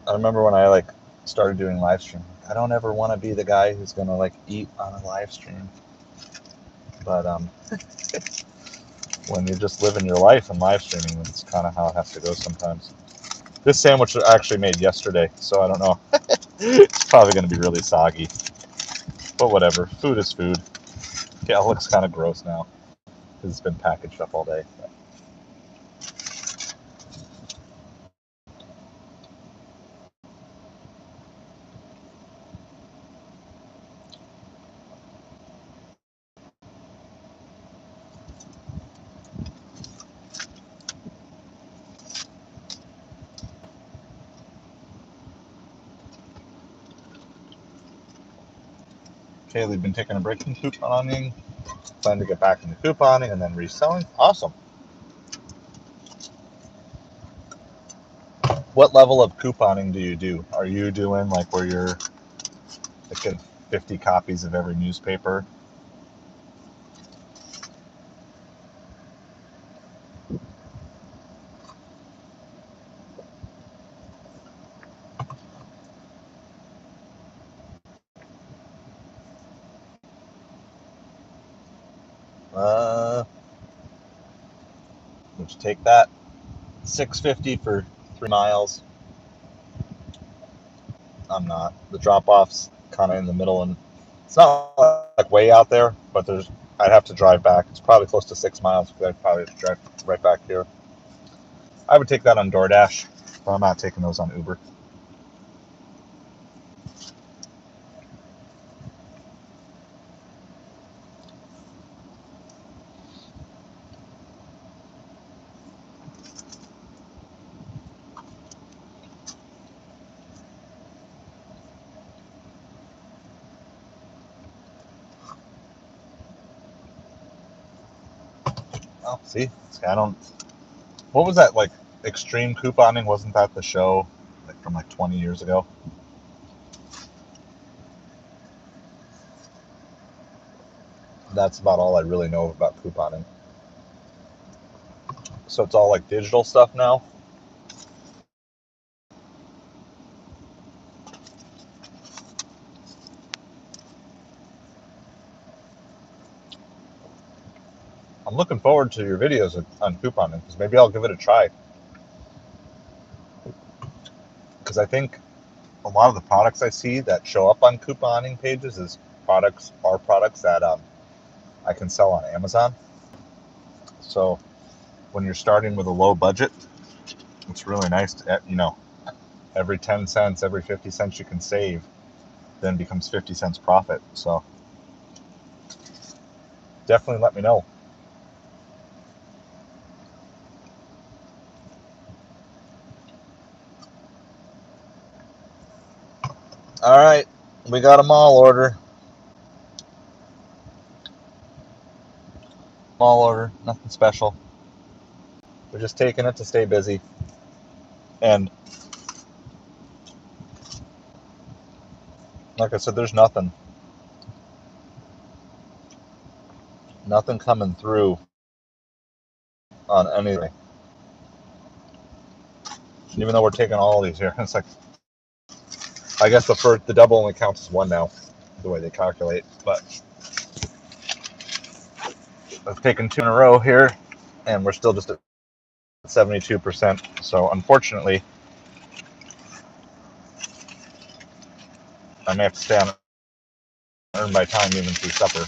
I remember when I started doing live stream. I don't ever want to be the guy who's gonna eat on a live stream, but when you're just living your life and live streaming, that's kind of how it has to go sometimes. This sandwich was actually made yesterday, so I don't know. It's probably going to be really soggy, but whatever. Food is food. Yeah, it looks kind of gross now because it's been packaged up all day. Kaylee's been taking a break from couponing. Plan to get back into couponing and then reselling. Awesome. What level of couponing do you do? Are you doing where you're getting 50 copies of every newspaper? Would you take that? $6.50 for 3 miles. I'm not. The drop-off's kind of in the middle, and it's not like way out there, but I'd have to drive back. It's probably close to 6 miles because I'd probably have to drive right back here. I would take that on DoorDash, but I'm not taking those on Uber. Oh, see, I don't. What was that, like, extreme couponing? Wasn't that the show like from like 20 years ago? That's about all I really know about couponing. So it's all like digital stuff now. I'm looking forward to your videos on couponing because maybe I'll give it a try. Because I think a lot of the products I see that show up on couponing pages are products that I can sell on Amazon. So when you're starting with a low budget, it's really nice to, every 10 cents, every 50 cents you can save then becomes 50 cents profit. So definitely let me know. All right, we got a mall order. Nothing special. We're just taking it to stay busy. And like I said, there's nothing coming through on anything. Even though we're taking all these here, it's like, I guess the double only counts as one now, the way they calculate. But I've taken 2 in a row here, and we're still just at 72%. So unfortunately, I may have to stay on earn by time even through supper.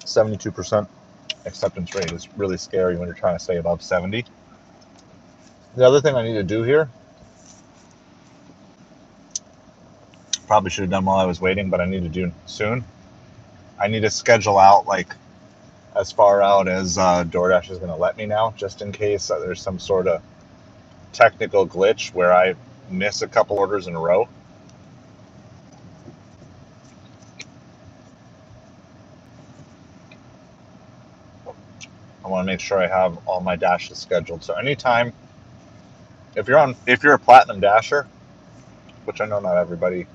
72% acceptance rate is really scary when you're trying to stay above 70. The other thing I need to do here, probably should have done while I was waiting, but I need to do soon. I need to schedule out like as far out as DoorDash is going to let me now, just in case there's some sort of technical glitch where I miss a couple orders in a row. I want to make sure I have all my dashes scheduled. So anytime, if you're a platinum dasher, which I know not everybody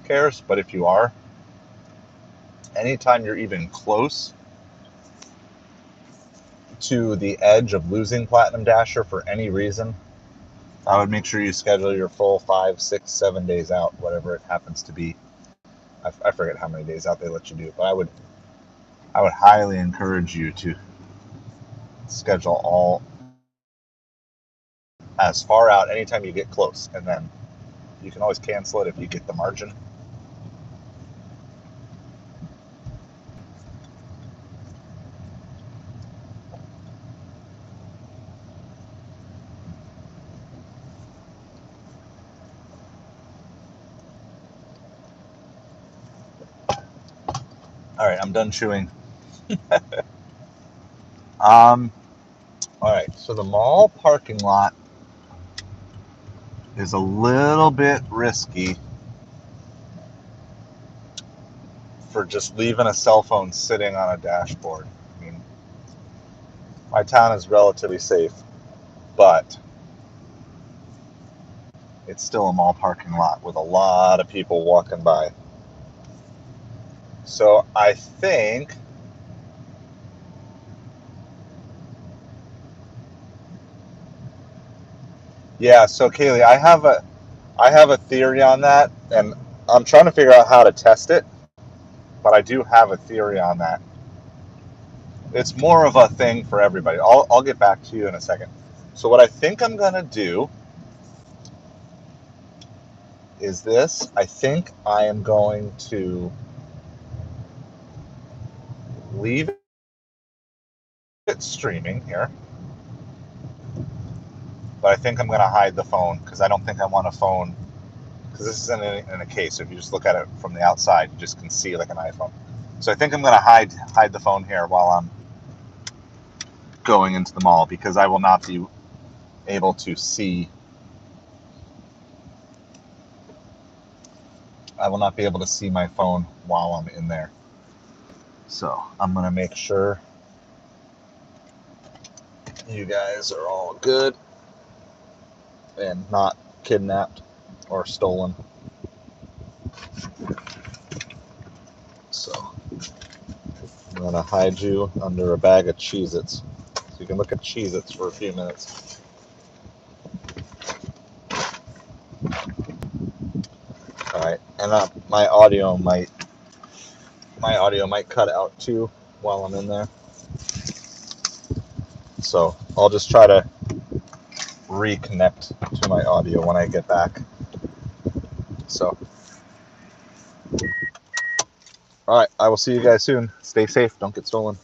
cares, but if you are, anytime you're even close to the edge of losing platinum dasher for any reason, I would make sure you schedule your full 5, 6, 7 days out, whatever it happens to be. I forget how many days out they let you do, but I would highly encourage you to schedule all as far out anytime you get close, and then you can always cancel it if you get the margin. All right, I'm done chewing. All right, so the mall parking lot is a little bit risky for just leaving a cell phone sitting on a dashboard. I mean, my town is relatively safe, but it's still a mall parking lot with a lot of people walking by. So I think so Kaylee, I have a theory on that, and I'm trying to figure out how to test it, but I do have a theory on that. It's more of a thing for everybody. I'll get back to you in a second. So what I think I'm going to do is this. I think I am going to leave it streaming here. But I think I'm going to hide the phone because I don't think I want a phone, because this isn't in a case. So if you just look at it from the outside, you just can see like an iPhone. So I think I'm going to hide the phone here while I'm going into the mall, because I will not be able to see. I will not be able to see my phone while I'm in there. So I'm going to make sure you guys are all good and not kidnapped or stolen. So I'm going to hide you under a bag of Cheez-Its. So you can look at Cheez-Its for a few minutes. Alright, and my audio might cut out too while I'm in there. So I'll just try to reconnect to my audio when I get back. So, alright, I will see you guys soon. Stay safe, don't get stolen.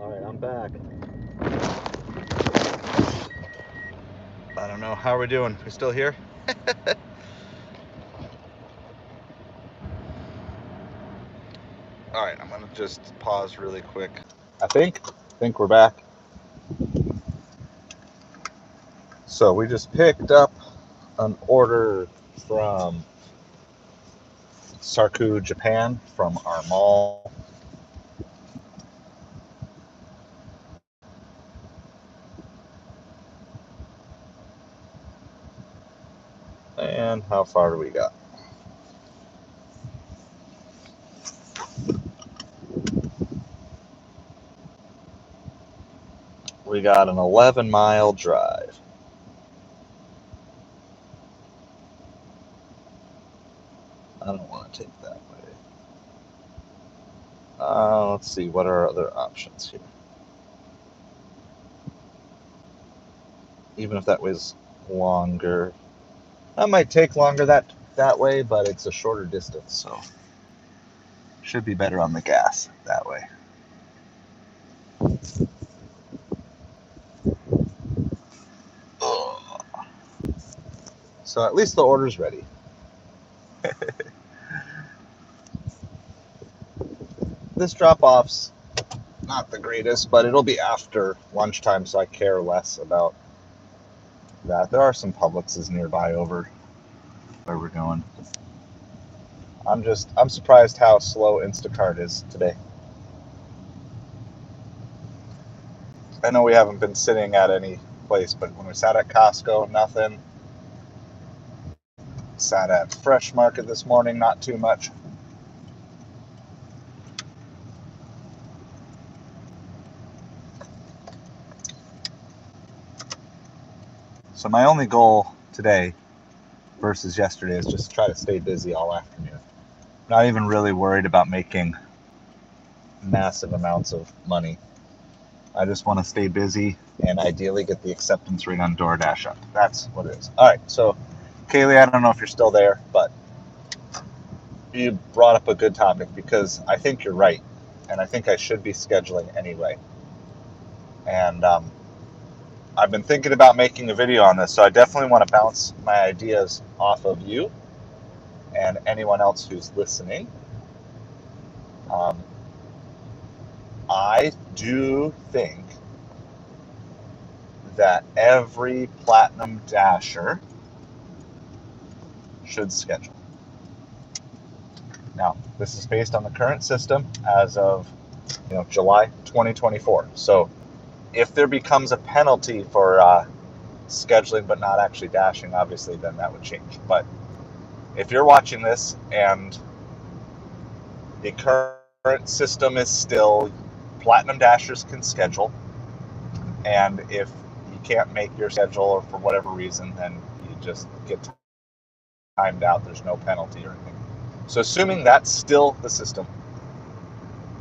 All right, I'm back. I don't know. How are we doing? We still here? All right, I'm gonna just pause really quick. I think we're back. So we just picked up an order from Sarku, Japan, from our mall. And how far do we got? We got an 11-mile drive. I don't want to take that way. Let's see, what are our other options here? Even if that was longer, that might take longer that way, but it's a shorter distance, so should be better on the gas that way. Ugh. So at least the order's ready. This drop-off's not the greatest, but it'll be after lunchtime, so I care less about that. There are some Publixes nearby over where we're going. I'm surprised how slow Instacart is today. I know we haven't been sitting at any place, but when we sat at Costco, nothing. Sat at Fresh Market this morning, not too much. So my only goal today versus yesterday is just to try to stay busy all afternoon. Not even really worried about making massive amounts of money. I just want to stay busy and ideally get the acceptance rate on Doordash up. That's what it is. All right, so Kaylee, I don't know if you're still there, but you brought up a good topic because I think you're right, and I think I should be scheduling anyway. And I've been thinking about making a video on this, so I definitely want to bounce my ideas off of you and anyone else who's listening. I do think that every Platinum Dasher should schedule. Now, this is based on the current system as of July 2024. So if there becomes a penalty for scheduling but not actually dashing, obviously then that would change. But if you're watching this and the current system is still Platinum Dashers can schedule, and if you can't make your schedule or for whatever reason, then you just get timed out. There's no penalty or anything. So assuming that's still the system,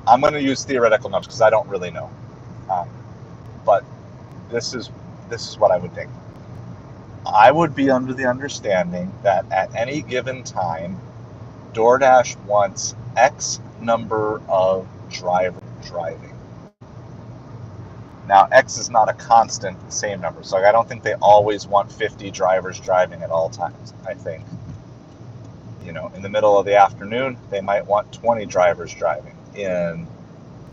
I'm going to use theoretical numbers because I don't really know. But this is what I would think. I would be under the understanding that at any given time, DoorDash wants X number of drivers driving. Now, X is not a constant same number, so I don't think they always want 50 drivers driving at all times. I think, in the middle of the afternoon, they might want 20 drivers driving. In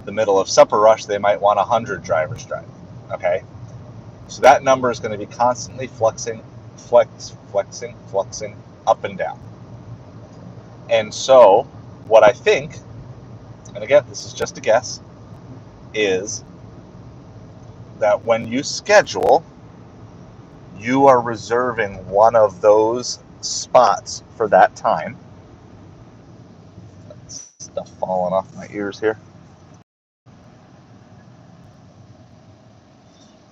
the middle of supper rush, they might want 100 drivers driving. Okay? So that number is going to be constantly flexing up and down. And so what I think, and again, this is just a guess, is that when you schedule, you are reserving one of those spots for that time. Stuff falling off my ears here.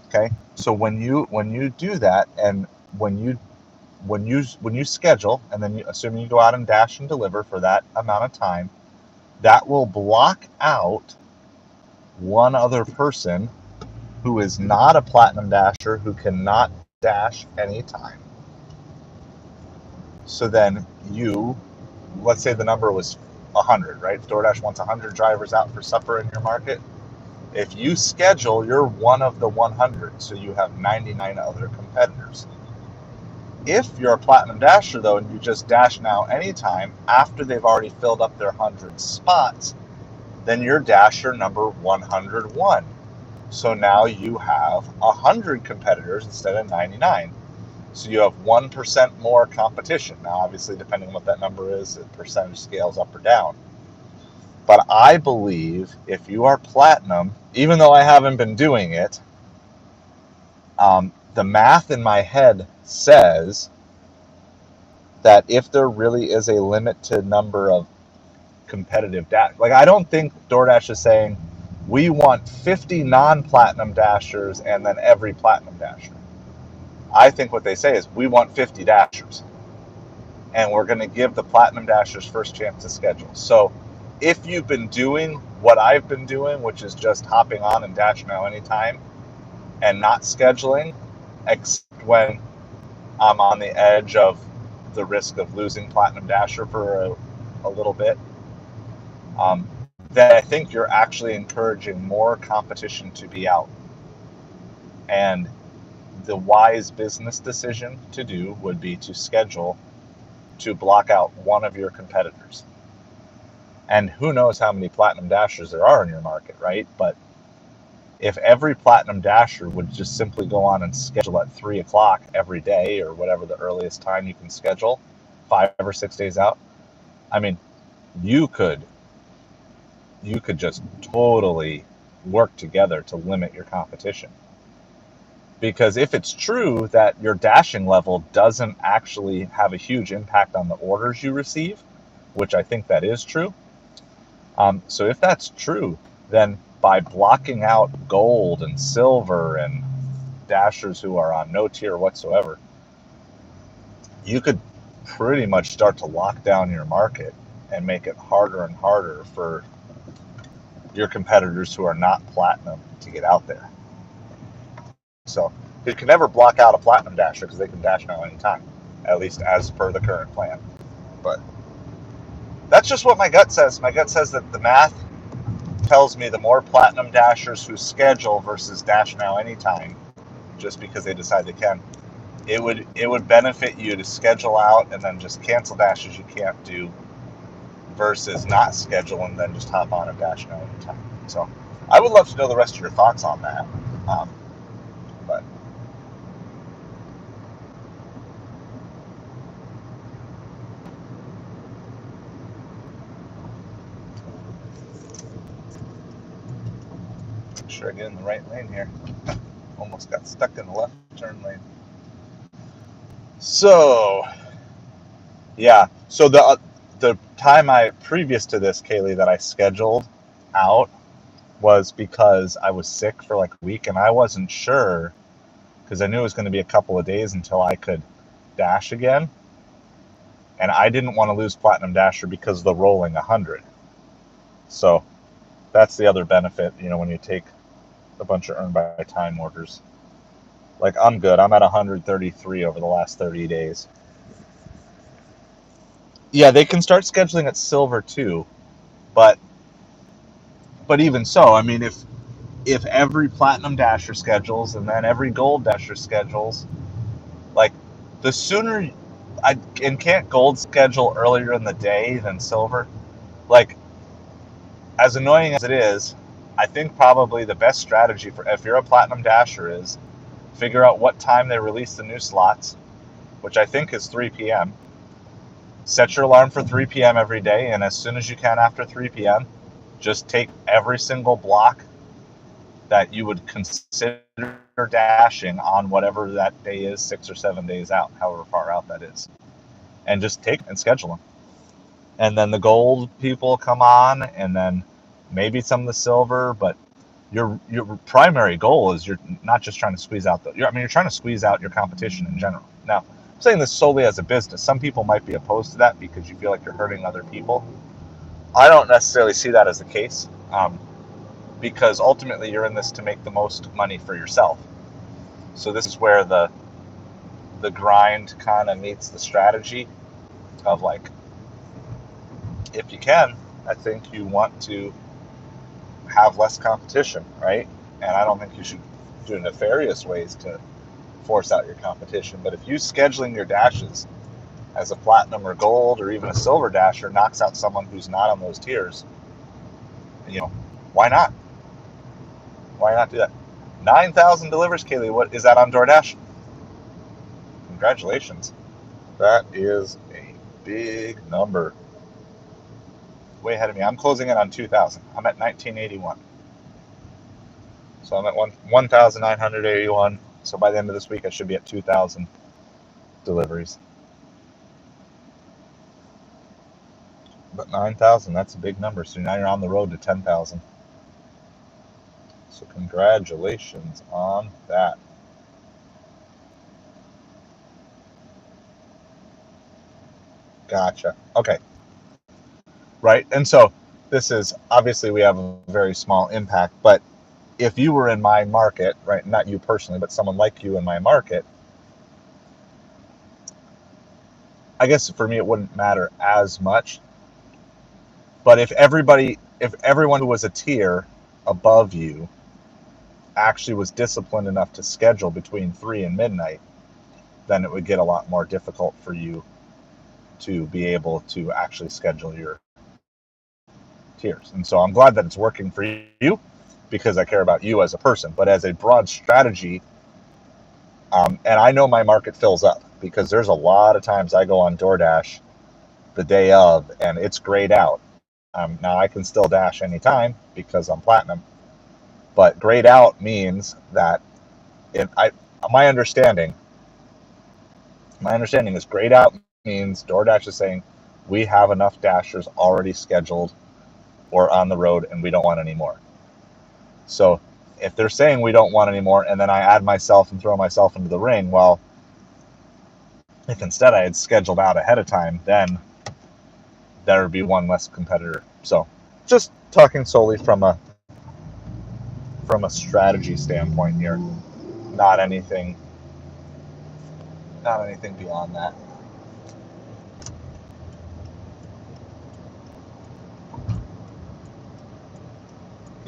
Okay, so when you do that, and when you schedule, and then assuming you go out and dash and deliver for that amount of time, that will block out one other person who is not a Platinum Dasher, who cannot dash anytime. So then let's say the number was 100, right? DoorDash wants 100 drivers out for supper in your market. If you schedule, you're one of the 100, so you have 99 other competitors. If you're a Platinum Dasher, though, and you just dash now anytime after they've already filled up their 100 spots, then you're Dasher number 101. So now you have 100 competitors instead of 99. So you have 1% more competition. Now, obviously, depending on what that number is, the percentage scales up or down. But I believe if you are Platinum, even though I haven't been doing it, the math in my head says that if there really is a limited number of competitive dash, like I don't think DoorDash is saying we want 50 non-platinum dashers and then every platinum dasher. I think what they say is we want 50 dashers, and we're going to give the platinum dashers first chance to schedule. So if you've been doing what I've been doing, which is just hopping on and dash now anytime and not scheduling, except when I'm on the edge of the risk of losing platinum dasher for a little bit, then I think you're actually encouraging more competition to be out. And the wise business decision to do would be to schedule to block out one of your competitors. And who knows how many platinum dashers there are in your market, right? But if every platinum dasher would just simply go on and schedule at 3 o'clock every day, or whatever the earliest time you can schedule, 5 or 6 days out, I mean, you could just totally work together to limit your competition. Because if it's true that your dashing level doesn't actually have a huge impact on the orders you receive, which I think that is true. So if that's true, then by blocking out gold and silver and dashers who are on no tier whatsoever, you could pretty much start to lock down your market and make it harder and harder for your competitors who are not platinum to get out there. So you can never block out a platinum dasher because they can dash now anytime, at least as per the current plan. But that's just what my gut says. My gut says that the math tells me the more platinum dashers who schedule versus dash now anytime, just because they decide they can, it would benefit you to schedule out and then just cancel dashes you can't do versus not schedule and then just hop on and dash now anytime. So I would love to know the rest of your thoughts on that. But make sure I get in the right lane here. Almost got stuck in the left turn lane. So yeah, so the time previous to this, Kaylee, that I scheduled out was because I was sick for like a week, and I wasn't sure because I knew it was going to be a couple of days until I could dash again, and I didn't want to lose Platinum Dasher because of the rolling 100. So that's the other benefit, when you take a bunch of earn by time orders. Like, I'm good. I'm at 133 over the last 30 days. Yeah, they can start scheduling at silver too, but even so, I mean, if every platinum dasher schedules and then every gold dasher schedules, like, the sooner can't gold schedule earlier in the day than silver? Like, as annoying as it is, I think probably the best strategy for if you're a platinum dasher is figure out what time they release the new slots, which I think is 3 p.m. Set your alarm for 3 p.m. every day, and as soon as you can after 3 p.m., just take every single block that you would consider dashing on whatever that day is, 6 or 7 days out, however far out that is, and just take and schedule them. And then the gold people come on, and then maybe some of the silver, but your primary goal is you're not just trying to squeeze out you're trying to squeeze out your competition in general. Now, I'm saying this solely as a business. Some people might be opposed to that because you feel like you're hurting other people. I don't necessarily see that as the case, because ultimately you're in this to make the most money for yourself. So this is where the grind kind of meets the strategy of, like, if you can, I think you want to have less competition, right? And I don't think you should do nefarious ways to force out your competition. But if you scheduling your dashes as a platinum or gold or even a silver dasher knocks out someone who's not on those tiers, why not? Why not do that? 9,000 delivers, Kaylee. What is that on DoorDash? Congratulations. That is a big number. Way ahead of me. I'm closing in on 2,000. I'm at 1981. So I'm at 1,981. So by the end of this week, I should be at 2,000 deliveries. But 9,000, that's a big number. So now you're on the road to 10,000. So congratulations on that. Gotcha. Okay. Right. And so this is obviously we have a very small impact, but if you were in my market, right, not you personally, but someone like you in my market, I guess for me it wouldn't matter as much. But if everyone who was a tier above you actually was disciplined enough to schedule between 3 and midnight, then it would get a lot more difficult for you to be able to actually schedule your tiers. And so I'm glad that it's working for you because I care about you as a person. But as a broad strategy, and I know my market fills up because there's a lot of times I go on DoorDash the day of and it's grayed out. Now I can still dash anytime because I'm platinum, but grayed out means that my understanding is grayed out means DoorDash is saying we have enough dashers already scheduled or on the road and we don't want any more. So if they're saying we don't want any more and then I add myself and throw myself into the ring, well, if instead I had scheduled out ahead of time, then there would be one less competitor. So just talking solely from a strategy standpoint here, not anything beyond that.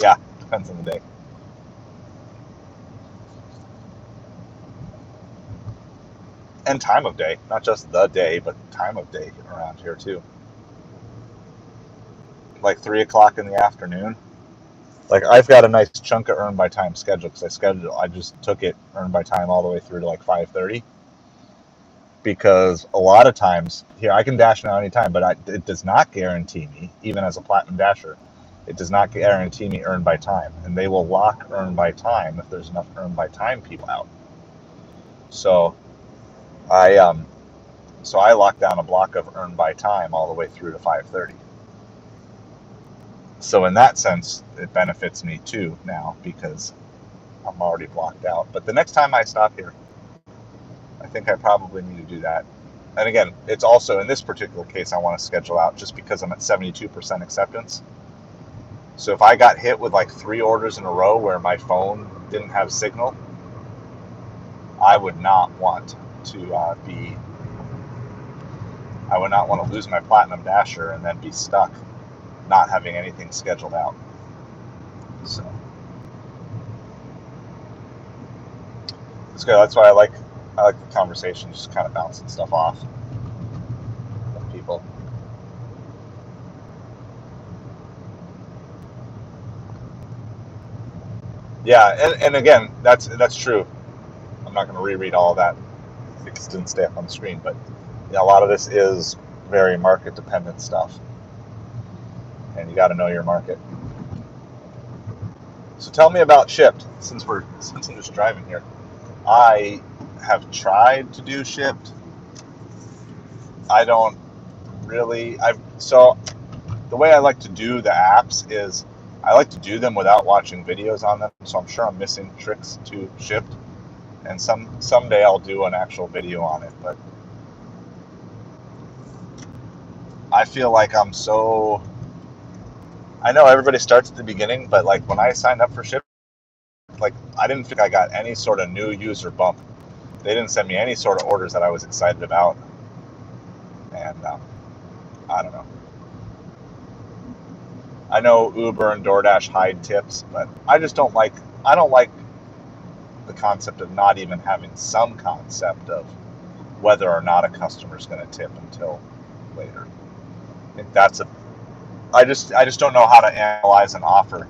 Yeah, depends on the day. And time of day, not just the day, but time of day around here too. Like 3 o'clock in the afternoon. Like I've got a nice chunk of earn by time schedule because I just took it earn by time all the way through to like 5:30. Because a lot of times here I can dash now anytime, but it does not guarantee me, even as a platinum dasher, it does not guarantee me earn by time, and they will lock earn by time if there's enough earn by time people out. So I locked down a block of earn by time all the way through to 5:30. So in that sense, it benefits me too now because I'm already blocked out. But the next time I stop here, I think I probably need to do that. And again, it's also in this particular case, I want to schedule out just because I'm at 72% acceptance. So if I got hit with like 3 orders in a row where my phone didn't have signal, I would not want to lose my platinum dasher and then be stuck not having anything scheduled out. So it's good. That's why I like the conversation, just kind of bouncing stuff off with people. Yeah, and again, that's true. I'm not going to reread all of that because it didn't stay up on the screen, but a lot of this is very market dependent stuff, and you got to know your market. So tell me about Shipt. Since I'm just driving here, I have tried to do Shipt. I don't really. So the way I like to do the apps is I like to do them without watching videos on them. So I'm sure I'm missing tricks to Shipt, and someday I'll do an actual video on it. But I feel like I know everybody starts at the beginning, but like when I signed up for Shipt, like I didn't think I got any sort of new user bump. They didn't send me any sort of orders that I was excited about, and I don't know. I know Uber and DoorDash hide tips, but I just don't like. I don't like the concept of not even having some concept of whether or not a customer is going to tip until later. I think that's a. I just don't know how to analyze an offer,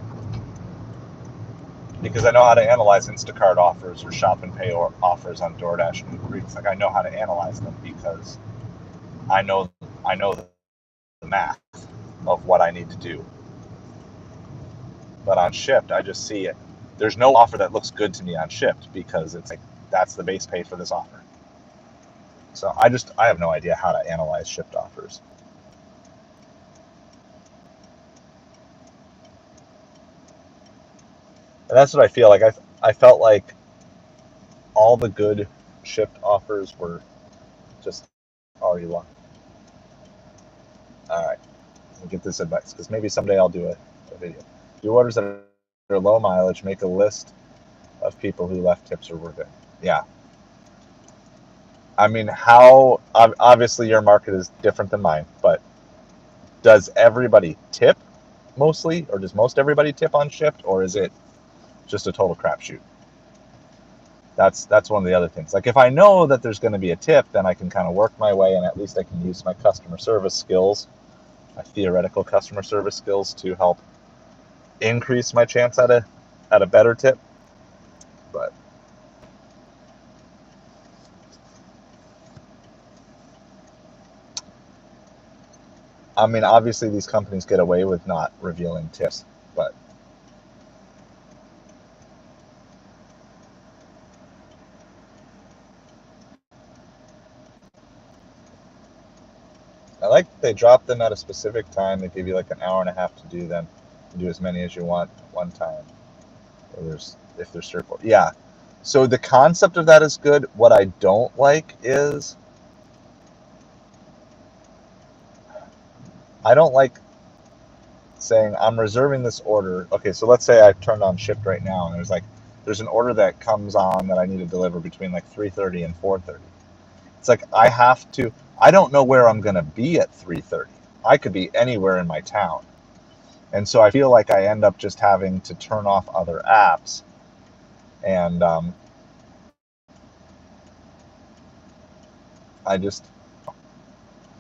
because I know how to analyze Instacart offers or shop and pay offers on DoorDash and Uber Eats. Like, I know how to analyze them because I know the math of what I need to do. But on Shipt, I just see it. There's no offer that looks good to me on Shipt because it's like that's the base pay for this offer. So I have no idea how to analyze Shipt offers. And that's what I feel like. I felt like all the good Shipt offers were just already locked. All right, let me get this advice, because maybe someday I'll do a video. Do orders that are low mileage. Make a list of people who left tips or were good. Yeah. I mean, how obviously your market is different than mine, but does everybody tip mostly, or does most everybody tip on Shipt, or is it just a total crapshoot? That's one of the other things. Like, if I know that there's going to be a tip, then I can kind of work my way, and at least I can use my customer service skills, my theoretical customer service skills, to help increase my chance at a better tip. But I mean, obviously these companies get away with not revealing tips, but I like they drop them at a specific time. They give you like an hour and a half to do them. You do as many as you want at one time. Or if there's circle. Yeah. So the concept of that is good. What I don't like is I don't like saying I'm reserving this order. Okay, so let's say I turned on Shipt right now, and there's an order that comes on that I need to deliver between like 3:30 and 4:30. It's like I don't know where I'm going to be at 3:30. I could be anywhere in my town. And so I feel like I end up just having to turn off other apps. And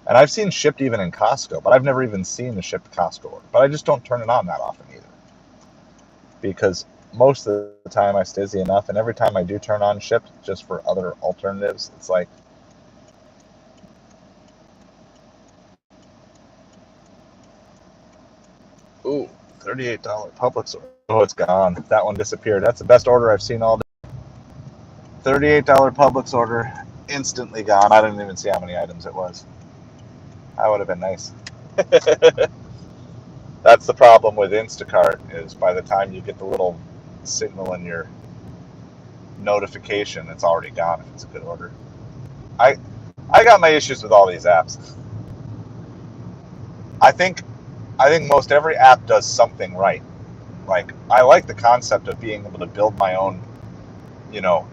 I've seen Shipt even in Costco, but I've never even seen the Shipt Costco order. But I just don't turn it on that often either, because most of the time I stay busy enough, and every time I do turn on Shipt just for other alternatives, it's like, ooh, $38 Publix order. Oh, it's gone. That one disappeared. That's the best order I've seen all day. $38 Publix order, instantly gone. I didn't even see how many items it was. That would have been nice. That's the problem with Instacart, is by the time you get the little signal in your notification, it's already gone if it's a good order. I got my issues with all these apps. I think most every app does something right. Like, I like the concept of being able to build my own,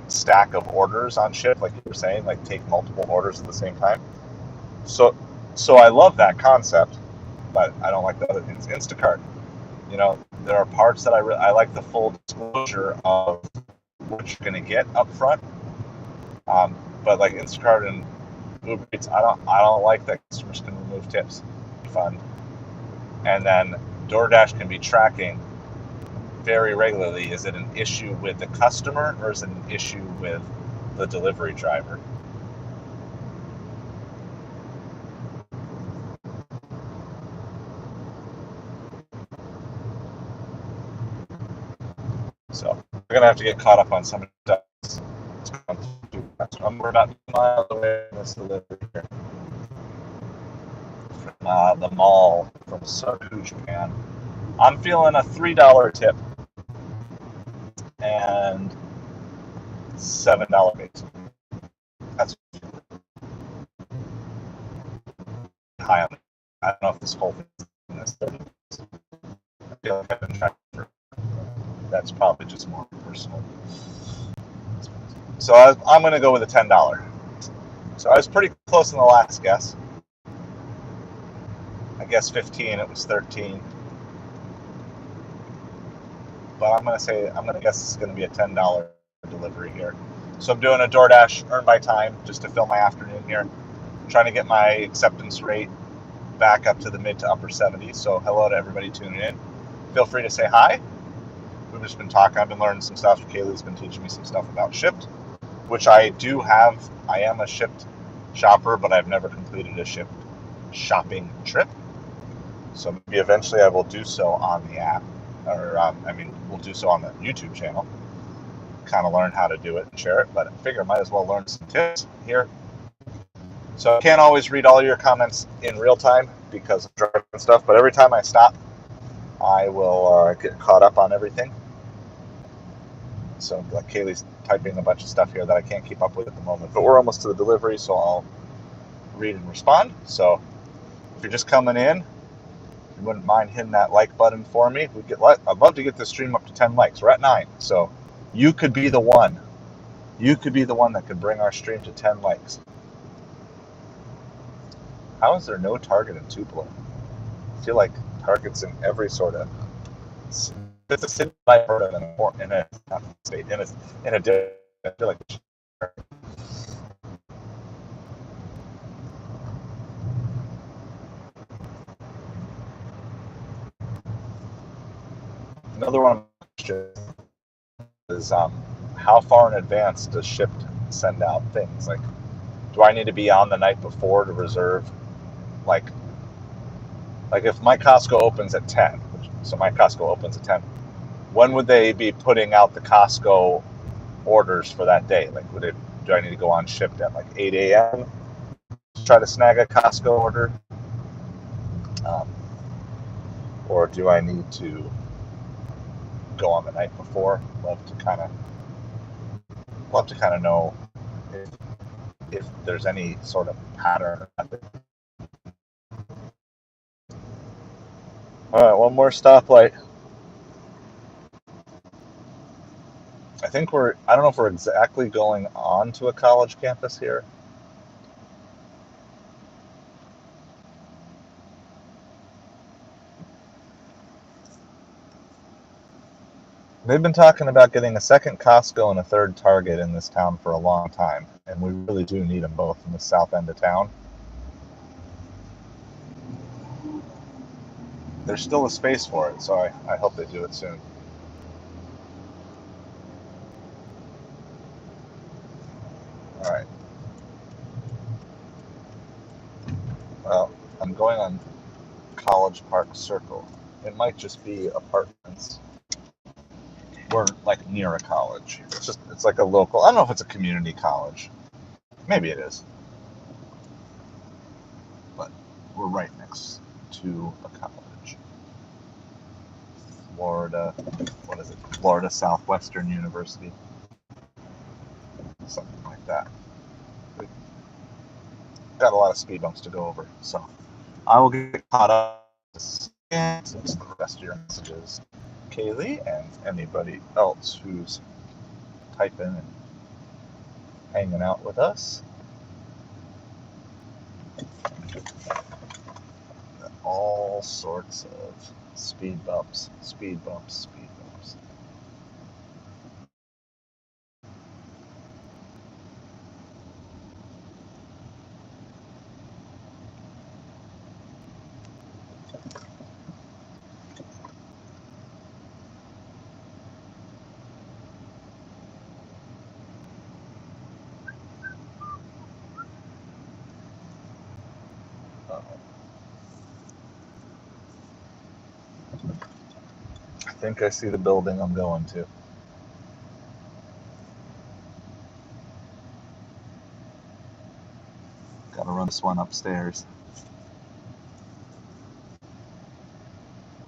stack of orders on Shipt, like you were saying, like take multiple orders at the same time. So I love that concept, but I don't like the other things. Instacart, there are parts that I like the full disclosure of what you're going to get up front. But like Instacart and Uber Eats, I don't like that customers can remove tips, refund, and then DoorDash can be tracking very regularly. Is it an issue with the customer, or is it an issue with the delivery driver? So we're gonna have to get caught up on some of that. We're about 2 miles away from this delivery here. From the mall from Sohu, Japan. I'm feeling a $3 tip and $7 base. That's high on it. I don't know if this whole thing is I feel like I've been trying for. That's probably just more personal. So I'm going to go with a $10. So I was pretty close in the last guess. I guess 15, it was 13. but I'm gonna guess it's gonna be a $10 delivery here. So I'm doing a DoorDash earn by time just to fill my afternoon here. Trying to get my acceptance rate back up to the mid to upper 70s. So hello to everybody tuning in. Feel free to say hi. We've just been talking. I've been learning some stuff. Kaylee's been teaching me some stuff about Shipt, which I do have. I am a Shipt shopper, but I've never completed a Shipt shopping trip. So maybe eventually I will do so on the app, or we'll do so on the YouTube channel. Kind of learn how to do it and share it, but I figure I might as well learn some tips here. So I can't always read all your comments in real time because of driving and stuff, but every time I stop, I will get caught up on everything. So like Kaylee's typing a bunch of stuff here that I can't keep up with at the moment, but we're almost to the delivery, so I'll read and respond. So if you're just coming in, you wouldn't mind hitting that like button for me. I'd love to get this stream up to 10 likes. We're at 9, so you could be the one. You could be the one that could bring our stream to 10 likes. How is there no Target in Tupelo? I feel like Target's in every sort of. It's a city I've heard of in a not state in a different. I feel like. Another one is how far in advance does Shipt send out things? Like, do I need to be on the night before to reserve? Like if my Costco opens at 10, so my Costco opens at 10, when would they be putting out the Costco orders for that day? Like, do I need to go on Shipt at like 8 a.m. to try to snag a Costco order? Or do I need to go on the night before? Love to kind of know if there's any sort of pattern. All right, one more stoplight. I don't know if we're exactly going on to a college campus here. They've been talking about getting a second Costco and a third Target in this town for a long time, and we really do need them both in the south end of town. There's still a space for it, so I hope they do it soon. All right. Well, I'm going on College Park Circle. It might just be apartments. We're like near a college. It's like a local. I don't know if it's a community college. Maybe it is. But we're right next to a college. Florida, what is it? Florida Southwestern University. Something like that. We've got a lot of speed bumps to go over, so I will get caught up and the rest of your messages, Kaylee, and anybody else who's typing and hanging out with us. All sorts of speed bumps, speed bumps, speed bumps. I think I see the building I'm going to. Gotta run this one upstairs.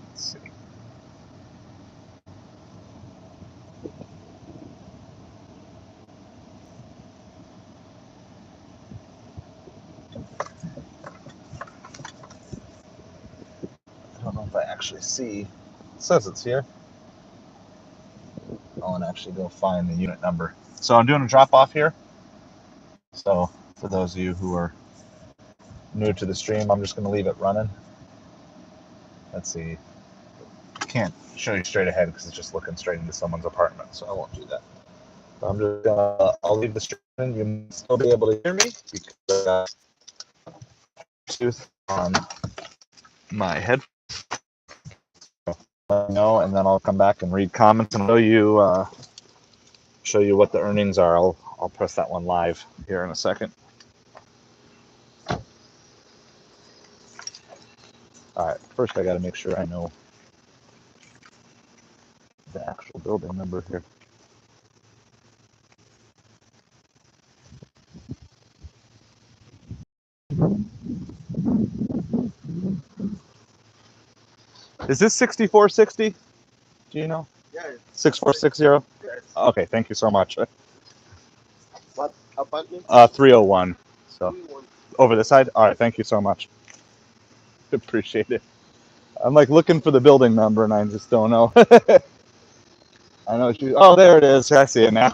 Let's see. I don't know if I actually see. It says it's here. I want to actually go find the unit number. So I'm doing a drop off here. So for those of you who are new to the stream, I'm just going to leave it running. Let's see. can't show you straight ahead because it's just looking straight into someone's apartment, so I won't do that. But I'm just gonna, I'll leave the stream in. You might still be able to hear me because I got Bluetooth on my head. Let me know, and then I'll come back and read comments and show you what the earnings are. I'll press that one live here in a second. All right, first I got to make sure I know the actual building number here. Is this 6460? Do you know? Yeah. 6460? Yes. Okay, thank you so much. What apartment? 301. So 3-1. over the side. All right, thank you so much. Appreciate it. I'm like looking for the building number and I just don't know. I know she. Oh, there it is. I see it now.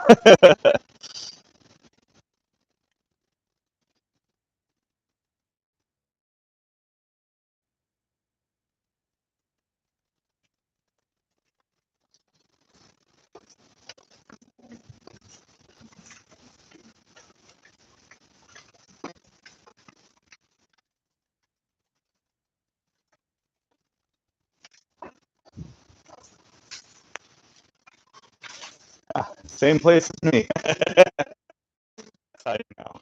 Same place as me. I know.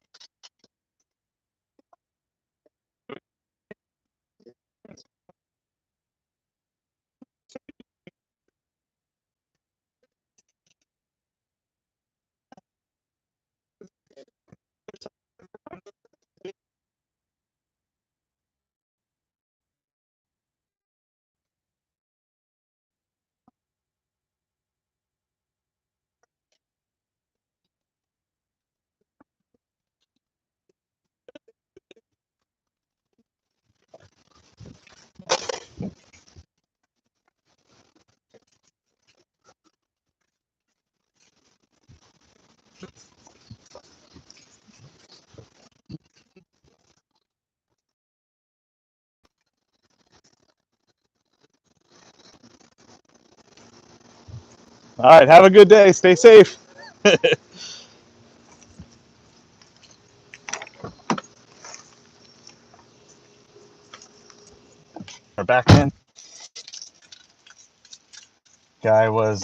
All right, have a good day. Stay safe. We're back in. Guy was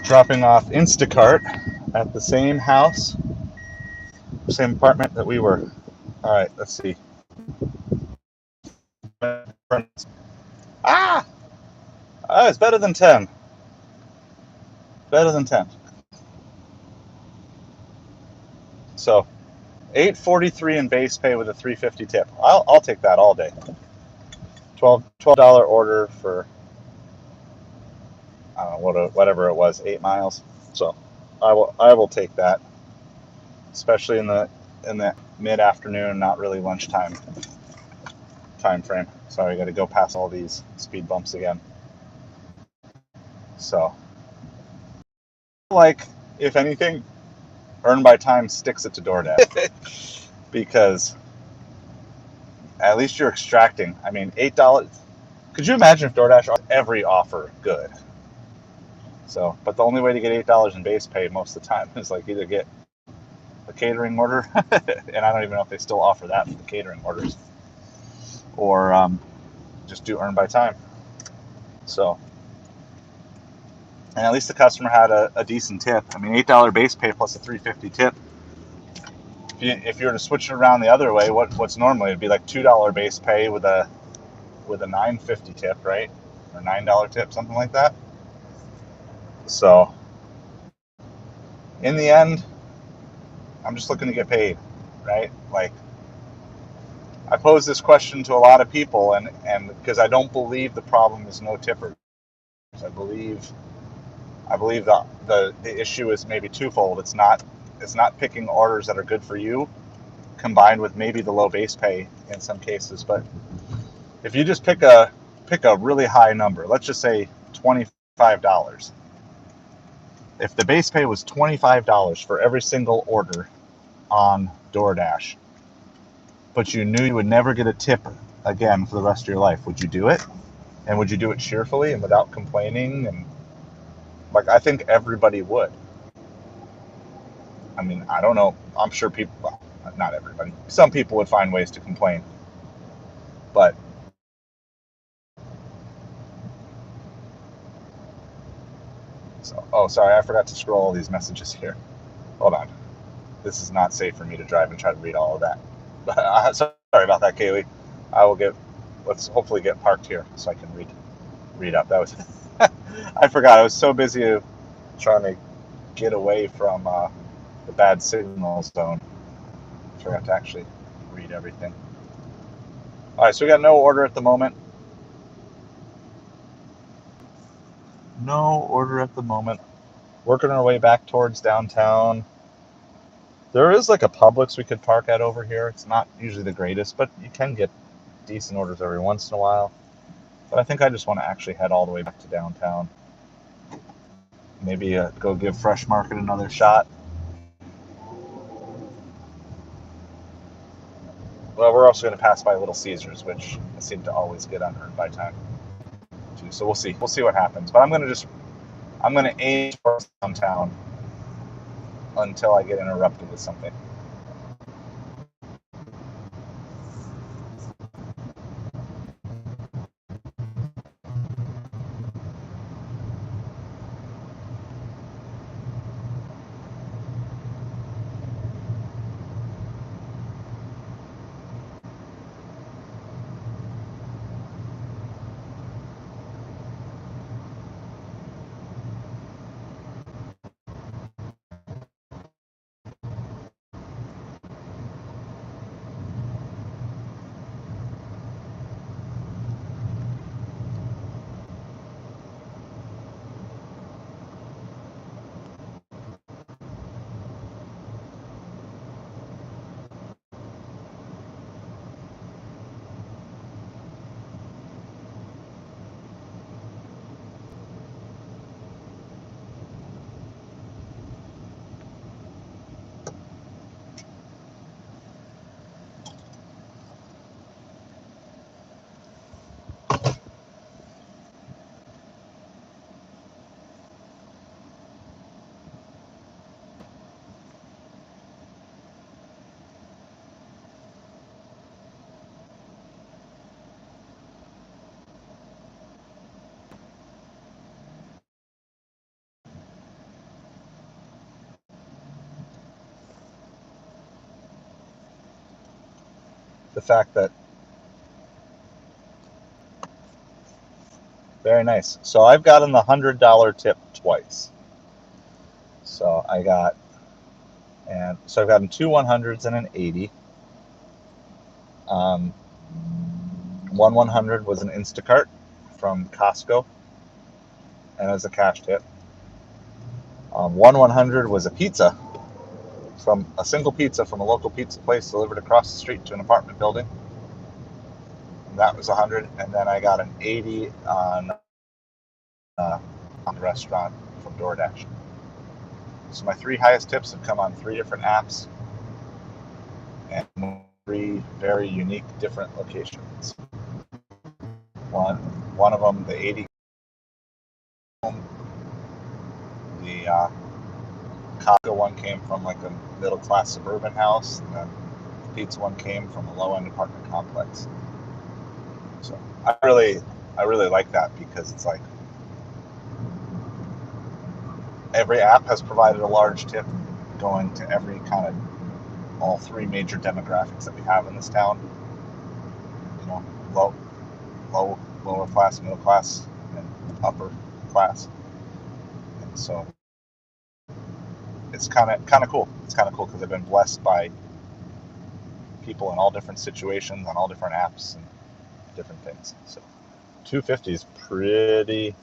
dropping off Instacart at the same house, same apartment that we were. All right, let's see. Ah! It's better than 10. Better than 10. So, 843 in base pay with a 350 tip. I'll take that all day. $12 order for I don't know whatever it was, 8 miles. So, I will take that, especially in the mid afternoon, not really lunchtime time frame. Sorry, I got to go past all these speed bumps again. So, like, if anything, Earn by Time sticks it to DoorDash because at least you're extracting. I mean, $8. Could you imagine if DoorDash offered every offer good? So, but the only way to get $8 in base pay most of the time is like either get a catering order, and I don't even know if they still offer that for the catering orders, or just do Earn by Time. So, and at least the customer had a decent tip. I mean, $8 base pay plus a $3.50 tip. If you were to switch it around the other way, what's normally it'd be like $2 base pay with a $9.50 tip, right? Or $9 tip, something like that. So, in the end, I'm just looking to get paid, right? Like, I pose this question to a lot of people, and because I don't believe the problem is no tippers. I believe the issue is maybe twofold. It's not picking orders that are good for you, combined with maybe the low base pay in some cases. But if you just pick a really high number, let's just say $25. If the base pay was $25 for every single order on DoorDash, but you knew you would never get a tip again for the rest of your life, would you do it? And would you do it cheerfully and without complaining? And like, I think everybody would. I mean, I don't know. I'm sure people, well, not everybody. Some people would find ways to complain. But so, oh, sorry, I forgot to scroll all these messages here. Hold on. This is not safe for me to drive and try to read all of that. Sorry about that, Kaylee. Let's hopefully get parked here so I can read up. That was, I forgot. I was so busy trying to get away from the bad signal zone. I forgot to actually read everything. All right, so we got no order at the moment. No order at the moment. Working our way back towards downtown. There is like a Publix we could park at over here. It's not usually the greatest, but you can get decent orders every once in a while. But I think I just want to actually head all the way back to downtown. Maybe go give Fresh Market another shot. Well, we're also going to pass by Little Caesars, which I seem to always get unearned by time too. So we'll see. We'll see what happens. But I'm going to aim for downtown until I get interrupted with something. The fact that very nice. So I've gotten the $100 tip twice. So I've gotten two 100s and an 80. One 100 was an Instacart from Costco, and as a cash tip. One 100 was a single pizza from a local pizza place delivered across the street to an apartment building. And that was 100, and then I got an 80 on the restaurant from Doordash. So my three highest tips have come on three different apps and three very unique, different locations. One of them, the 80, the Costco one came from like a middle-class suburban house, and then the pizza one came from a low-end apartment complex. So I really like that because it's like every app has provided a large tip going to every kind of all three major demographics that we have in this town. You know, lower class, middle class, and upper class. And so it's kind of cool. It's kind of cool because I've been blessed by people in all different situations on all different apps and different things. So 250 is pretty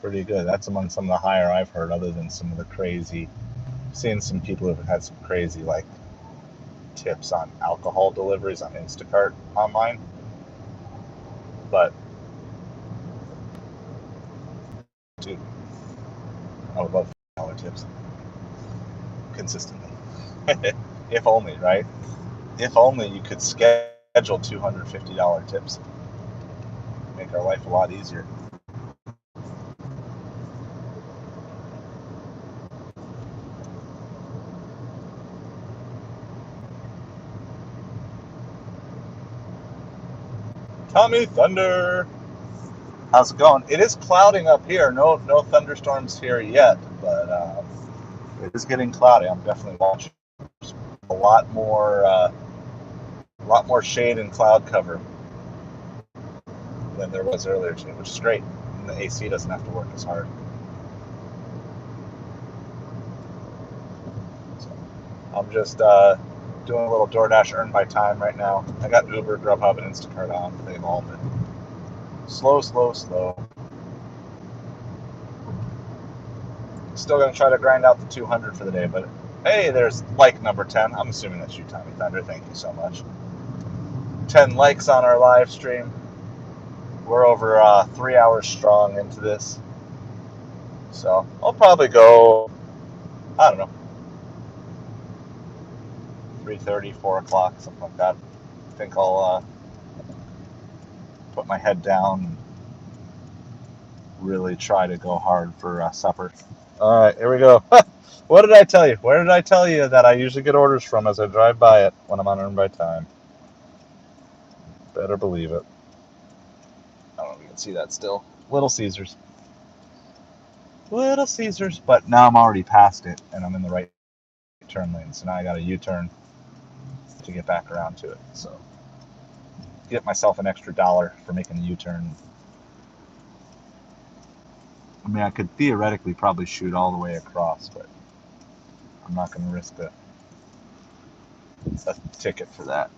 good. That's among some of the higher I've heard, other than some of the crazy. Seeing some people who have had some crazy like tips on alcohol deliveries on Instacart online, but dude, I would love $50 tips consistently. If only, right? If only you could schedule $250 tips. Make make our life a lot easier. Tommy Thunder, how's it going? It is clouding up here. No thunderstorms here yet, but it is getting cloudy. I'm definitely watching. There's a lot more shade and cloud cover than there was earlier today, which is great. And the AC doesn't have to work as hard. So I'm just doing a little Doordash earn by time right now. I got Uber, Grubhub, and Instacart on, but they've all been slow. Still going to try to grind out the 200 for the day, but hey, there's like number 10. I'm assuming that's you, Tommy Thunder. Thank you so much. 10 likes on our live stream. We're over 3 hours strong into this. So I'll probably go, I don't know, 3:30, 4 o'clock, something like that. I think I'll put my head down and really try to go hard for supper. All right, here we go. What did I tell you? Where did I tell you that I usually get orders from as I drive by it when I'm on Earn by Time? Better believe it. I don't know if you can see that still. Little Caesars. Little Caesars. But now I'm already past it, and I'm in the right turn lane. So now I got a U-turn to get back around to it. So get myself an extra $1 for making a U-turn. I mean, I could theoretically probably shoot all the way across, but I'm not going to risk a ticket for that.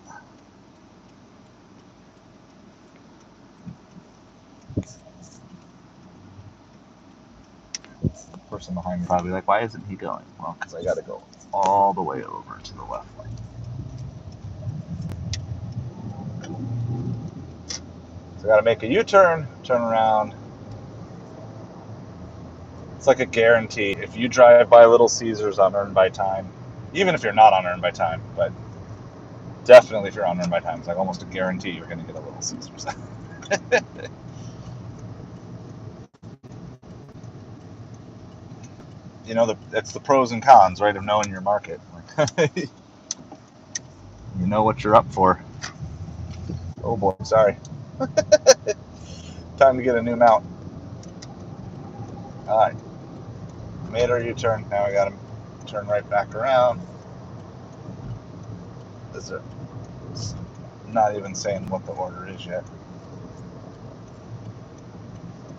The person behind me probably like, why isn't he going? Well, because I got to go all the way over to the left lane. So I got to make a U-turn, turn around. It's like a guarantee. If you drive by Little Caesars on Earn by Time, even if you're not on Earn by Time, but definitely if you're on Earn by Time, it's like almost a guarantee you're going to get a Little Caesars. You know, it's the pros and cons, right, of knowing your market. You know what you're up for. Oh boy, sorry. Time to get a new mount. All right, made our U-turn. Now I got to turn right back around. It's not even saying what the order is yet.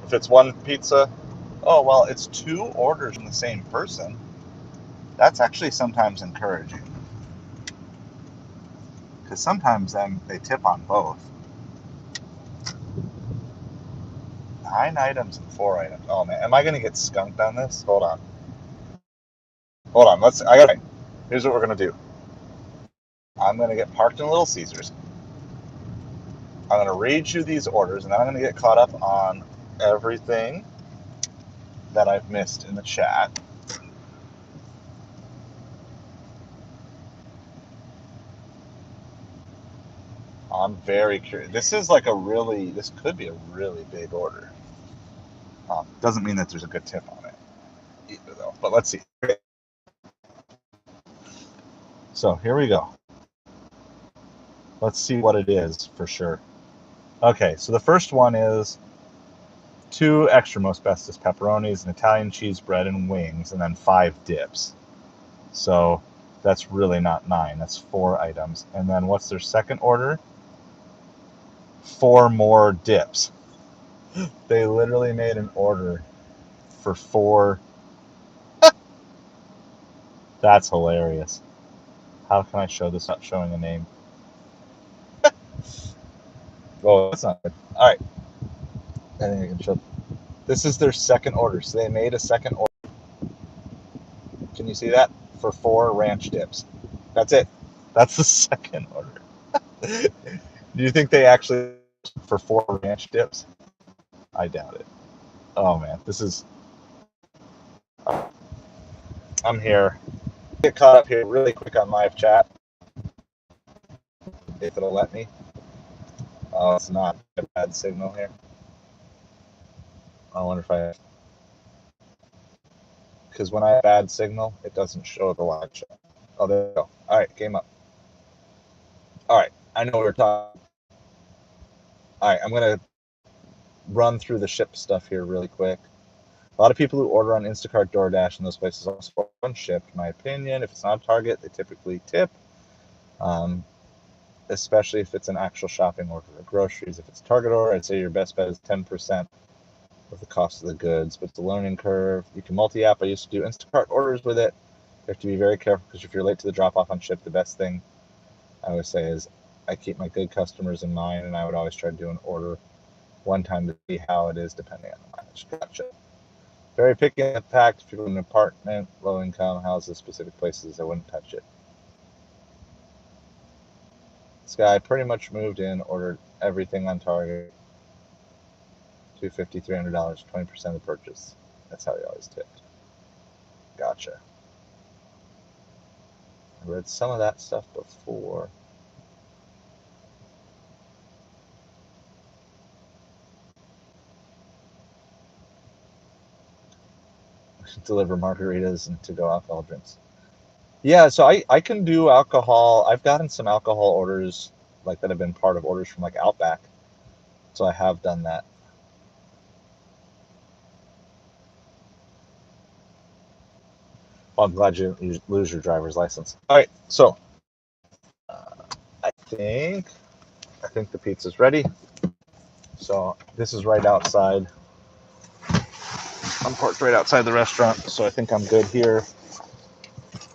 If it's one pizza, oh, well, it's 2 orders from the same person. That's actually sometimes encouraging. Because sometimes then they tip on both. 9 items and 4 items. Oh, man. Am I going to get skunked on this? Hold on. Here's what we're going to do. I'm going to get parked in Little Caesars. I'm going to read you these orders, and then I'm going to get caught up on everything that I've missed in the chat. I'm very curious. This could be a really big order. Doesn't mean that there's a good tip on it either, though. But let's see. So here we go. Let's see what it is for sure. Okay, so the first one is 2 extra most bestest pepperonis, an Italian cheese bread, and wings, and then 5 dips. So that's really not 9. That's 4 items. And then what's their second order? 4 more dips. They literally made an order for 4. That's hilarious. How can I show this without showing a name? Oh, that's not good. All right. I think I can show. This is their second order. So they made a second order. Can you see that? For 4 ranch dips. That's it. That's the second order. Do you think they actually for 4 ranch dips? I doubt it. Oh man, this is. I'm here. Get caught up here really quick on live chat. If it'll let me. Oh, it's not a bad signal here. I wonder if I, because when I have bad signal, it doesn't show the live chat. Oh, there we go. All right, came up. All right, I know we're talking. All right, I'm going to run through the ship stuff here really quick. A lot of people who order on Instacart, Doordash, and those places also on Shipt. In my opinion, if it's not a Target, they typically tip, especially if it's an actual shopping order or groceries. If it's a Target order, I'd say your best bet is 10% of the cost of the goods, but it's a learning curve. You can multi-app. I used to do Instacart orders with it. You have to be very careful because if you're late to the drop-off on Shipt, the best thing I always say is I keep my good customers in mind, and I would always try to do an order one time to see how it is depending on the mileage. Gotcha. Very picky and packed. If you're in an apartment, low income houses, specific places, I wouldn't touch it. This guy pretty much moved in, ordered everything on Target. $250, $300, 20% of the purchase. That's how he always tipped. Gotcha. I read some of that stuff before. Deliver margaritas and to-go alcohol drinks. Yeah, so I can do alcohol. I've gotten some alcohol orders like that have been part of orders from like Outback. So I have done that. Well, I'm glad you lose your driver's license. All right, so I think the pizza's ready. So this is right outside. I'm parked right outside the restaurant, so I think I'm good here.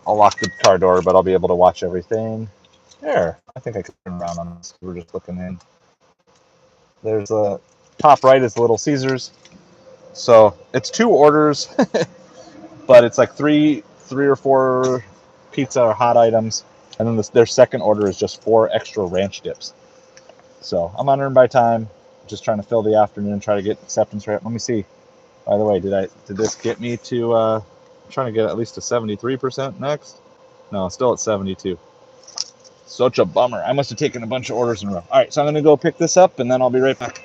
I'll lock the car door, but I'll be able to watch everything. There, I think I can turn around on this. We're just looking in. There's a top right is Little Caesars. So it's 2 orders, but it's like three or four pizza or hot items, and then their second order is just 4 extra ranch dips. So I'm unearned by time, just trying to fill the afternoon, try to get acceptance rate. Let me see. By the way, did this get me to? I'm trying to get at least to 73% next. No, still at 72. Such a bummer. I must have taken a bunch of orders in a row. All right, so I'm gonna go pick this up, and then I'll be right back.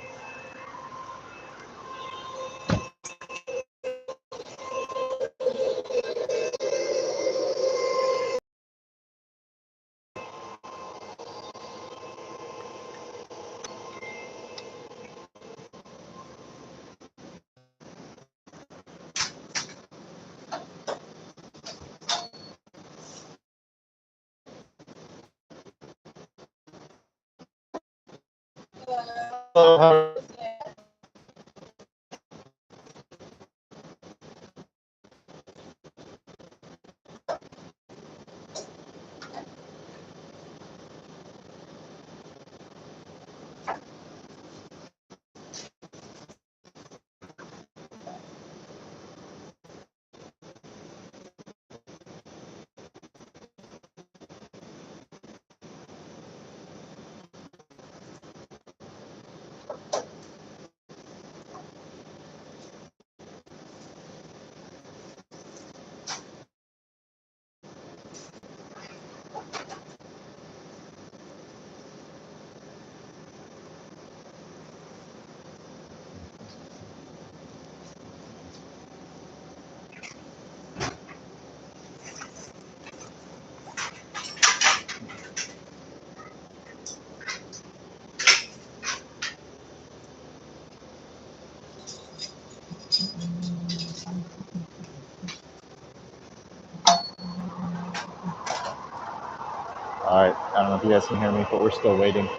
All right, I don't know if you guys can hear me, but we're still waiting.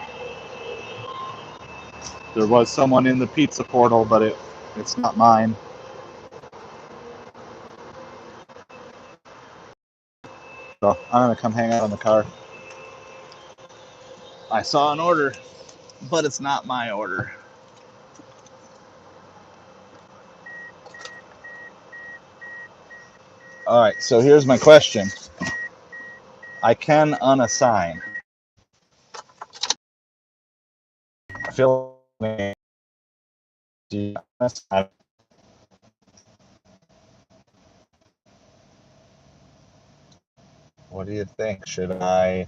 There was someone in the pizza portal, but it's not mine. So I'm gonna come hang out on the car. I saw an order, but it's not my order. All right, so here's my question. I can unassign. I feel like what do you think? Should I?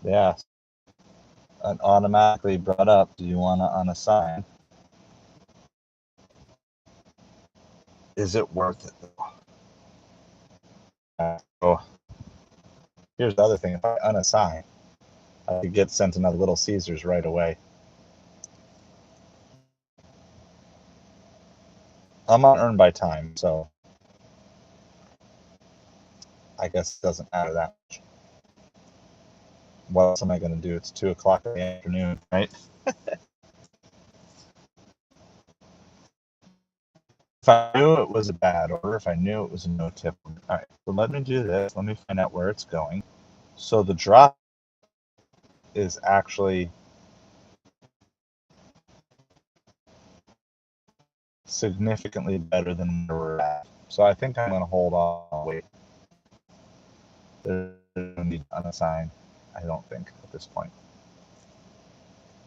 Yeah, it automatically brought up, do you want to unassign? Is it worth it though? So here's the other thing. If I unassign, I could get sent another Little Caesars right away. I'm on earn by time, so I guess it doesn't matter that much. What else am I going to do? It's 2 o'clock in the afternoon, right? If I knew it was a bad order, if I knew it was a no tip, all right, so let me do this. Let me find out where it's going. So the drop is actually significantly better than where we're at. So I think I'm going to hold on. Wait. There's no need to unassign, I don't think, at this point.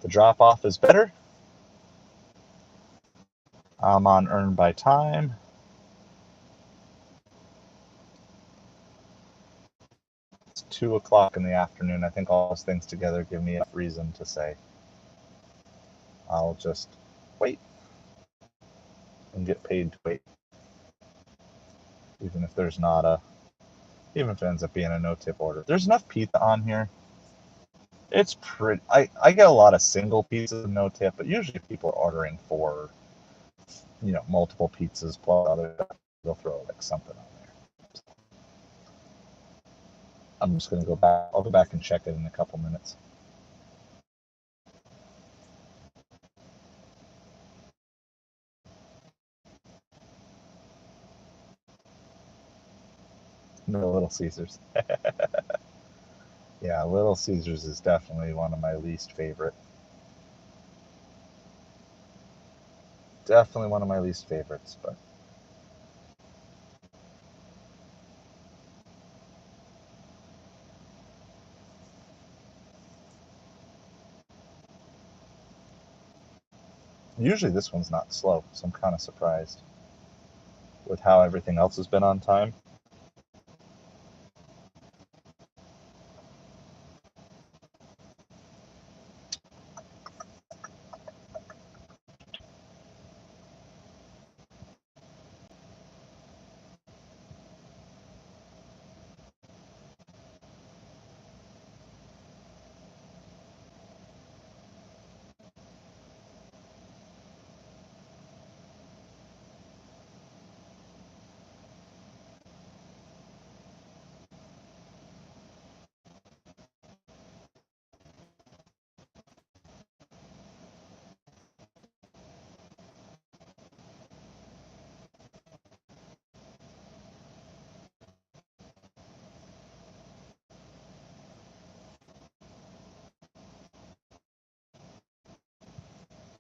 The drop off is better. I'm on earn by time. It's 2 o'clock in the afternoon. I think all those things together give me enough reason to say I'll just wait and get paid to wait. Even if there's not a, even if it ends up being a no tip order. There's enough pizza on here. It's pretty, I get a lot of single pizzas no tip, but usually people are ordering for, multiple pizzas plus other stuff. They'll throw like something on there. I'm just going to go back. I'll go back and check it in a couple minutes. No, Little Caesars. Yeah, Little Caesars is definitely one of my least favorite. Definitely one of my least favorites, but usually this one's not slow, so I'm kind of surprised with how everything else has been on time.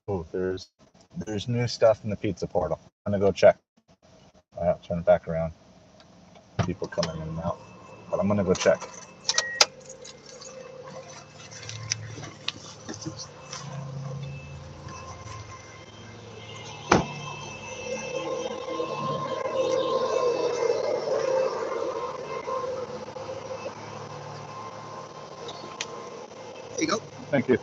Oh, there's new stuff in the pizza portal. I'm gonna go check. I'll turn it back around. People coming in and out, but I'm gonna go check. There you go. Thank you.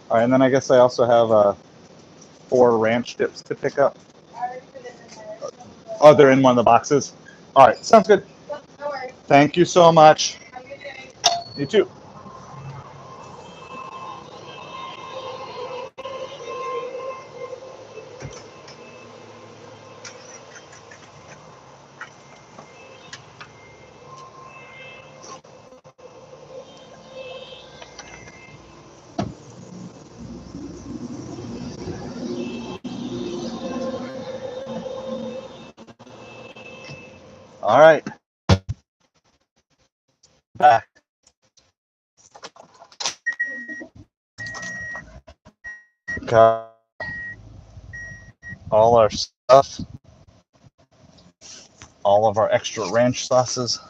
All right, and then I guess I also have 4 ranch dips to pick up. Oh, they're in one of the boxes. All right, sounds good. No worries. Thank you so much. Have a good day. You too. All right, back. Got all our stuff, all of our extra ranch sauces.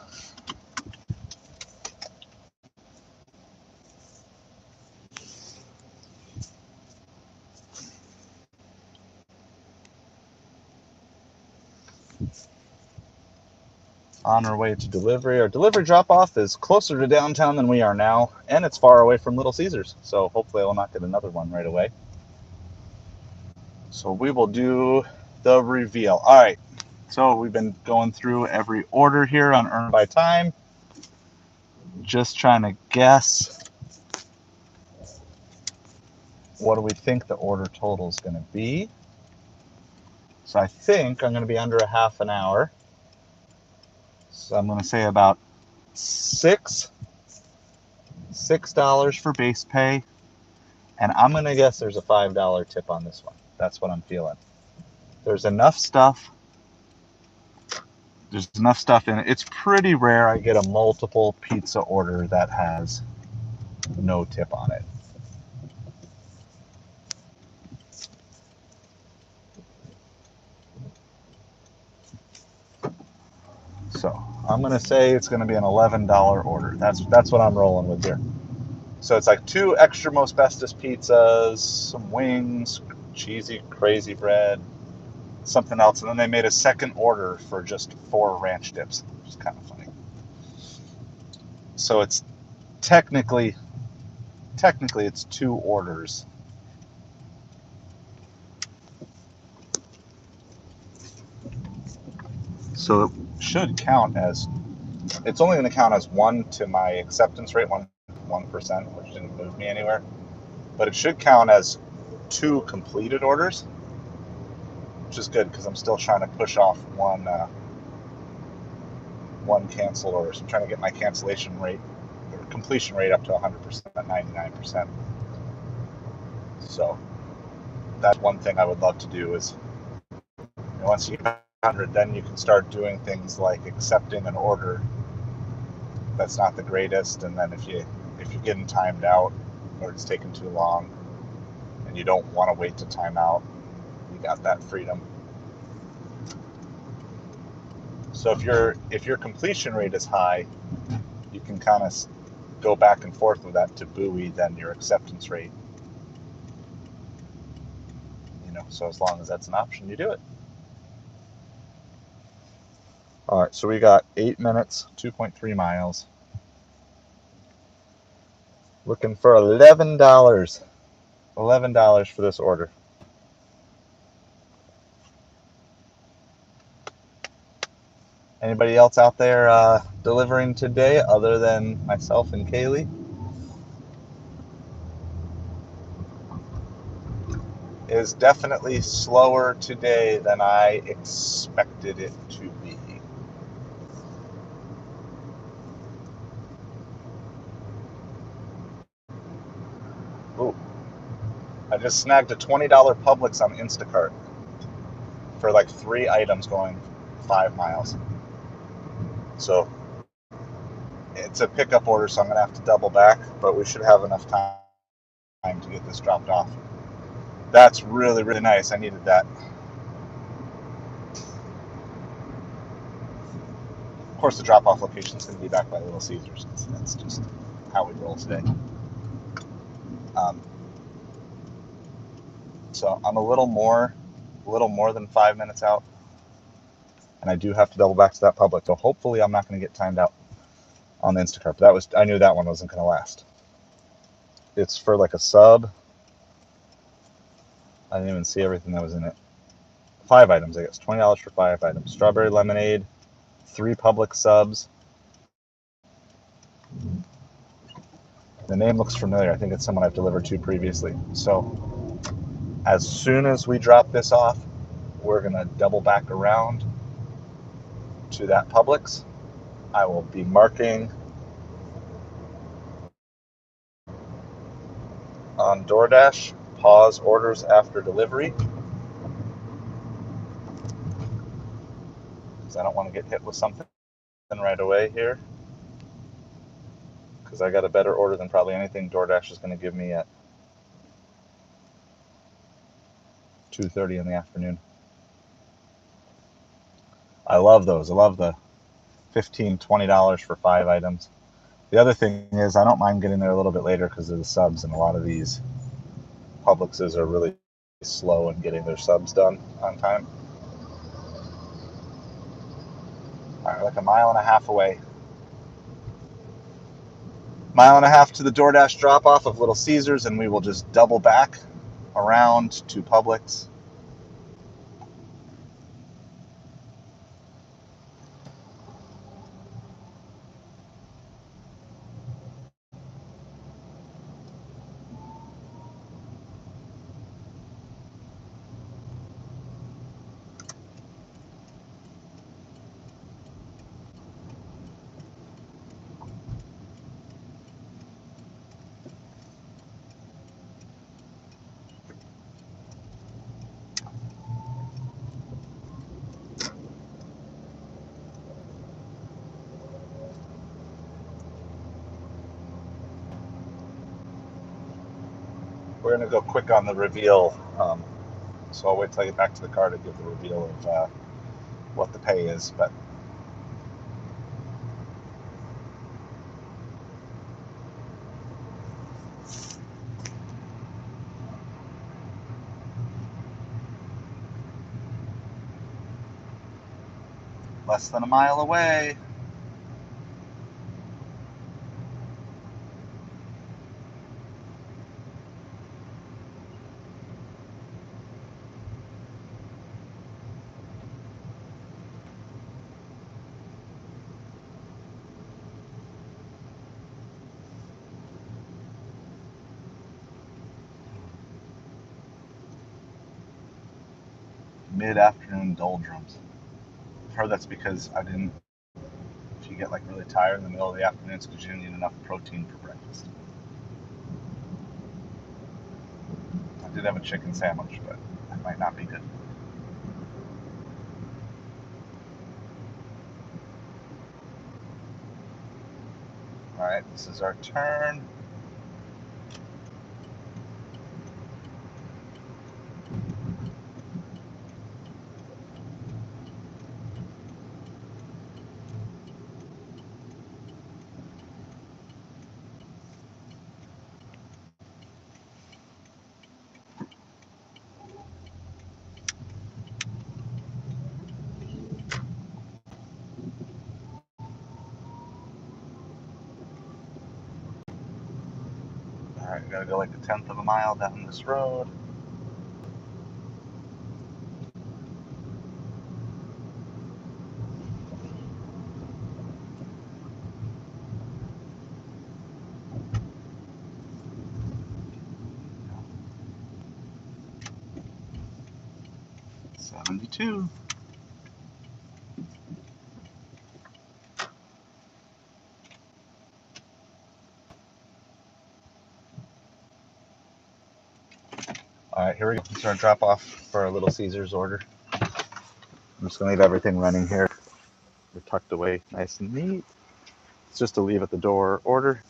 On our way to delivery. Our delivery drop-off is closer to downtown than we are now, and it's far away from Little Caesars, so hopefully I will not get another one right away. So we will do the reveal. All right, so we've been going through every order here on Earn by Time, just trying to guess what do we think the order total is going to be. So I think I'm going to be under a half an hour. So I'm going to say about $6 for base pay, and I'm going to guess there's a $5 tip on this one. That's what I'm feeling. There's enough stuff. There's enough stuff in it. It's pretty rare I get a multiple pizza order that has no tip on it. So I'm going to say it's going to be an $11 order. That's what I'm rolling with here. So it's like 2 extra Most Bestest pizzas, some wings, cheesy crazy bread, something else, and then they made a second order for just 4 ranch dips, which is kind of funny. So it's technically it's 2 orders. So it should count as, it's only going to count as 1 to my acceptance rate, 1%, which didn't move me anywhere. But it should count as 2 completed orders, which is good because I'm still trying to push off one canceled order. So I'm trying to get my cancellation rate or completion rate up to 100%, 99%. So that's one thing I would love to do is, once you get 100, then you can start doing things like accepting an order that's not the greatest, and then if you're getting timed out or it's taking too long and you don't want to wait to time out, you got that freedom. So if your completion rate is high, you can kind of go back and forth with that to buoy then your acceptance rate. So as long as that's an option, you do it. All right, so we got 8 minutes, 2.3 miles. Looking for $11. $11 for this order. Anybody else out there delivering today other than myself and Kaylee? It is definitely slower today than I expected it to be. Ooh. I just snagged a $20 Publix on Instacart for like 3 items going 5 miles. So it's a pickup order, so I'm going to have to double back, but we should have enough time to get this dropped off. That's really, really nice. I needed that. Of course, the drop-off location is going to be back by Little Caesars. That's just how we roll today. So I'm a little more than 5 minutes out, and I do have to double back to that Publix. So hopefully, I'm not going to get timed out on the Instacart. But I knew that one wasn't going to last. It's for like a sub, I didn't even see everything that was in it. 5 items, I guess. $20 for 5 items. Strawberry lemonade, 3 Publix subs. The name looks familiar. I think it's someone I've delivered to previously. So as soon as we drop this off, we're going to double back around to that Publix. I will be marking on Doordash, pause orders after delivery, because I don't want to get hit with something right away here, because I got a better order than probably anything DoorDash is going to give me at 2:30 in the afternoon. I love those. I love the $15, $20 for 5 items. The other thing is I don't mind getting there a little bit later because of the subs, and a lot of these Publixes are really slow in getting their subs done on time. All right, like a mile and a half away. Mile and a half to the DoorDash drop-off of Little Caesars, and we will just double back around to Publix. We're going to go quick on the reveal, so I'll wait till I get back to the car to give the reveal of what the pay is. But less than a mile away. Mid-afternoon doldrums. I've heard that's because if you get like really tired in the middle of the afternoon, it's because you didn't eat enough protein for breakfast. I did have a chicken sandwich, but that might not be good. All right, this is our turn. All right, we gotta go like a tenth of a mile down this road. $72. All right, here we go. This is our drop off for our Little Caesars order. I'm just gonna leave everything running here. They're tucked away nice and neat. It's just a leave at the door order.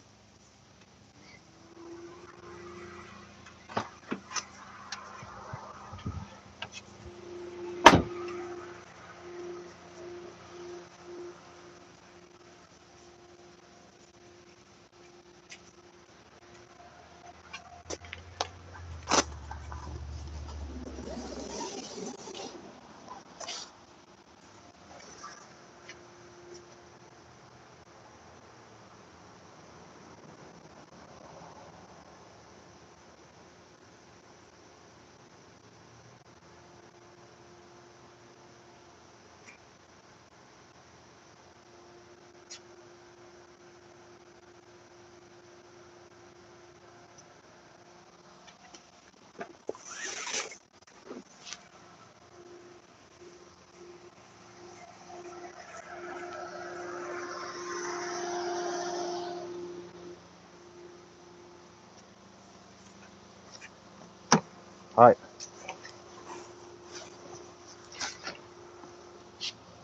Hi.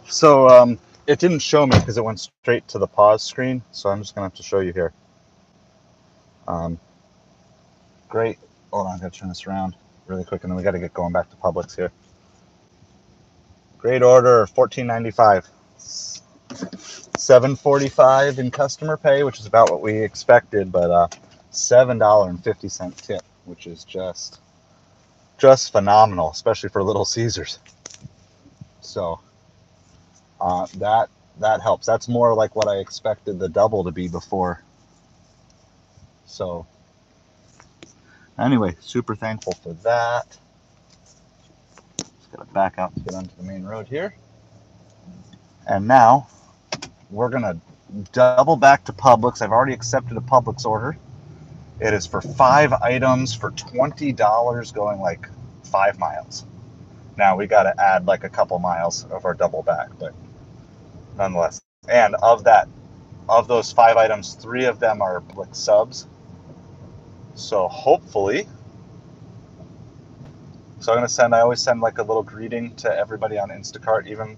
So it didn't show me because it went straight to the pause screen. So I'm just gonna have to show you here. Great. Hold on, I gotta turn this around really quick, and then we gotta get going back to Publix here. Great order, $14.95. $7.45 in customer pay, which is about what we expected, but $7.50 tip, which is just phenomenal, especially for Little Caesars. So that helps. That's more like what I expected the double to be before. So anyway, super thankful for that. Just gotta back out to get onto the main road here. And now we're gonna double back to Publix. I've already accepted a Publix order. It is for 5 items for $20 going like 5 miles. Now we got to add like a couple miles of our double back, but nonetheless. And of those 5 items, 3 of them are Publix subs. So hopefully, I always send like a little greeting to everybody on Instacart, even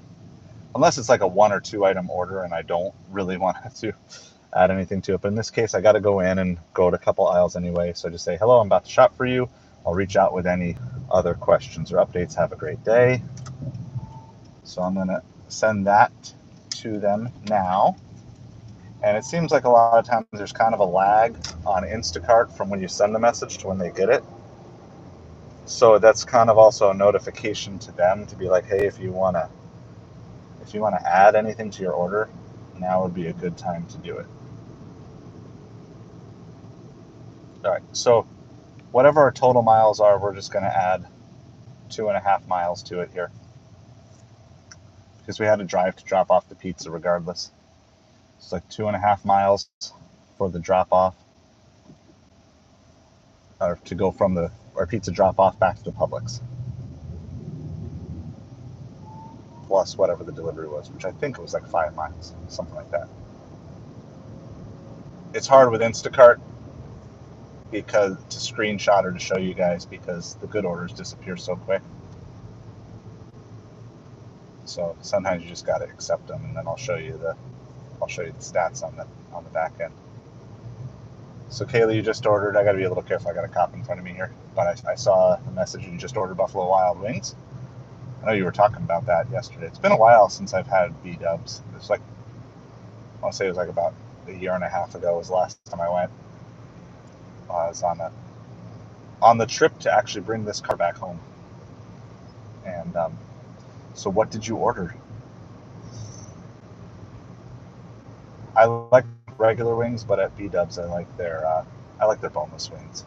unless it's like a 1 or 2 item order and I don't really want to add anything to it. But in this case, I got to go in and go to a couple aisles anyway. So just say, hello, I'm about to shop for you. I'll reach out with any other questions or updates. Have a great day. So I'm going to send that to them now. And it seems like a lot of times there's kind of a lag on Instacart from when you send the message to when they get it. So that's kind of also a notification to them to be like, hey, if you want to add anything to your order, now would be a good time to do it. All right, so whatever our total miles are, we're just going to add 2.5 miles to it here because we had to drive to drop off the pizza regardless. It's like 2.5 miles for the drop off, or to go from our pizza drop off back to the Publix, plus whatever the delivery was, which I think it was like 5 miles, something like that. It's hard with Instacart because to screenshot or to show you guys because the good orders disappear so quick. So sometimes you just got to accept them, and then I'll show you the stats on the back end. So Kaylee, you just ordered. I got to be a little careful. I got a cop in front of me here, but I saw the message. You just ordered Buffalo Wild Wings. I know you were talking about that yesterday. It's been a while since I've had B-dubs. It's like, I want to say it was like about a year and a half ago was the last time I went. I was on the trip to actually bring this car back home. And so what did you order? I like regular wings, but at B-dubs I like their boneless wings.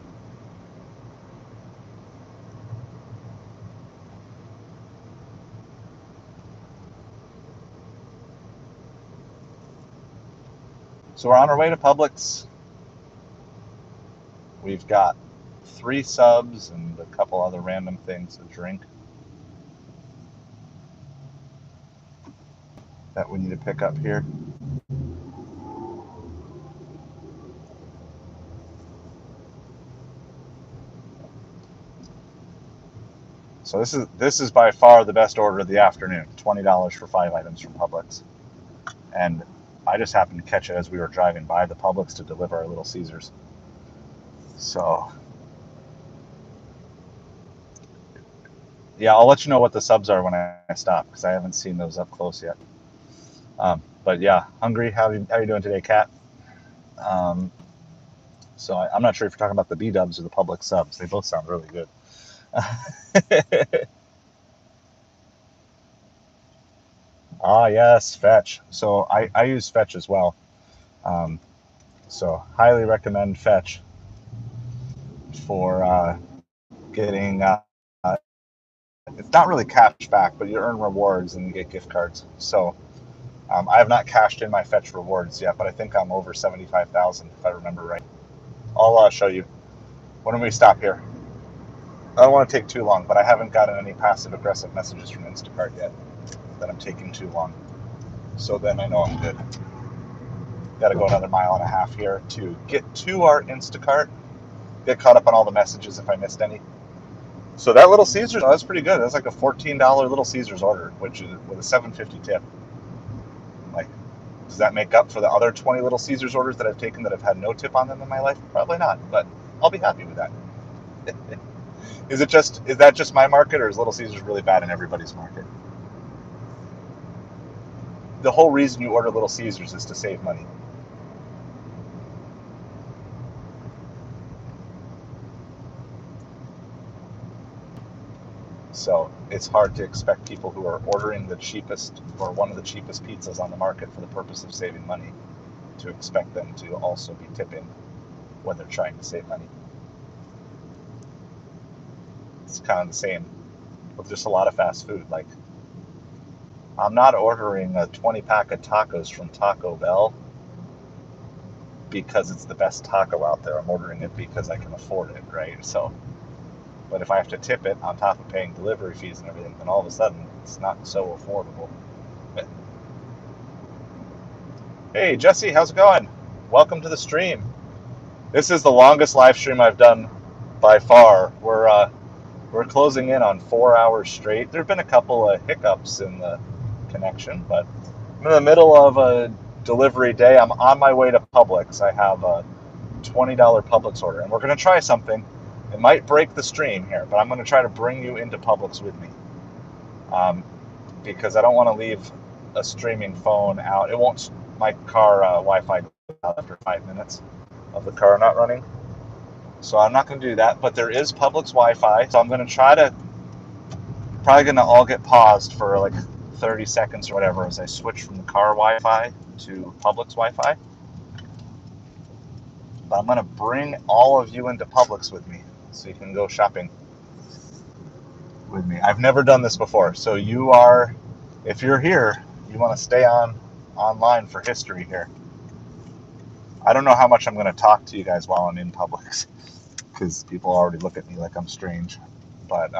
So we're on our way to Publix. We've got 3 subs and a couple other random things to drink that we need to pick up here. So this is by far the best order of the afternoon. $20 for 5 items from Publix. And I just happened to catch it as we were driving by the Publix to deliver our Little Caesars. So yeah, I'll let you know what the subs are when I stop because I haven't seen those up close yet. But yeah, hungry. How you doing today, Kat? So I'm not sure if you're talking about the B-dubs or the Publix subs. They both sound really good. Ah, yes, Fetch. So I use Fetch as well. So highly recommend Fetch for getting, it's not really cash back, but you earn rewards and you get gift cards. So I have not cashed in my Fetch rewards yet, but I think I'm over 75,000 if I remember right. I'll show you. When do we stop here? I don't want to take too long, but I haven't gotten any passive-aggressive messages from Instacart yet that I'm taking too long. So then I know I'm good. Got to go another 1.5 miles here to get to our Instacart. Get caught up on all the messages if I missed any. So that Little Caesars, that's pretty good. That's like a $14 Little Caesars order, which is with a $7.50 tip. Like, does that make up for the other 20 Little Caesars orders that I've taken that have had no tip on them in my life? Probably not, but I'll be happy with that. Is that just my market, or is Little Caesars really bad in everybody's market? The whole reason you order Little Caesars is to save money. So it's hard to expect people who are ordering the cheapest or one of the cheapest pizzas on the market for the purpose of saving money to expect them to also be tipping when they're trying to save money. It's kind of the same with just a lot of fast food. Like, I'm not ordering a 20-pack of tacos from Taco Bell because it's the best taco out there. I'm ordering it because I can afford it, right? So, but if I have to tip it on top of paying delivery fees and everything, then all of a sudden it's not so affordable. Hey, Jesse, how's it going? Welcome to the stream. This is the longest live stream I've done by far. We're closing in on 4 hours straight. There have been a couple of hiccups in the connection, but I'm in the middle of a delivery day. I'm on my way to Publix. I have a $20 Publix order, and we're going to try something. It might break the stream here, but I'm going to try to bring you into Publix with me, because I don't want to leave a streaming phone out. It won't. My car Wi-Fi goes out after 5 minutes of the car not running, so I'm not going to do that. But there is Publix Wi-Fi, so I'm going to try to. Probably going to all get paused for like 30 seconds or whatever as I switch from the car Wi-Fi to Publix Wi-Fi. But I'm going to bring all of you into Publix with me so you can go shopping with me. I've never done this before, so if you're here, you want to stay online for history here. I don't know how much I'm going to talk to you guys while I'm in Publix, because people already look at me like I'm strange. But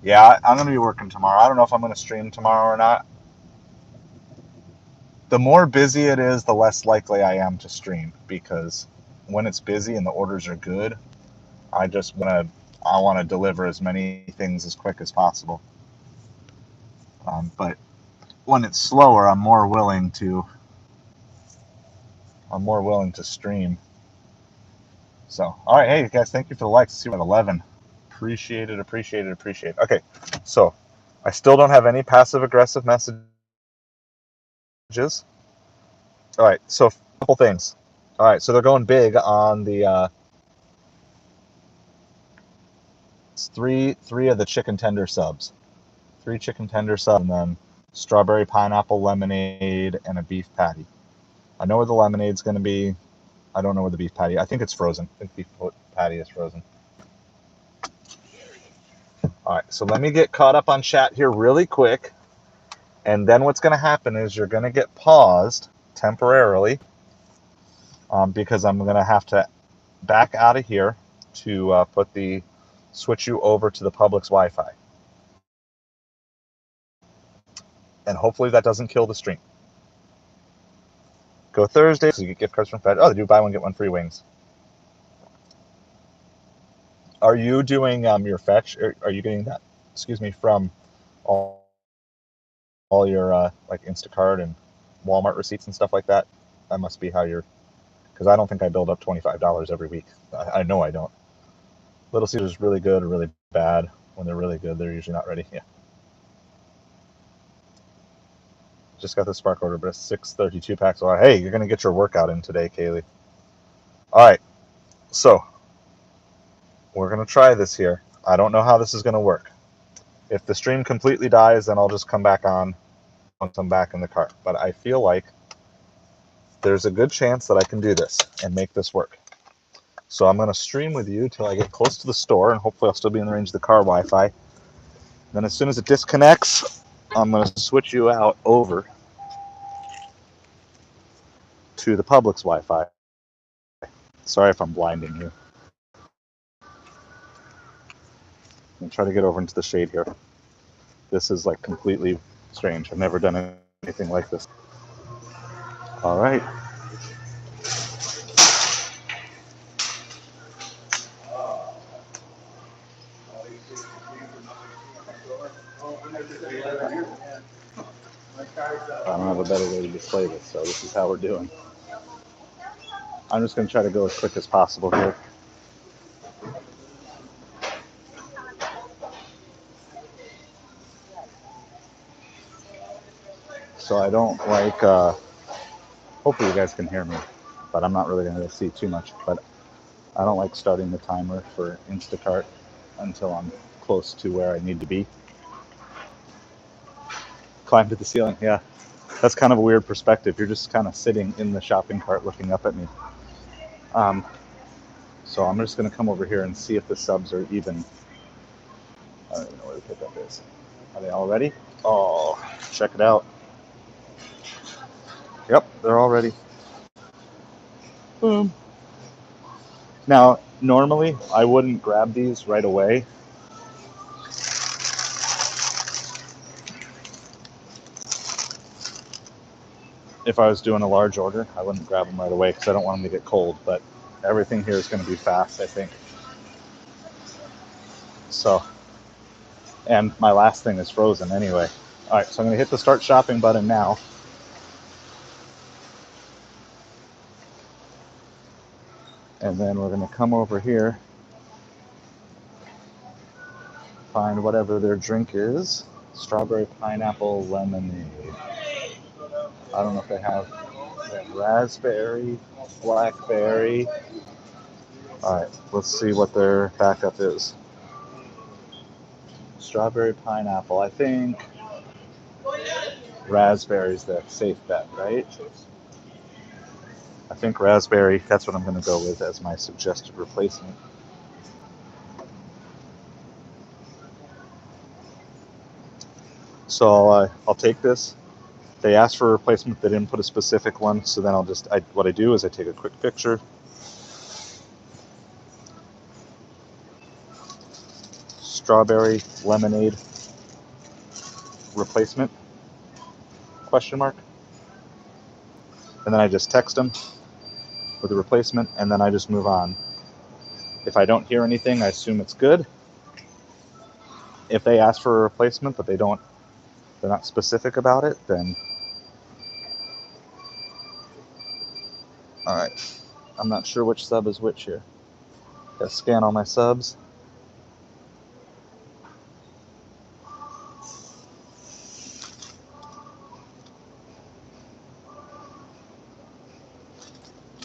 yeah, I'm going to be working tomorrow. I don't know if I'm going to stream tomorrow or not. The more busy it is, the less likely I am to stream, because when it's busy and the orders are good, I want to deliver as many things as quick as possible. But when it's slower, I'm more willing to stream. So, all right, hey guys, thank you for the likes. See, we're at 11. Appreciate it. Okay, so I still don't have any passive aggressive messages. All right, so a couple things. All right, so they're going big on the three of the chicken tender subs. 3 chicken tender subs, and then strawberry pineapple lemonade and a beef patty. I know where the lemonade's going to be. I don't know where the beef patty. I think it's frozen. I think beef patty is frozen. All right, so let me get caught up on chat here really quick, and then what's going to happen is you're going to get paused temporarily, because I'm going to have to back out of here to switch you over to the Publix Wi-Fi, and hopefully that doesn't kill the stream. Go Thursday, so you get gift cards from Fed. Oh, they do buy one get one free wings. Are you doing your fetch? Or are you getting that? Excuse me, from all your like Instacart and Walmart receipts and stuff like that? That must be how you're. Because I don't think I build up $25 every week. I know I don't. Little Caesars is really good or really bad. When they're really good, they're usually not ready. Yeah. Just got the Spark order, but it's 632 packs. So, hey, you're going to get your workout in today, Kaylee. All right. So, we're going to try this here. I don't know how this is going to work. If the stream completely dies, then I'll just come back on once I'm back in the car. But I feel like there's a good chance that I can do this and make this work. So I'm going to stream with you till I get close to the store, and hopefully I'll still be in the range of the car Wi-Fi. Then as soon as it disconnects, I'm going to switch you out over to the Publix Wi-Fi. Sorry if I'm blinding you. I'm try to get over into the shade here. This is like completely strange. I've never done anything like this. All right. a better way to display this, so this is how we're doing. I'm just going to try to go as quick as possible here. So I don't like, hopefully you guys can hear me, but I'm not really going to see too much. But I don't like starting the timer for Instacart until I'm close to where I need to be. Climb to the ceiling, yeah. That's kind of a weird perspective. You're just kind of sitting in the shopping cart looking up at me. So I'm just going to come over here and see if the subs are even. I don't even know where the pickup is. Are they all ready? Oh, check it out. Yep, they're all ready. Boom. Now, normally I wouldn't grab these right away. If I was doing a large order, I wouldn't grab them right away because I don't want them to get cold, but everything here is going to be fast, I think. So, and my last thing is frozen anyway. All right, so I'm going to hit the start shopping button now. And then we're going to come over here, find whatever their drink is. Strawberry pineapple lemonade. I don't know if they have raspberry, blackberry. All right, let's see what their backup is. Strawberry pineapple. I think raspberry's the safe bet, right? I think raspberry, that's what I'm going to go with as my suggested replacement. So I'll take this. They asked for a replacement. They didn't put a specific one, so then what I do is I take a quick picture. Strawberry lemonade replacement, question mark. And then I just text them with the replacement, and then I just move on. If I don't hear anything, I assume it's good. If they ask for a replacement, but they're not specific about it, then all right. I'm not sure which sub is which here. Gotta scan all my subs.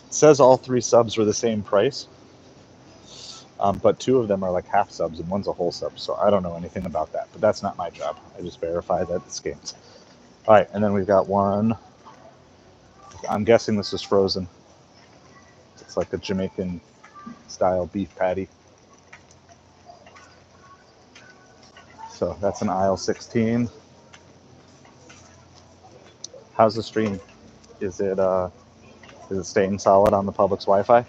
It says all 3 subs were the same price, but 2 of them are like half subs and one's a whole sub, so I don't know anything about that, but that's not my job. I just verify that it scans. All right, and then we've got one. I'm guessing this is frozen. It's like a Jamaican style beef patty. So that's an aisle 16. How's the stream? Is it staying solid on the Publix Wi-Fi?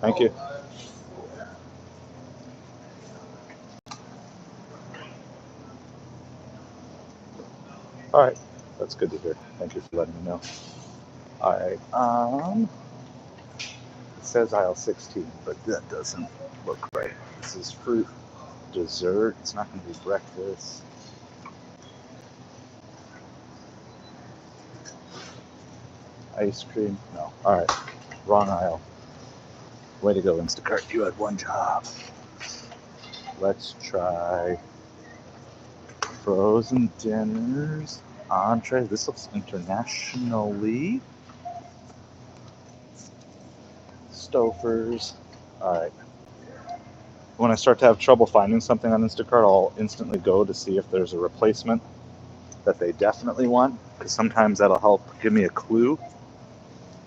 Thank you. All right, that's good to hear. Thank you for letting me know. All right, it says aisle 16, but that doesn't look right. This is fruit, dessert. It's not going to be breakfast. Ice cream, no. All right, wrong aisle. Way to go, Instacart. You had one job. Let's try frozen dinners, entree. This looks internationally. Stouffer's. All right. When I start to have trouble finding something on Instacart, I'll instantly go to see if there's a replacement that they definitely want, because sometimes that'll help give me a clue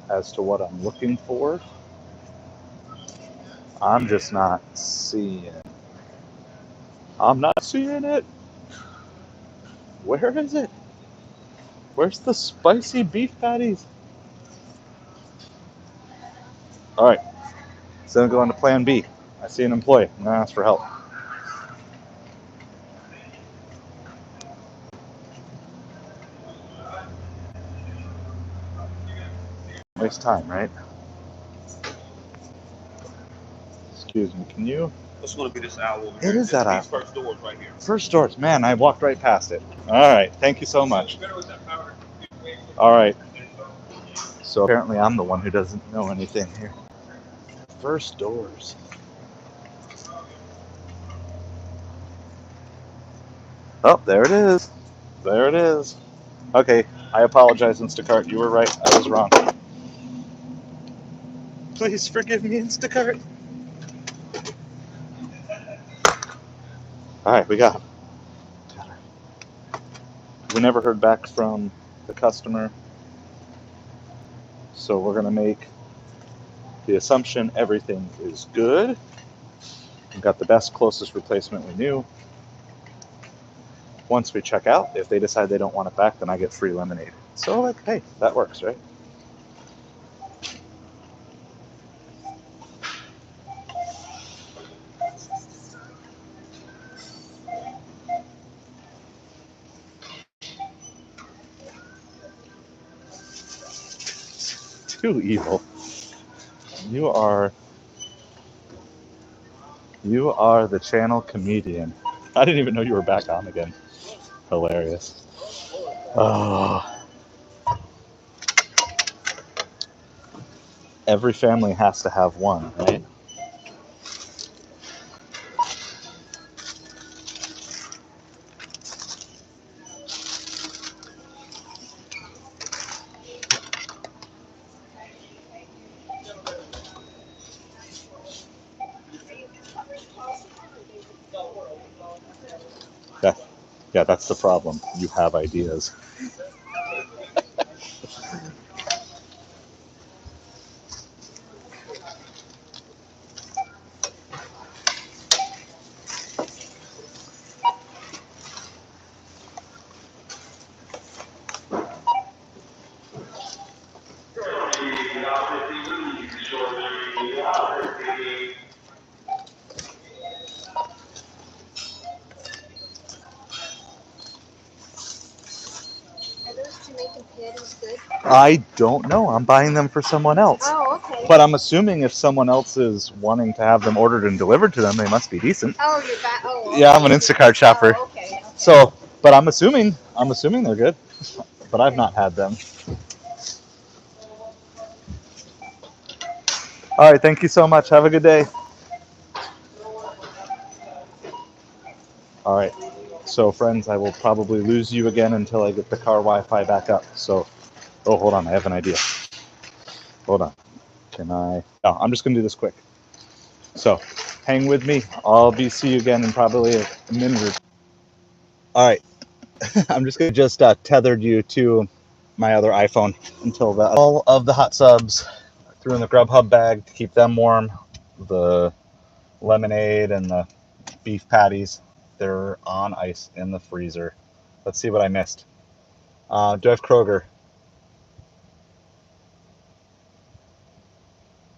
as to what I'm looking for. I'm just not seeing it. I'm not seeing it. Where is it? Where's the spicy beef patties? All right, so I'm going to plan B. I see an employee. I'm going to ask for help. Waste time, right? Excuse me, can you? It's going to be this hour over It here. is that These hour. first doors right here. First doors, man, I walked right past it. All right, thank you so much. All right. So apparently I'm the one who doesn't know anything here. First doors. Oh, there it is. There it is. Okay, I apologize, Instacart. You were right. I was wrong. Please forgive me, Instacart. All right, we got him. We never heard back from the customer, so we're gonna make the assumption everything is good. We got the best, closest replacement we knew. Once we check out, if they decide they don't want it back, then I get free lemonade. So, like, hey, that works, right? Too evil. You are the channel comedian. I didn't even know you were back on again. Hilarious. Oh, every family has to have one, right? That, yeah, that's the problem. You have ideas. Are those Jamaican patties good? I don't know. I'm buying them for someone else. Oh, okay. But I'm assuming if someone else is wanting to have them ordered and delivered to them, they must be decent. Oh, you're back. Oh, okay. Yeah, I'm an Instacart shopper. Oh, okay. So, but I'm assuming they're good. But I've not had them. All right, thank you so much. Have a good day. All right. So, friends, I will probably lose you again until I get the car Wi-Fi back up. So, oh, hold on. I have an idea. Hold on. Can I? No, I'm just going to do this quick. So, hang with me. I'll see you again in probably a minute or two. All right. I'm just going to tethered you to my other iPhone until all of the hot subs threw in the Grubhub bag to keep them warm. The lemonade and the beef patties, they're on ice in the freezer. Let's see what I missed. Do I have Kroger?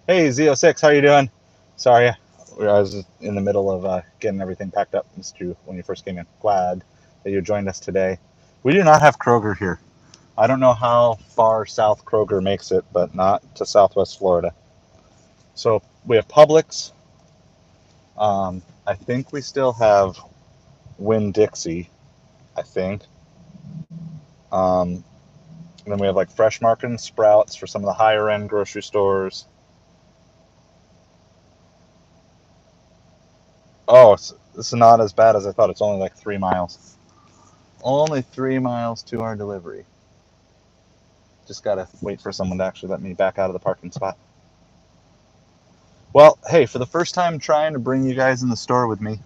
Hey, Z06, how you doing? Sorry, I was in the middle of getting everything packed up. Missed you when you first came in. Glad that you joined us today. We do not have Kroger here. I don't know how far south Kroger makes it, but not to Southwest Florida. So we have Publix. I think we still have Winn-Dixie, I think. And then we have like Fresh Market and Sprouts for some of the higher end grocery stores. Oh, this is not as bad as I thought. It's only like 3 miles. Only 3 miles to our delivery. Just gotta wait for someone to actually let me back out of the parking spot. Well, hey, for the first time trying to bring you guys in the store with me.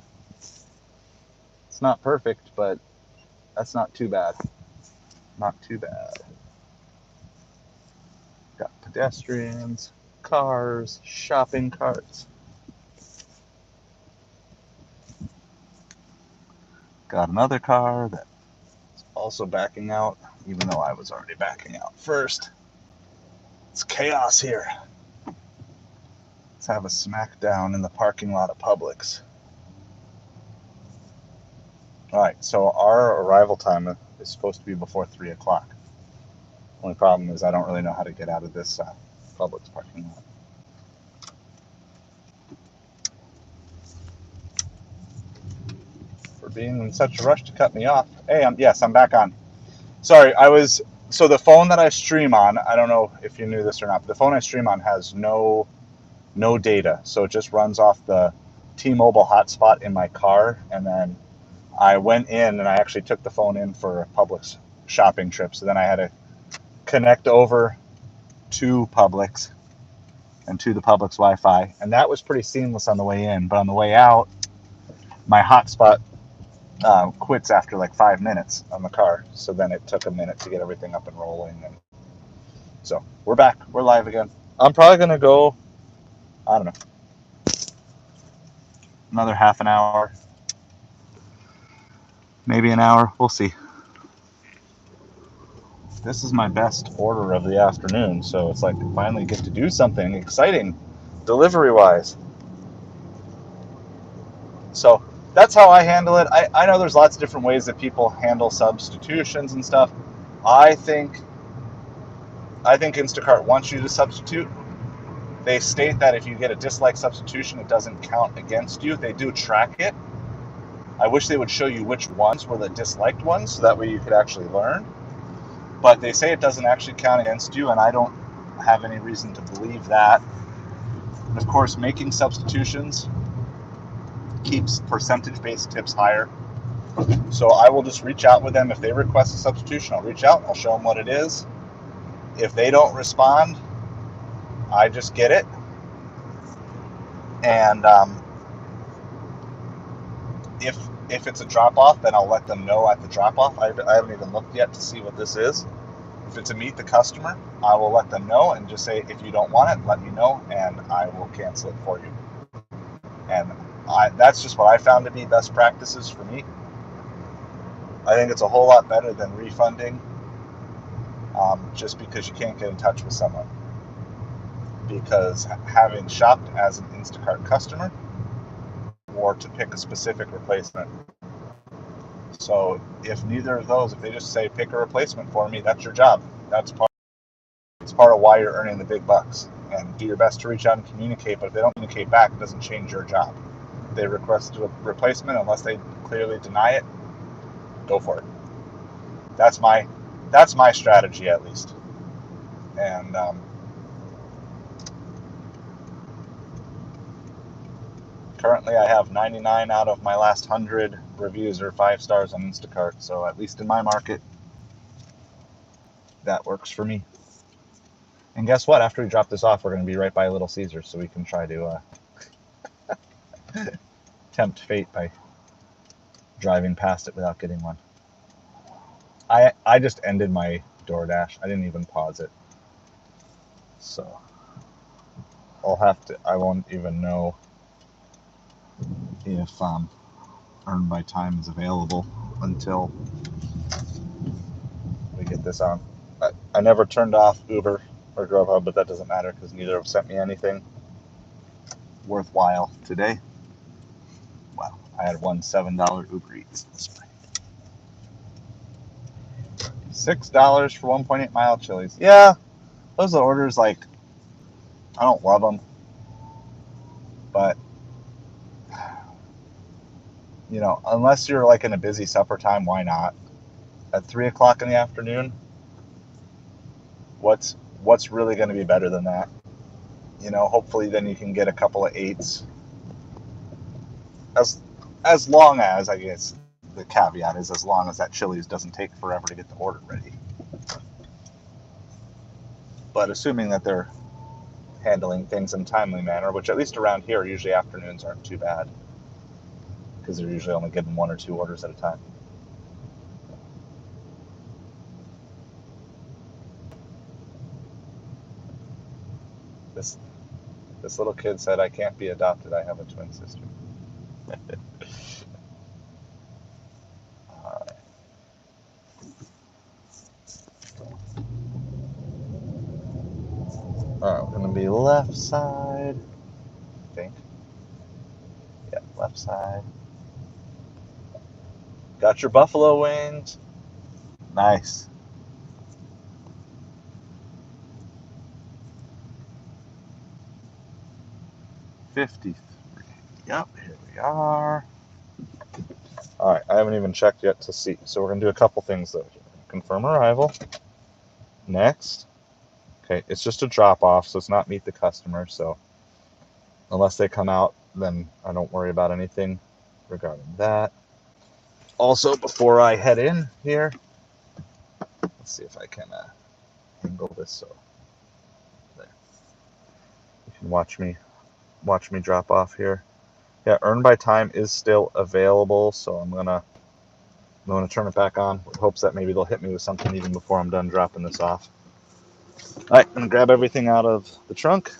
It's not perfect, but that's not too bad. Not too bad. Got pedestrians, cars, shopping carts. Got another car that's also backing out, even though I was already backing out first. It's chaos here. Let's have a smackdown in the parking lot of Publix. All right, so our arrival time is supposed to be before 3 o'clock. Only problem is I don't really know how to get out of this Publix parking lot. For being in such a rush to cut me off. Hey, yes, I'm back on. Sorry, so the phone that I stream on, I don't know if you knew this or not, but the phone I stream on has no data. So it just runs off the T-Mobile hotspot in my car. And then I went in and I actually took the phone in for a Publix shopping trip. So then I had to connect over to Publix and to the Publix Wi-Fi. And that was pretty seamless on the way in. But on the way out, my hotspot quits after like 5 minutes on the car. So then it took a minute to get everything up and rolling. And so we're back. We're live again. I'm probably going to go, I don't know, another half an hour, maybe an hour. We'll see. This is my best order of the afternoon. So it's like I finally get to do something exciting delivery-wise. So that's how I handle it. I know there's lots of different ways that people handle substitutions and stuff. I think Instacart wants you to substitute. They state that if you get a dislike substitution, it doesn't count against you. They do track it. I wish they would show you which ones were the disliked ones, so that way you could actually learn. But they say it doesn't actually count against you, and I don't have any reason to believe that. And of course, making substitutions keeps percentage-based tips higher. So I will just reach out with them. If they request a substitution, I'll reach out, I'll show them what it is. If they don't respond, I just get it. And if it's a drop-off, then I'll let them know at the drop-off. I haven't even looked yet to see what this is. If it's a meet the customer, I will let them know and just say, if you don't want it, let me know, and I will cancel it for you. And that's just what I found to be best practices for me. I think it's a whole lot better than refunding just because you can't get in touch with someone. Because having shopped as an Instacart customer, or to pick a specific replacement. So if neither of those, if they just say pick a replacement for me, that's your job. It's part of why you're earning the big bucks. And do your best to reach out and communicate, but if they don't communicate back, it doesn't change your job. If they request a replacement, unless they clearly deny it, go for it. That's my strategy, at least. And currently I have 99 out of my last 100 reviews are 5 stars on Instacart. So at least in my market, that works for me. And guess what? After we drop this off, we're going to be right by Little Caesars, so we can try to tempt fate by driving past it without getting one. I just ended my Doordash. I didn't even pause it. So I won't even know if earn by time is available until we get this on. I never turned off Uber or Grubhub, but that doesn't matter because neither have sent me anything worthwhile today. Well, I had one $7 Uber Eats this morning. $6 for 1.8 mile Chili's. Yeah, those are orders like, I don't love them, but you know, unless you're like in a busy supper time, why not? At 3 o'clock in the afternoon, what's really going to be better than that? You know, hopefully then you can get a couple of 8s. As long as, I guess the caveat is, as long as that Chili's doesn't take forever to get the order ready. But assuming that they're handling things in a timely manner, which at least around here, usually afternoons aren't too bad because they're usually only getting 1 or 2 orders at a time. This little kid said, I can't be adopted. I have a twin sister. Alright, we're going to be left side, I think. Yeah, left side. Got your buffalo wings. Nice. 53. Yep, here we are. All right, I haven't even checked yet to see. So we're going to do a couple things though. Confirm arrival. Next. Okay, it's just a drop off, so it's not meet the customer. So unless they come out, then I don't worry about anything regarding that. Also, before I head in here, let's see if I can angle this so there. You can watch me drop off here. Yeah, earn by time is still available, so I'm gonna turn it back on with hopes that maybe they'll hit me with something even before I'm done dropping this off. All right, I'm gonna grab everything out of the trunk.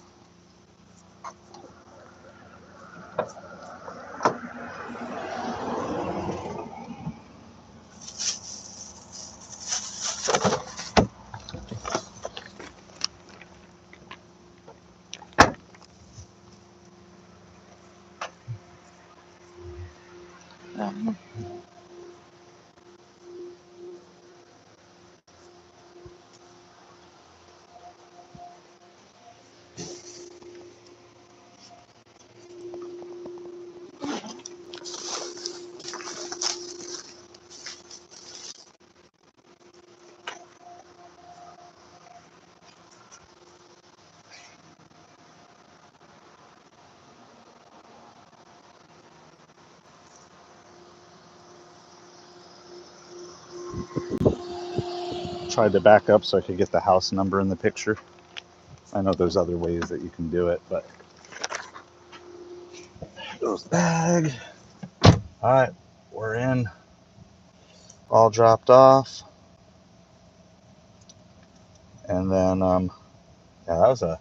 Tried to back up so I could get the house number in the picture. I know there's other ways that you can do it, but there goes the bag. All right, we're in. All dropped off. And then, yeah, that was a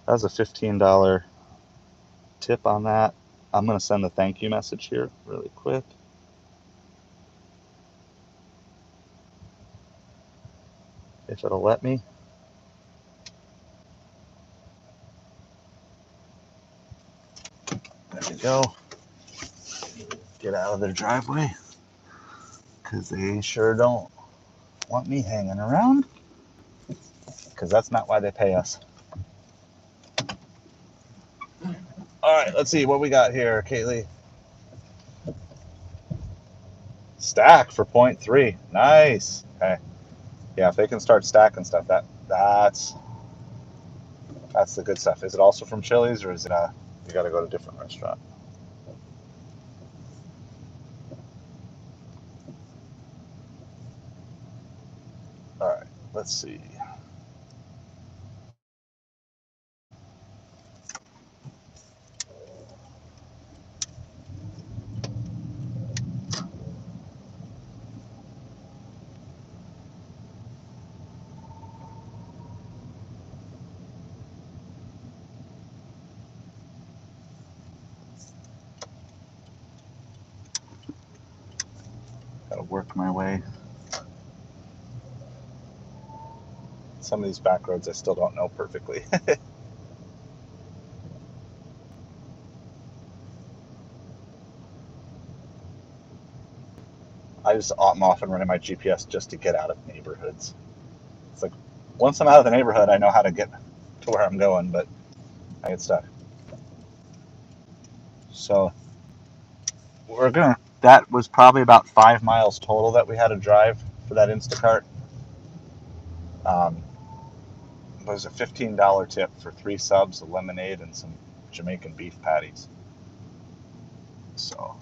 $15 tip on that. I'm gonna send the thank you message here really quick. If it'll let me. There we go. Get out of their driveway, because they sure don't want me hanging around, because that's not why they pay us. All right, let's see what we got here, Kaylee. Stack for 0.3. Nice. Okay. Yeah, if they can start stacking stuff, that's the good stuff. Is it also from Chili's, or is it you got to go to a different restaurant? All right, let's see. Got to work my way. Some of these back roads I still don't know perfectly. I'm often running my GPS just to get out of neighborhoods. It's like, once I'm out of the neighborhood, I know how to get to where I'm going, but I get stuck. So that was probably about 5 miles total that we had to drive for that Instacart. It was a $15 tip for 3 subs, a lemonade, and some Jamaican beef patties. So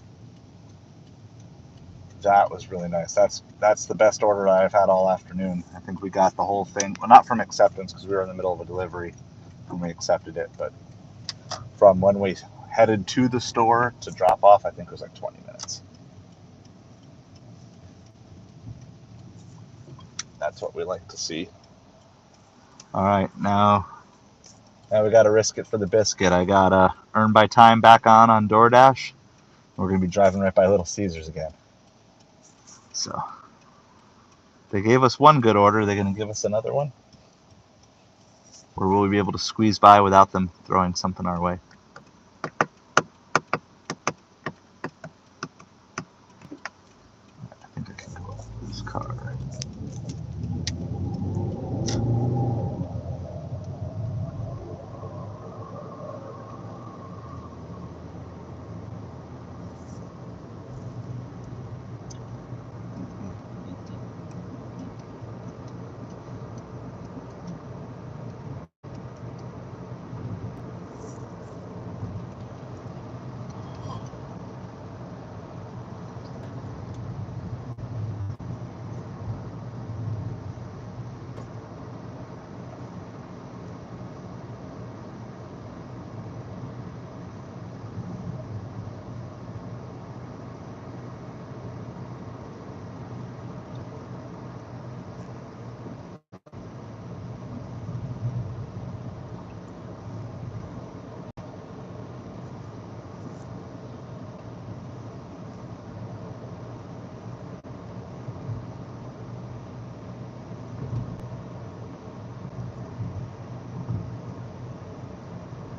that was really nice. That's the best order I've had all afternoon. I think we got the whole thing. Well, not from acceptance, because we were in the middle of a delivery when we accepted it, but from when we headed to the store to drop off, I think it was like 20 minutes. That's what we like to see. All right, now we got to risk it for the biscuit. I got Earn by Time back on Doordash. We're going to be driving right by Little Caesars again. So they gave us one good order. They're going to give us another one? Or will we be able to squeeze by without them throwing something our way? I think I can go with this car.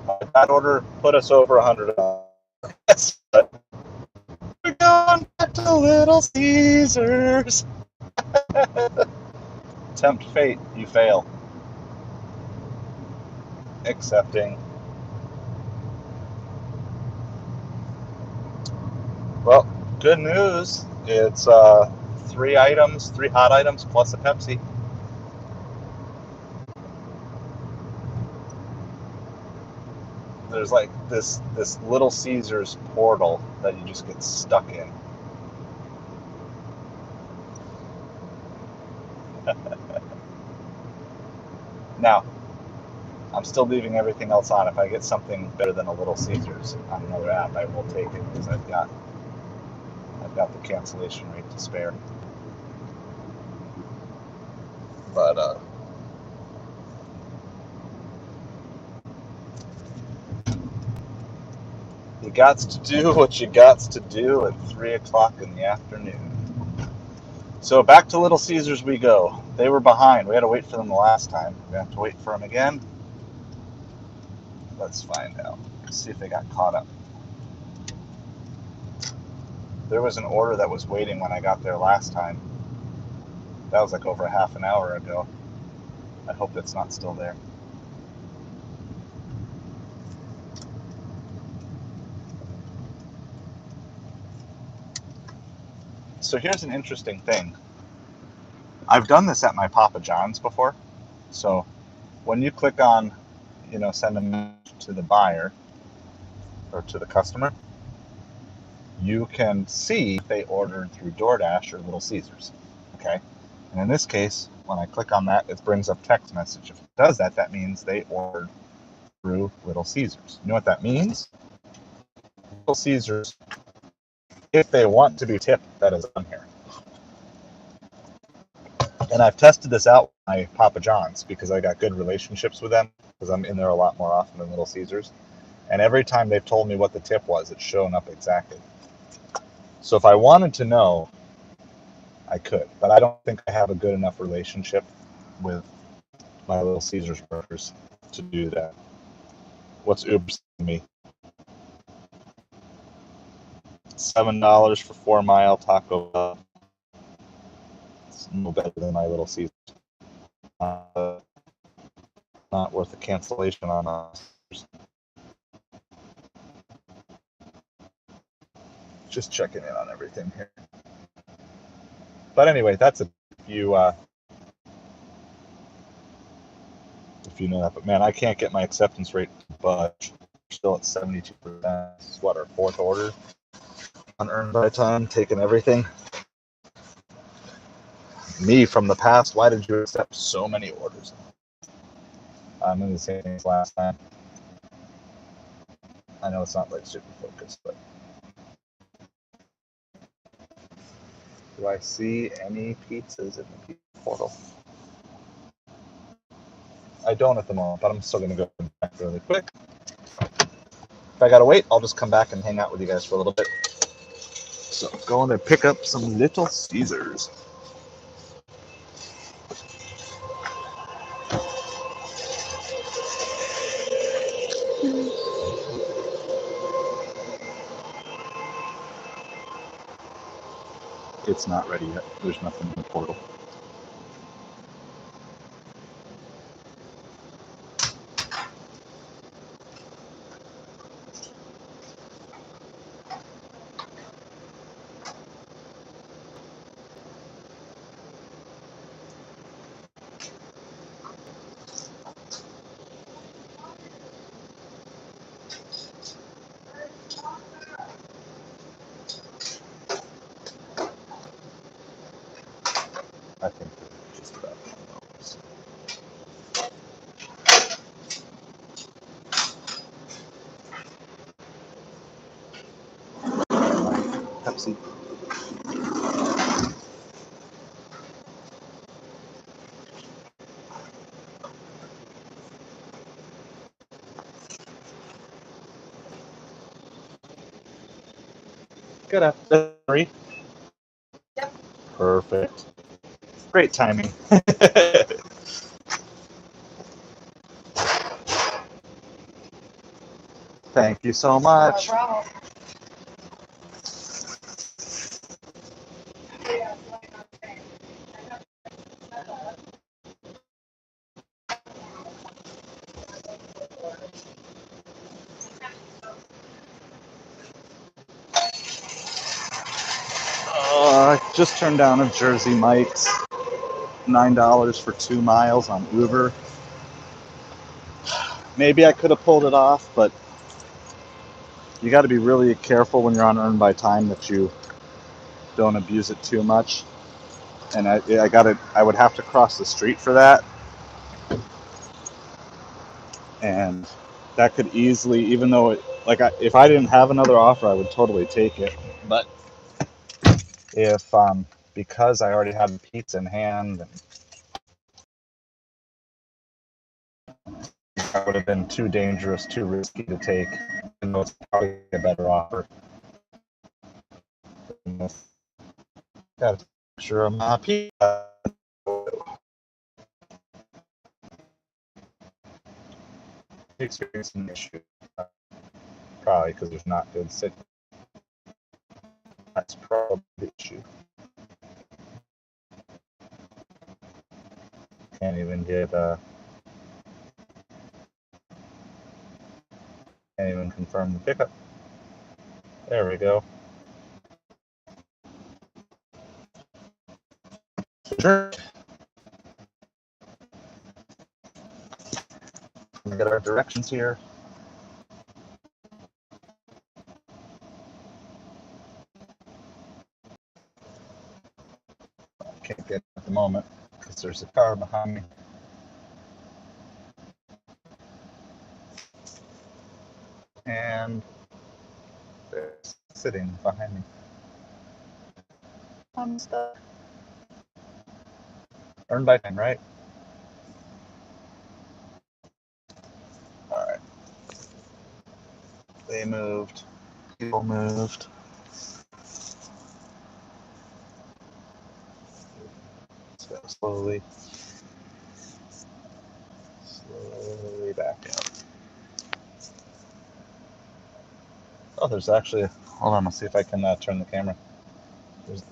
That order put us over $100. Yes, but we're going back to Little Caesars. Tempt fate, you fail. Accepting. Well, good news. It's 3 hot items plus a Pepsi. There's like this Little Caesars portal that you just get stuck in. Now, I'm still leaving everything else on. If I get something better than a Little Caesars on another app, I will take it because I've got the cancellation rate to spare. But you got to do what you got to do at 3 o'clock in the afternoon. So back to Little Caesars we go. They were behind. We had to wait for them the last time. We have to wait for them again. Let's find out. Let's see if they got caught up. There was an order that was waiting when I got there last time. That was like over half an hour ago. I hope it's not still there. So here's an interesting thing. I've done this at my Papa John's before. So when you click on, send a message to the buyer or to the customer, you can see if they ordered through Doordash or Little Caesars. Okay? And in this case, when I click on that, it brings up text message. If it does that, that means they ordered through Little Caesars. You know what that means? Little Caesars, if they want to be tipped, that is on here. And I've tested this out with my Papa John's because I got good relationships with them because I'm in there a lot more often than Little Caesars. And every time they've told me what the tip was, it's shown up exactly. So if I wanted to know, I could. But I don't think I have a good enough relationship with my Little Caesars workers to do that. What's Uber sending me? $7 for 4 Mile Taco Bell. It's no better than my Little Caesars. Not worth a cancellation on us. Just checking in on everything here. But anyway, that's if you know that. But man, I can't get my acceptance rate to budge. We're still at 72%. This is what, our 4th order? Unearned by time, taking everything. Me from the past, why did you accept so many orders? I'm in the same thing as last time. I know it's not like super focused, but do I see any pizzas in the pizza portal? I don't at the moment, but I'm still going to go back really quick. If I got to wait, I'll just come back and hang out with you guys for a little bit. So going to pick up some Little Caesars. It's not ready yet. There's nothing in the portal. I think they're just about Pepsi. Good afternoon. Yep. Perfect. Great timing. Thank you so much. Bravo. Just turned down a Jersey Mike's, $9 for 2 miles on Uber. Maybe I could have pulled it off, but you got to be really careful when you're on earn by time that you don't abuse it too much. And I would have to cross the street for that. And that could easily, even though if I didn't have another offer, I would totally take it. But if because I already had the pizza in hand, that would have been too dangerous, too risky to take. And it's probably a better offer. Got a picture of my pizza. Experiencing an issue, probably because there's not good signal. That's probably the issue. Can't even confirm the pickup. There we go. Sure. We get our directions here. I can't get it at the moment because there's a car behind me. And there's sitting behind me. I'm stuck. Earn by time, right? Alright. They moved. People moved. Let's go slowly back out. Oh, there's actually, hold on, I'll see if I can turn the camera. There's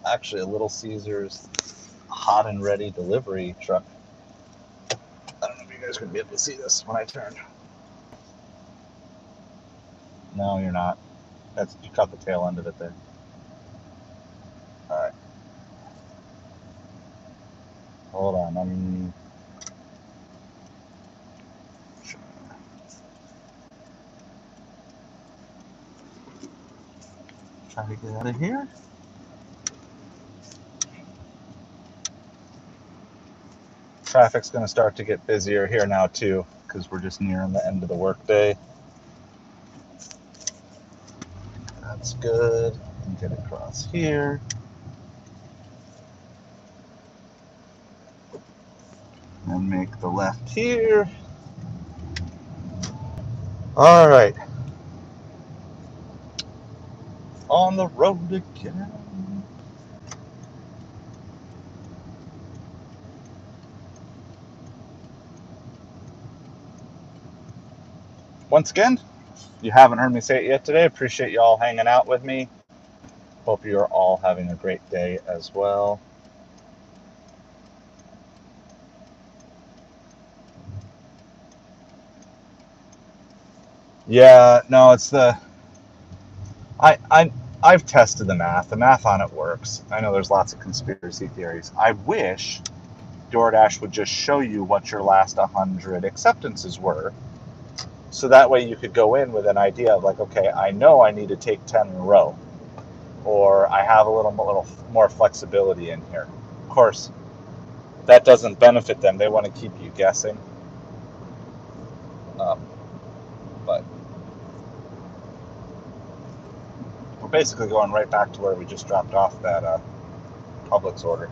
actually a Little Caesars hot and ready delivery truck. I don't know if you guys are going to be able to see this when I turn. No, you're not. You caught the tail end of it there. Alright. Hold on, I'm trying to get out of here. Traffic's going to start to get busier here now too, because we're just nearing the end of the workday. That's good. And get across here. And make the left here. All right. On the road again. Once again, you haven't heard me say it yet today. Appreciate you all hanging out with me. Hope you're all having a great day as well. Yeah, no, it's I've tested the math. The math on it works. I know there's lots of conspiracy theories. I wish DoorDash would just show you what your last 100 acceptances were. So that way you could go in with an idea of like, okay, I know I need to take 10 in a row. Or I have a little more flexibility in here. Of course, that doesn't benefit them. They want to keep you guessing. But we're basically going right back to where we just dropped off that Publix order.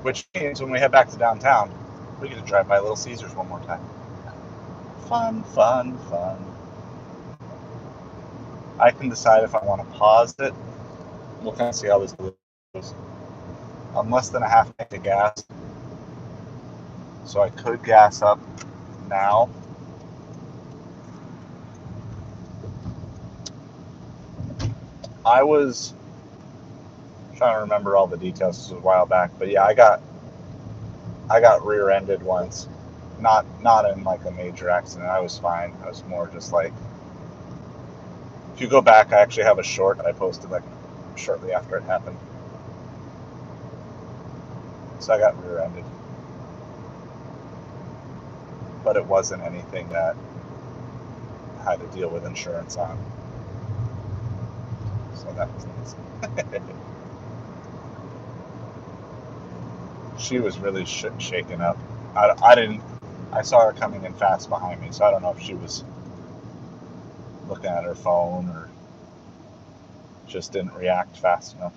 Which means when we head back to downtown, we get to drive by Little Caesars one more time. Fun, fun, fun. I can decide if I want to pause it. We'll kind of see how this goes. I'm less than a half tank of gas, so I could gas up now. I was trying to remember all the details. This was a while back, but yeah, I got rear-ended once. Not in like a major accident. I was fine. I was more just like, if you go back, I actually have a short that I posted like shortly after it happened. So I got rear-ended, but it wasn't anything that I had to deal with insurance on. So that was nice. She was really shaken up. I saw her coming in fast behind me, so I don't know if she was looking at her phone or just didn't react fast enough.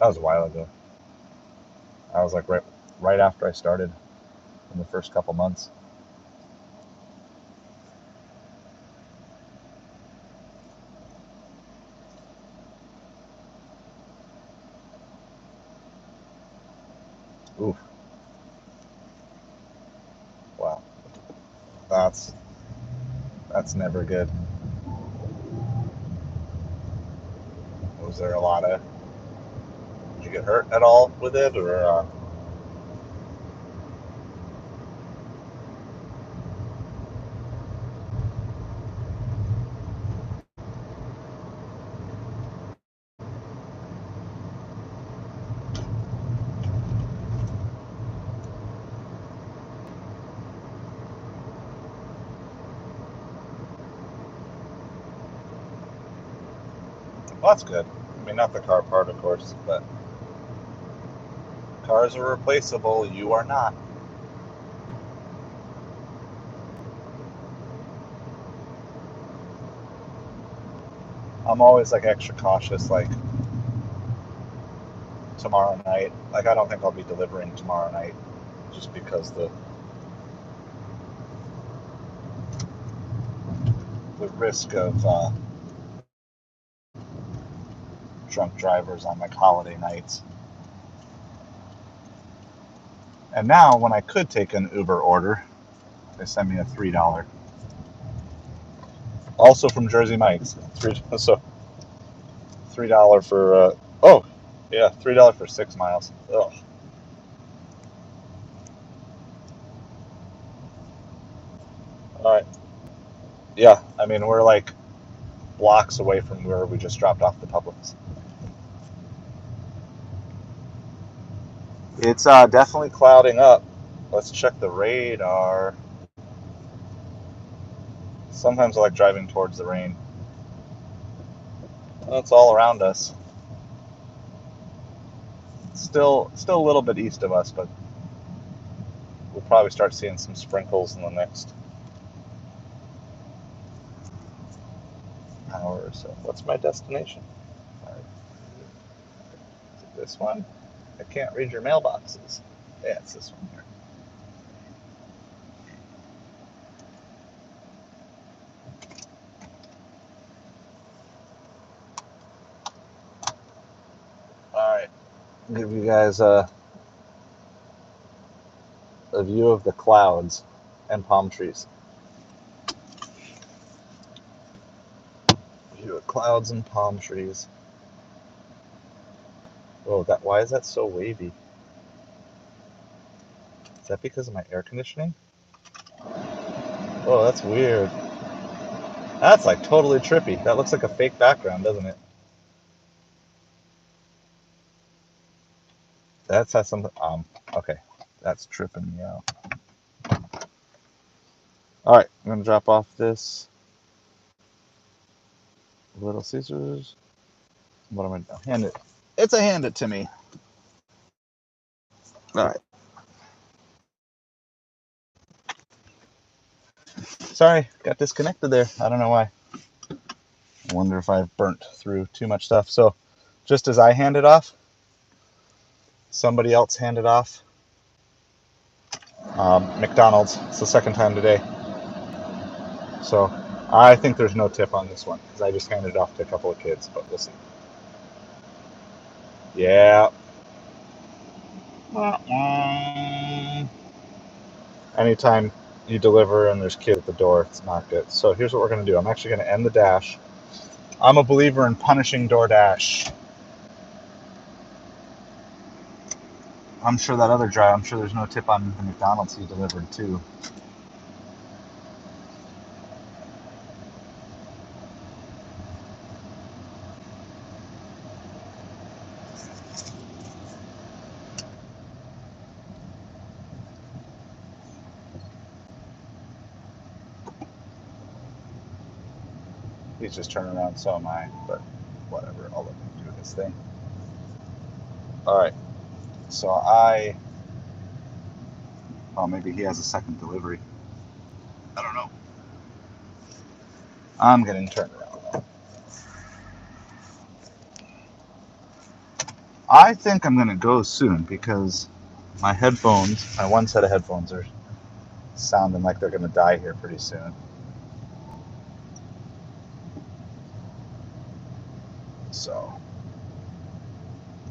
That was a while ago. I was like right after I started in the first couple months. Oof. Wow. That's never good. Was there a lot of, did you get hurt at all with it, or well, that's good. I mean, not the car part, of course, but cars are replaceable. You are not. I'm always like extra cautious, like tomorrow night. Like, I don't think I'll be delivering tomorrow night just because the risk of drunk drivers on like holiday nights. And now, when I could take an Uber order, they send me a $3. Also from Jersey Mike's. So $3 for $3 for 6 miles. Ugh. All right. Yeah, I mean, we're like blocks away from where we just dropped off the Publix. It's definitely clouding up. Let's check the radar. Sometimes I like driving towards the rain. Well, it's all around us. Still a little bit east of us, but we'll probably start seeing some sprinkles in the next hour or so. What's my destination? Is it this one? I can't read your mailboxes. Yeah, it's this one here. All right, give you guys a view of the clouds and palm trees. View of clouds and palm trees. Oh, why is that so wavy? Is that because of my air conditioning? Oh, that's weird. That's like totally trippy. That looks like a fake background, doesn't it? That's has something. Okay, that's tripping me out. All right, I'm gonna drop off this Little Caesars. What am I gonna hand it? It's a hand it to me. All right. Sorry, got disconnected there. I don't know why. I wonder if I've burnt through too much stuff. So just as I hand it off, somebody else handed off McDonald's. It's the second time today. So I think there's no tip on this one because I just handed it off to a couple of kids, but we'll see. Yeah. Anytime you deliver and there's kids at the door, it's not good. So here's what we're going to do. I'm actually going to end the dash. I'm a believer in punishing Doordash. I'm sure that other driver, I'm sure there's no tip on the McDonald's he delivered too. He's just turning around, so am I, but whatever, I'll let him do his thing. Alright, so oh, maybe he has a second delivery. I don't know. I'm getting turned around. I think I'm going to go soon because my headphones, my one set of headphones are sounding like they're going to die here pretty soon. So,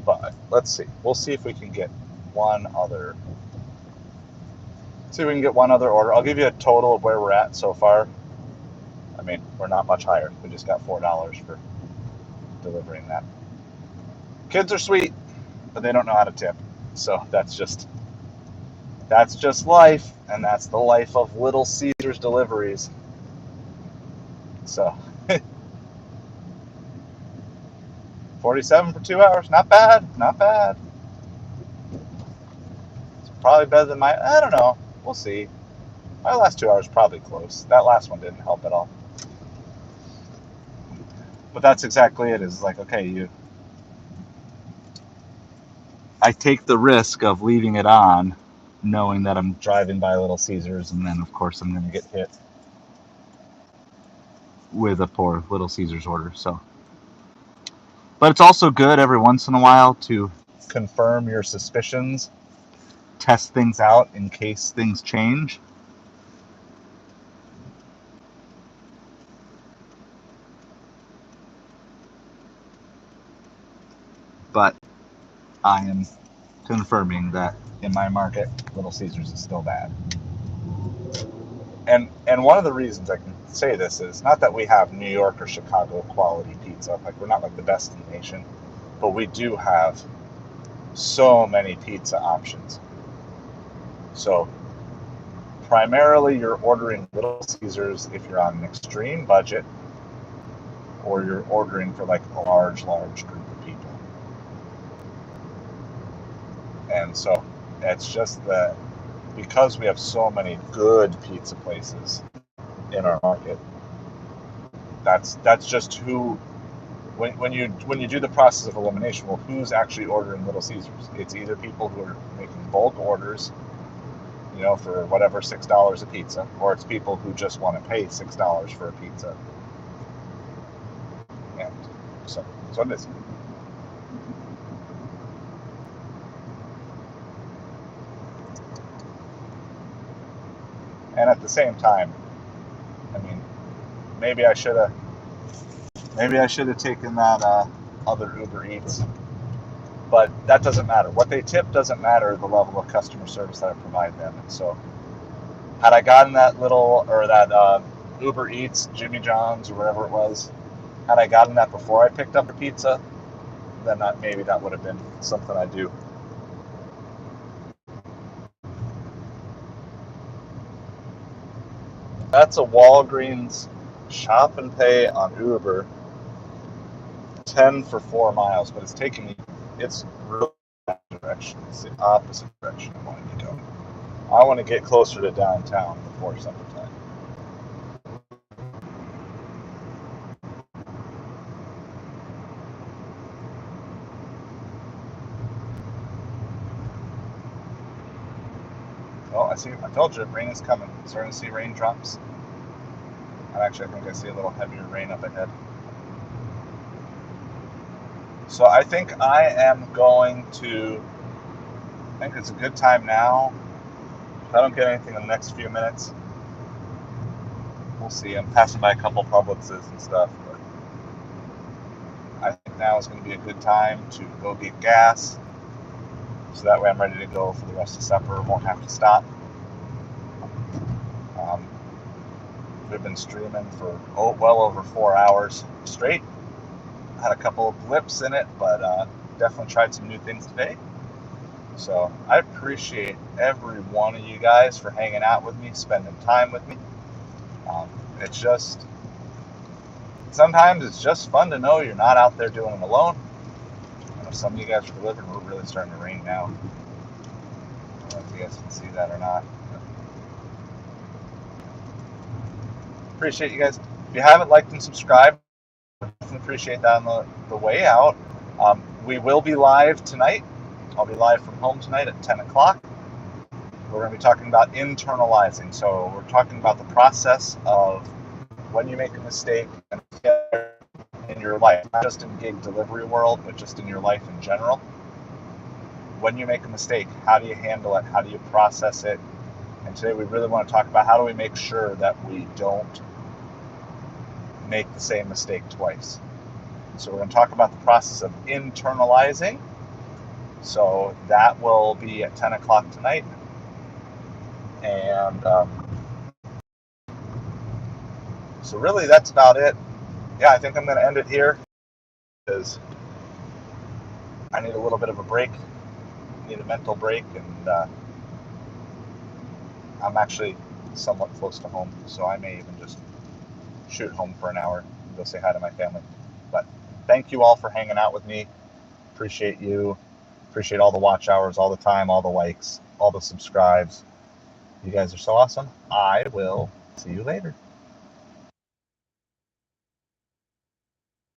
but let's see. We'll see if we can get one other. See if we can get one other order. I'll give you a total of where we're at so far. I mean, we're not much higher. We just got $4 for delivering that. Kids are sweet, but they don't know how to tip. So that's just life, and that's the life of Little Caesars deliveries. So 47 for 2 hours, not bad, not bad. It's probably better than I don't know. We'll see. My last 2 hours probably close. That last one didn't help at all. But that's exactly it. Is like, okay, I take the risk of leaving it on, knowing that I'm driving by Little Caesars, and then of course I'm going to get hit with a poor Little Caesars order. So, but it's also good every once in a while to confirm your suspicions, test things out in case things change. But I am confirming that in my market, Little Caesars is still bad. And one of the reasons I can say this is not that we have New York or Chicago quality pizza. Like, we're not like the best in the nation, but we do have so many pizza options. So primarily you're ordering Little Caesars if you're on an extreme budget, or you're ordering for like a large group of people. And so it's just that because we have so many good pizza places in our market, that's just who, when you do the process of elimination, well, who's actually ordering Little Caesars? It's either people who are making bulk orders, for whatever, $6 a pizza, or it's people who just want to pay $6 for a pizza. And so that's what it is. And at the same time, I mean, maybe I should have taken that other Uber Eats, but that doesn't matter. What they tip doesn't matter. The level of customer service that I provide them. And so, had I gotten that Uber Eats, Jimmy John's, or whatever it was, had I gotten that before I picked up a pizza, then maybe that would have been something I do. That's a Walgreens shop and pay on Uber, 10 for 4 miles, but it's taking me, it's really that direction. It's the opposite direction I want to be going. I want to get closer to downtown before summertime. Oh, I told you, rain is coming. I'm starting to see raindrops. And actually, I think I see a little heavier rain up ahead. So I think I am going to, I think it's a good time now. If I don't get anything in the next few minutes, we'll see. I'm passing by a couple Publixes and stuff, but I think now is going to be a good time to go get gas. So that way I'm ready to go for the rest of supper. Won't have to stop. We've been streaming for well over 4 hours straight. Had a couple of blips in it, but definitely tried some new things today. So I appreciate every one of you guys for hanging out with me, spending time with me. It's just, sometimes it's just fun to know you're not out there doing it alone. I know some of you guys are delivering. We're really starting to rain now. I don't know if you guys can see that or not. Appreciate you guys. If you haven't liked and subscribed, definitely appreciate that on the way out. We will be live tonight. I'll be live from home tonight at 10 o'clock. We're going to be talking about internalizing. So we're talking about the process of when you make a mistake in your life, not just in gig delivery world, but just in your life in general. When you make a mistake, how do you handle it? How do you process it? And today we really want to talk about how do we make sure that we don't make the same mistake twice. So we're going to talk about the process of internalizing. So that will be at 10 o'clock tonight. And so really that's about it. Yeah, I think I'm going to end it here because I need a little bit of a break. I need a mental break, and I'm actually somewhat close to home, so I may even just shoot home for an hour and go say hi to my family. But thank you all for hanging out with me. Appreciate you. Appreciate all the watch hours, all the time, all the likes, all the subscribes. You guys are so awesome. I will see you later.